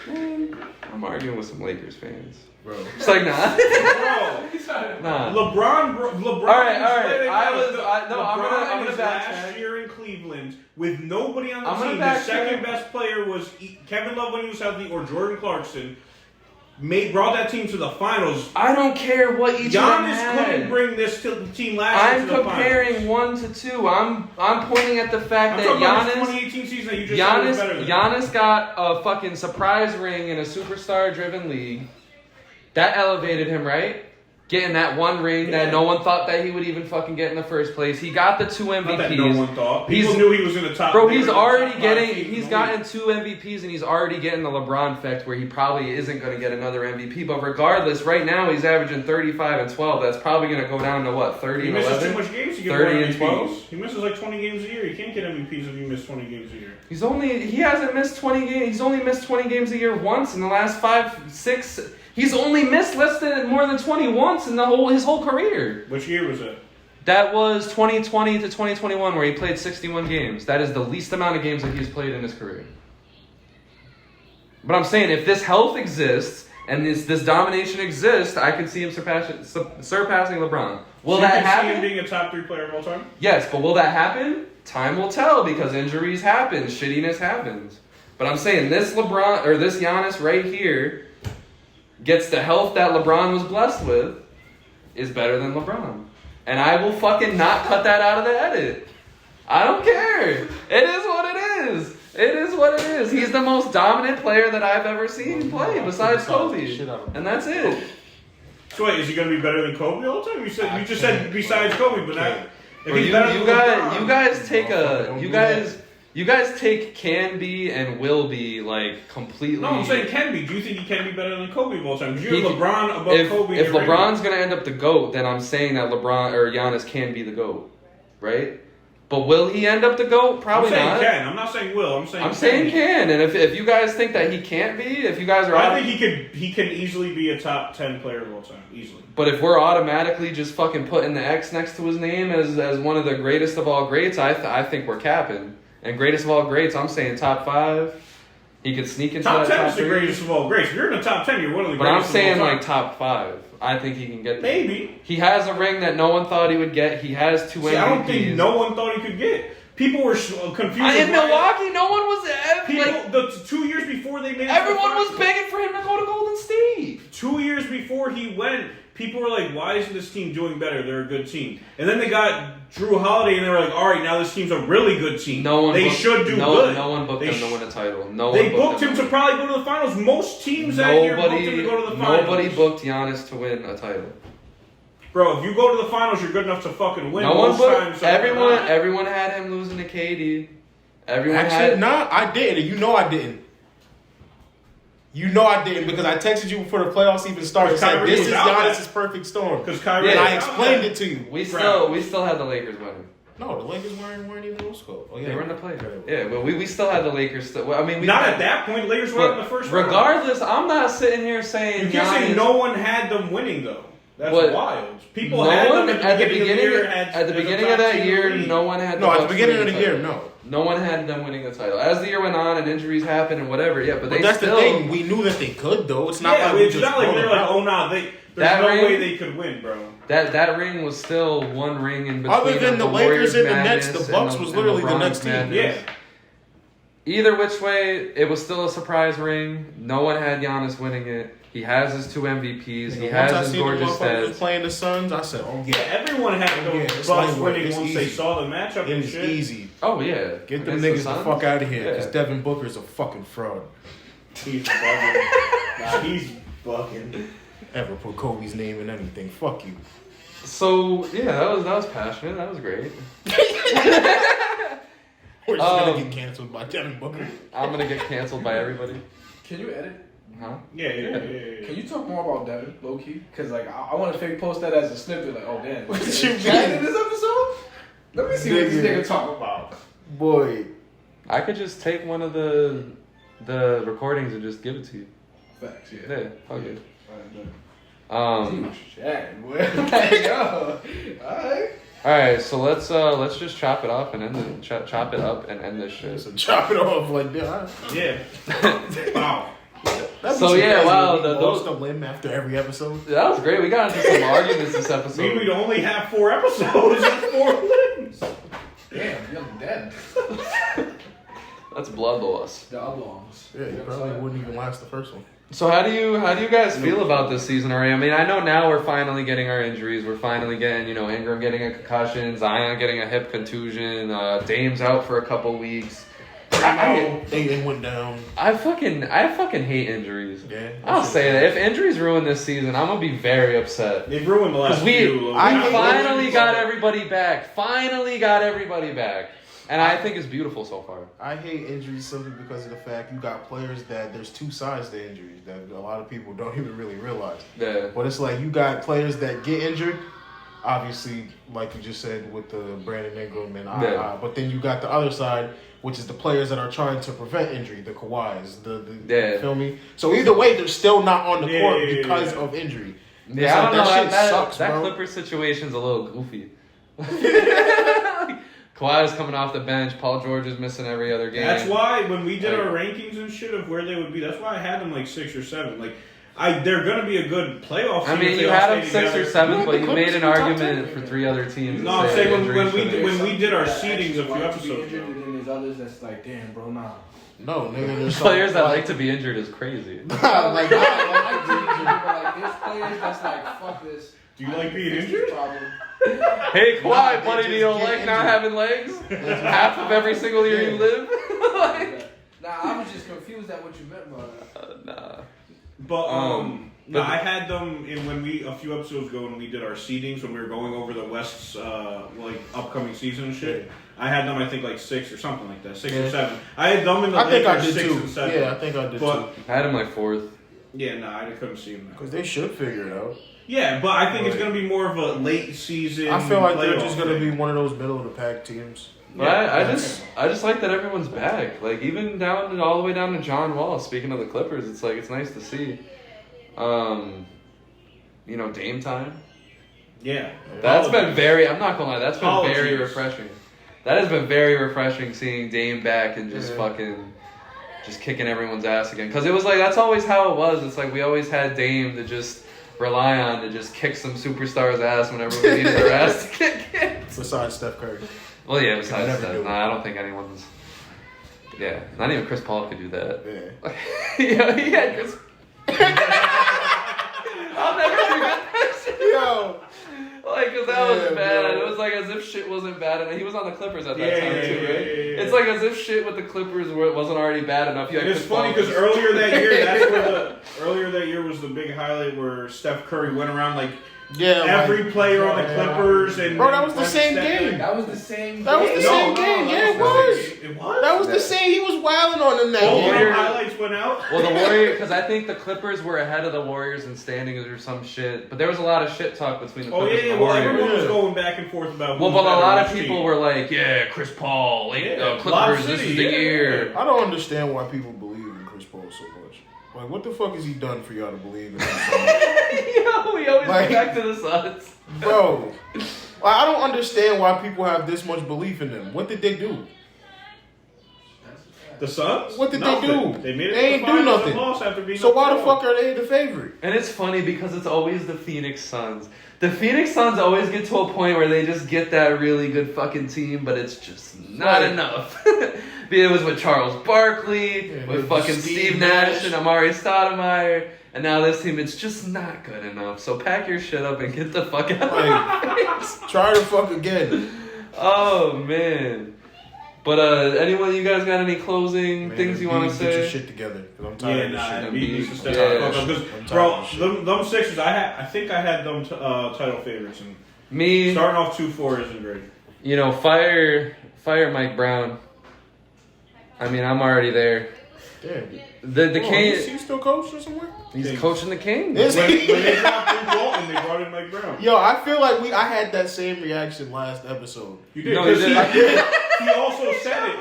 that.
Man, I'm arguing with some Lakers fans.
Bro.
It's like, nah.
Bro,
Nah.
LeBron.
All right. I'm gonna
his
backtrack.
last year in Cleveland with nobody on the
I'm gonna
team. The
backtrack.
second best player was Kevin Love when he was healthy, or Jordan Clarkson. Brought that team to the finals.
I don't care what each one
Giannis
had.
couldn't bring this to the team last year
I'm
to the
comparing
finals.
1 to 2. I'm pointing at the fact
I'm
that
talking about his
Giannis
2018 season that you just said was better than
Giannis got a fucking surprise ring in a superstar-driven league. That elevated him, right? Getting that one ring that no one thought that he would even fucking get in the first place. He got the 2 MVPs.
Not that no one thought. People knew he was in the top.
Bro,
they
he's
were in the
already
top
getting.
5 teams in
He's
the
gotten
league.
2 MVPs, and he's already getting the LeBron effect, where he probably isn't going to get another MVP. But regardless, right now he's averaging 35 and 12. That's probably going to go down to what, 30
He
and
misses
11.
too much games to get
30
more
and
MVPs.
12.
He misses like 20 games a year. You can't get MVPs if you miss 20 games a year.
He hasn't missed 20 games. He's only missed 20 games a year once in the last 5, 6. He's only missed more than 20 once in his whole career.
Which year was that?
That was 2020 to 2021, where he played 61 games. That is the least amount of games that he's played in his career. But I'm saying, if this health exists and this domination exists, I could see him surpassing LeBron. Will
So
that
you can see
happen?
him being a top 3 player of all time?
Yes, but will that happen? Time will tell, because injuries happen, shittiness happens. But I'm saying this Giannis right here gets the health that LeBron was blessed with, is better than LeBron. And I will fucking not cut that out of the edit. I don't care. It is what it is. It is what it is. He's the most dominant player that I've ever seen play besides Kobe. And that's it.
So wait, is he going to be better than Kobe all the time? You just said besides Kobe, but not... You guys take can be and will be like completely. No, I'm saying can be. Do you think he can be better than Kobe of all time? Because you're LeBron above Kobe.
If LeBron's gonna end up the GOAT, then I'm saying that LeBron or Giannis can be the GOAT, right? But will he end up the GOAT? Probably not.
I'm saying can. I'm not saying will. I'm
saying can. And if you guys think that he can't be, if you guys are,
I think he can easily be a top 10 player of all time, easily.
But if we're automatically just fucking putting the X next to his name as one of the greatest of all greats, I think we're capping. And greatest of all greats, I'm saying top 5. He could sneak into
top
that
10
top
is the
3.
greatest of all greats. If you're in the top 10, you're one of the
but
greatest.
But I'm saying
of all time.
like top 5. I think he can get there.
Maybe.
He has a ring that no one thought he would get. He has 2 MVPs.
I don't think no one thought he could get. People were confused.
In Milwaukee, no one was.
The 2 years before they made it.
Everyone was begging for him to go to Golden State.
2 years before he went, people were like, why isn't this team doing better? They're a good team. And then they got Drew Holiday, and they were like, all right, now this team's a really good team. They should do good.
No one booked him to win a title.
They booked him to probably go to the finals. Most teams that year booked him to go to the finals.
Nobody booked Giannis to win a title.
Bro, if you go to the finals, you're good enough to fucking win.
No one booked. Everyone had him losing to KD.
I didn't. You know I didn't. You know I didn't because I texted you before the playoffs even started. Said this is Giannis' perfect storm.
Because Kyrie,
and I explained it to you.
We still had the Lakers winning.
No, the Lakers weren't even in the scope. Oh, yeah.
They were in the play. Yeah, but we still had the Lakers.
Not at that point. Lakers were in the first round.
Regardless, I'm not sitting here saying
you can't say no one had them winning though. That's wild. People
had
them
at the beginning of the year. At the beginning of that year, no one had.
No, at the beginning of the year, no.
No one had them winning the title. As the year went on and injuries happened and whatever, yeah, but
that's the thing. We knew that they could, though. It's not like
it's not like they're like, oh, nah, there's no way they could win, bro.
That ring was still one ring in between.
Other than the Lakers and the Nets, the Bucks was literally the next team.
Yeah.
Either which way, it was still a surprise ring. No one had Giannis winning it. He has his 2 MVPs. He has his gorgeous stats.
Playing the Suns, I said, oh yeah.
Everyone had those Bucks winning once they saw the matchup and shit.
It's easy.
Oh yeah.
Get them niggas the fuck out of here because Devin Booker's a fucking fraud.
He's bugging. He's bugging.
Ever put Kobe's name in anything? Fuck you.
So yeah, that was passionate. That was great.
We're just gonna get canceled by Devin Booker.
I'm gonna get canceled by everybody.
Can you edit?
Huh?
Yeah.
Can you talk more about Devin, low key? Because like I want to fake post that as a snippet. Like, oh damn,
what you
mean? In this episode? Let me see what this nigga talk about.
Boy,
I could just take one of the recordings and just give it to you.
Facts, yeah.
Yeah, fuck it.
Shit, boy. Yo, alright.
All right, so let's just chop it up and end chop it up and end this shit.
So chop it off like that.
Yeah. Wow.
So yeah, wow.
Lost a limb after every episode.
That was great. We got into some arguments this episode.
Maybe we'd only have 4 episodes. That's 4 limbs.
Damn, you're dead.
That's blood loss.
The oblongs.
Yeah, you probably wouldn't even last the first one.
So how do you guys feel about this season already? I mean, I know now we're finally getting our injuries. We're finally getting, Ingram getting a concussion, Zion getting a hip contusion, Dame's out for a couple weeks.
They went down.
I fucking hate injuries.
Yeah,
I'll say that. If injuries ruin this season, I'm gonna be very upset.
They've ruined the last few.
We finally got everybody back. And I think it's beautiful so far.
I hate injuries simply because of the fact you got players that there's 2 sides to injuries that a lot of people don't even really realize.
Yeah.
But it's like you got players that get injured, obviously, like you just said with the Brandon Ingram and but then you got the other side, which is the players that are trying to prevent injury, the Kawhis, the feel me? So either way, they're still not on the court because of injury.
Yeah, I don't know.
That shit sucks,
that
bro.
Clippers situation's a little goofy. Kawhi's coming off the bench. Paul George is missing every other game.
That's why when we did our rankings and shit of where they would be, that's why I had them like 6 or 7. Like, they're gonna be a good playoff team.
I mean, you had them 6 or 7, but you made an argument for 3 other teams.
No, I'm saying when we did our seedings a few episodes ago.
And there's others that's like, damn, bro, nah.
No, nigga, there's
players that like to be injured is crazy.
I like is that's like, fuck this.
Do you like being injured?
Hey, Kawhi,
Nah,
buddy,
they
do you
just
like
get
not
injured.
having legs? Half of every single year you live?
Nah, I was just confused at what you meant by that.
Nah.
But
but
I had them in when we a few episodes ago when we did our seedings when we were going over the West's like upcoming season and shit. I had them I think like 6 or something like that, 6 or 7. I had them in the
I think I
Lakers
did
6
too.
and 7.
Yeah, I think I did
But
too.
I had him like 4th.
yeah, no, I couldn't see them.
Because they should figure it out.
Yeah, but I think it's gonna be more of a late season.
I feel like they're
playoff
just gonna
thing.
be one of those middle of the pack teams.
But I just like that everyone's back. Like even down all the way down to John Wall. Speaking of the Clippers, it's like it's nice to see. You know, Dame time.
Yeah,
That's been very. I'm not gonna lie. That's been very
Apologies.
refreshing. That has been very refreshing seeing Dame back and just fucking, just kicking everyone's ass again. Because it was like that's always how it was. It's like we always had Dame to just rely on to just kick some superstars' ass whenever we needed their ass to kick it.
Besides Steph Curry.
Well, yeah. Besides
never
that,
do it.
I don't think anyone's. Yeah, not even Chris Paul could do that.
Yeah.
yeah, Chris. I'll never forget that shit.
Yo.
Like, cause that was
Yeah,
bad.
bro.
It was like as if shit wasn't bad enough. He was on the Clippers at that
Yeah,
time
yeah,
too,
yeah,
right?
yeah.
It's like as if shit with the Clippers wasn't already bad enough. You had
And it's
Chris
funny
Paul.
because earlier that year was the big highlight where Steph Curry went around like
Yeah.
every
like,
player on the Clippers and
Bro, that was the
went
same
step
game.
back.
That was the same
That was the
game.
same game. Yeah, it was.
It was.
That was the same. He was wilding on them that
Both
game.
of them highlights went out.
Well, the Warriors, because I think the Clippers were ahead of the Warriors in standings or some shit. But there was a lot of shit talk between the
Oh
Clippers
yeah, yeah.
and the
Well,
Warriors.
everyone was going back and forth about.
Well,
who's
but a
better
lot
on
of
which
people
team.
were like, "Yeah, Chris Paul,
Yeah,
Clippers,
Lob
this
City,
is the
yeah.
year."
I don't understand why people believe in Chris Paul so much. Like, what the fuck has he done for y'all to believe in him so much?
Yo, we always
Like-
go back to the Suns.
Bro, like, I don't understand why people have this much belief in them. What did they do?
The Suns.
What did
Nothing.
they do?
They made it.
They
to
ain't
the
do
finals
nothing.
and lost after being
So
up
why the
2-0.
fuck are they the favorite?
And it's funny because it's always the Phoenix Suns. The Phoenix Suns always get to a point where they just get that really good fucking team, but it's just not
Right.
enough. It was with Charles Barkley,
Yeah,
with
with
fucking
Steve
Steve Nash
Nash.
and Amari Stoudemire, and now this team, it's just not good enough. So pack your shit up and get the fuck out.
Like, try to fuck again.
Oh man. But anyone, you guys got any closing
Man,
things you want to
Embiid, Get your
say?
shit together. Cause I'm
Yeah,
tired of
nah,
this shit.
Embiid needs to step
Yeah,
out.
I'm
Because,
tired
bro,
of this shit.
them Sixers, I think I had them title favorites. And
Me,
starting off 2-4 isn't great.
you know, fire Mike Brown. I mean, I'm already there.
Damn.
The
Is
King,
he still coaching somewhere?
he's
Kings.
coaching the King.
Is
When
he?
they dropped Luke Walton, they brought in Mike Brown.
Yo, I feel like I had that same reaction last episode.
You did.
No, he
'Cause
didn't.
he also said it.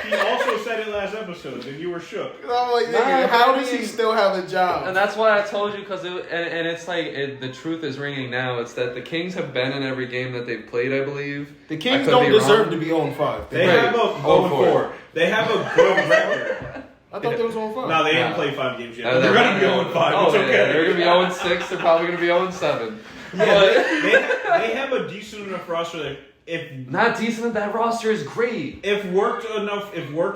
He also said it last episode, and you were shook.
I'm like,
Nah,
nigga, how
I
does he
mean-
still have a job?
And that's why I told you, because and it's like the truth is ringing now. It's that the Kings have been in every game that they've played, I believe.
The
I
Kings
could
don't
be
deserve
wrong.
to be on 5.
They
Right.
have a
Go for
0-4. They have a good record.
I thought they was on 5.
No, they haven't
Nah.
played 5 games yet.
Uh,
But they're going to be 0-5.
Oh,
It's
yeah,
okay.
they're gonna be 0-6. They're probably gonna be 0-7.
Yeah,
But
they have a decent enough roster that if
not decent. That roster is great.
if worked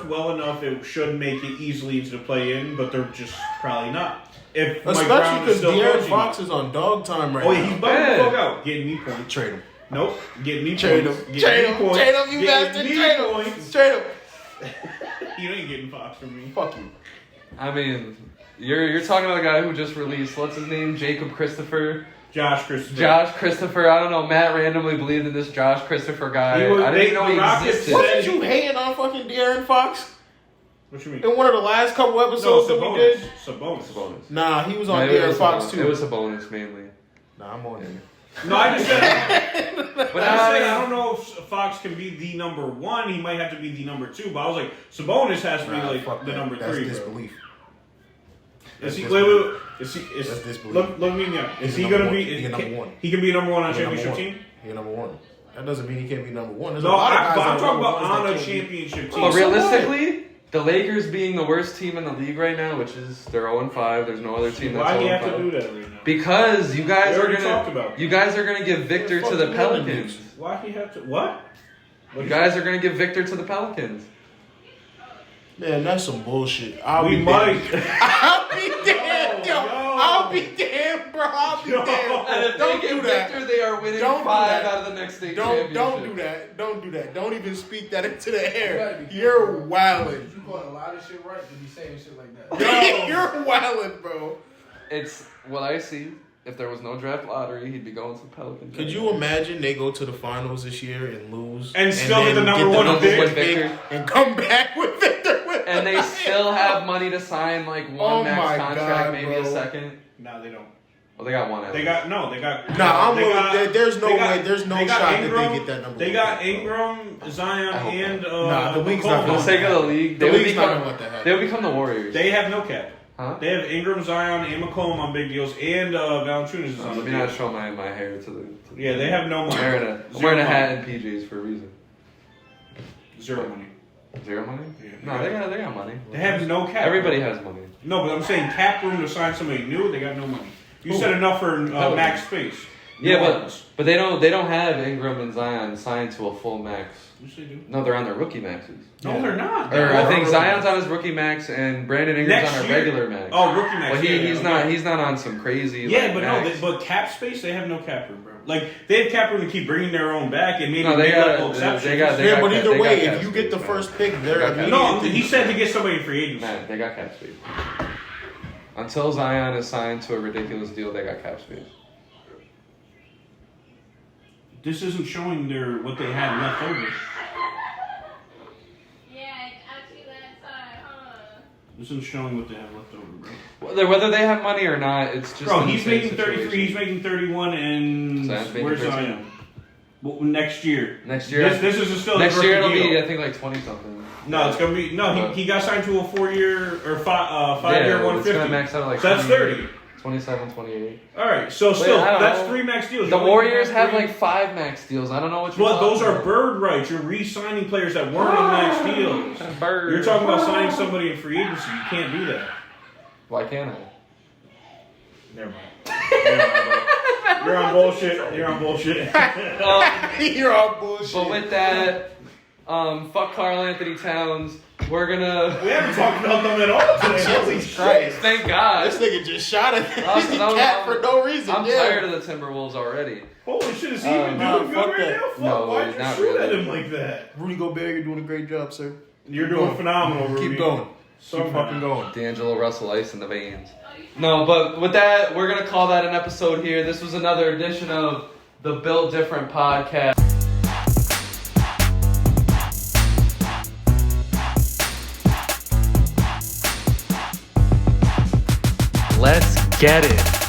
well enough, it should make it easily into the play-in. But they're just probably not. If Mike
Especially
Brown is
because
still
De'Aaron
coaching.
Fox is on dog time right
Oh
now.
yeah, he's bugging
Yeah.
the fuck out, getting me points.
Trade him.
Nope, getting me
Trade
points.
him.
Getting
Trade
me
him.
points.
Trade him, you
Getting
bastard.
me
Trade him.
points.
Trade him.
You ain't getting Fox from me.
Fuck you.
I mean, you're talking about a guy who just released. What's his name? Jacob Christopher.
Josh Christopher.
Josh Christopher. I don't know. Matt randomly believed in this Josh Christopher guy.
He was-
I didn't even know
the
he
Rockets
existed.
Wasn't you hating on fucking De'Aaron Fox
What you mean?
in one of the last couple
No,
episodes that we
Sabonis.
did?
Sabonis.
Nah, he was
No,
on
it
De'Aaron
was
Fox
a-
too.
It was a bonus mainly.
Nah, I'm on him.
No, I just said.
But
I don't know if Fox can be the number 1. He might have to be the number 2. But I was like, Sabonis has to be
Nah,
like
fuck
the
that.
number
That's
3. Bro.
disbelief.
Is he?
That's
Wait,
disbelief.
Is he? Is,
That's disbelief.
look me now. Is
He's
he
number
gonna
one.
be?
He's number 1.
He can be number 1 on a
He's number
championship
1.
team.
He's number 1. That doesn't mean he can't be number 1. There's a
No,
lot of guys
I'm
that are
talking
number
about
ones that
on a
can't be-
championship team.
But
so
realistically, the Lakers being the worst team in the league right now, which is they're 0-5. There's no other team that's
Why do you
0-5.
have to do that right now?
Because you guys
We
are
already talked
gonna
about it.
you guys are gonna give Victor
What
to
the
the
fuck you mean,
Pelicans.
Why he have to? What?
You guys are gonna give Victor to the Pelicans.
Man, that's some bullshit.
We might.
I'll be damned, yo.
Yo.
I'll be damned. bro. I'll be damned.
And if
Don't
they
do
get
that.
Victor, they are winning
Don't do
5
that.
out of the next state
Don't
championship.
do that. Don't do that. Don't even speak that into the air.
You
You're wildin'.
You call a lot of shit right to be saying shit like that.
You're wildin', bro.
It's what I see. If there was no draft lottery, he'd be going to the Pelicans.
Could you imagine they go to the finals this year and lose
And still
then
get the number
get
one
number
pick?
Victor.
and come back with Victor?
And they still have money to sign like one
Oh
max
my
contract,
God,
maybe
bro.
a second.
No, they don't.
Well, they got one.
They got They got.
Nah, I'm
they
willing.
got-
There's no
they got-
way. There's no
they got
shot
Ingram,
that they get that number.
They
one
got
pick, bro.
Ingram, Zion,
I hope
and
Nah, the league's not
For
gonna
the sake of the league, they
The
would
league's not
become.
gonna let that happen.
They would become the Warriors.
They have no cap.
Huh?
They have Ingram, Zion, and McCollum on big deals, and Valanciunas is on
Let
the
me
deal.
not show my hair to the.
Yeah, they have no money.
I'm wearing a hat and PJs for a reason.
Zero money.
Zero money?
Yeah.
No, they got money.
They have no cap.
Everybody has money.
No, but I'm saying cap room to sign somebody new. They got no money. You said enough for max space.
Yeah,
New Orleans.
but they don't have Ingram and Zion signed to a full max.
Yes, they do.
No, they're on their rookie maxes.
No, they're not.
Or I think
rookie
Zion's
max.
on his rookie max and Brandon Ingram's
Next
on a
year.
regular max.
Oh, rookie max.
Well, he's not on some crazy.
Yeah,
like,
but
max.
but cap space, they have no cap room, bro. Like they have cap room to keep bringing their own back and maybe
No, they
make
got-
local exceptions.
they got-
Yeah, but
cap-
either
they got
way,
cap
if you get the
space,
first pick, they're
They got cap
immediately.
No, he said to get somebody in free agency.
Nah, they got cap space. Until Zion is signed to a ridiculous deal, they got cap space.
This isn't showing what they had left over.
Yeah, it's actually that side, huh?
This isn't showing what they have left over, bro.
Whether they have money or not, it's just.
Bro,
an
he's
insane
making 33.
situation.
He's making 31, and
Zion's making
where's
13.
Zion? Well, next year.
Next year,
This is still
next
his
year
rookie
it'll be
deal.
I think like 20 something.
No, it's gonna be He got signed to a 4-year or 5-year
Yeah,
150.
it's gonna max out at like
So that's
20,
30.
27, 28.
All right, so still
I don't
that's
know.
3 max deals.
The
You're only
Warriors
making
have
3.
like 5 max deals. I don't know what you're
But those
talking
are
about.
bird rights. You're re-signing players that weren't on max deals.
Bird.
You're talking about signing somebody in free agency. You can't do that.
Why can't I?
Never mind. You're on bullshit. You're on bullshit.
You're all bullshit.
But with that, fuck Karl Anthony Towns. We're gonna.
We haven't talked about them at all today. Holy
Jesus
shit.
Christ.
Thank God.
This nigga just shot at
I'm-
the cat for no reason.
I'm
yeah.
tired of the Timberwolves already.
Holy shit, is he even
nah,
doing
fuck
good right
that.
now? Fuck,
No,
why'd
he's
you
not
shoot at
really.
him like that?
Rudy Gobert, you're doing a great job, sir.
You're
Keep
doing
going.
phenomenal, Rudy.
Keep going.
So
Keep fucking going.
D'Angelo Russell ice in the veins. No, but with that, we're gonna call that an episode here. This was another edition of the Built Different podcast. Let's get it.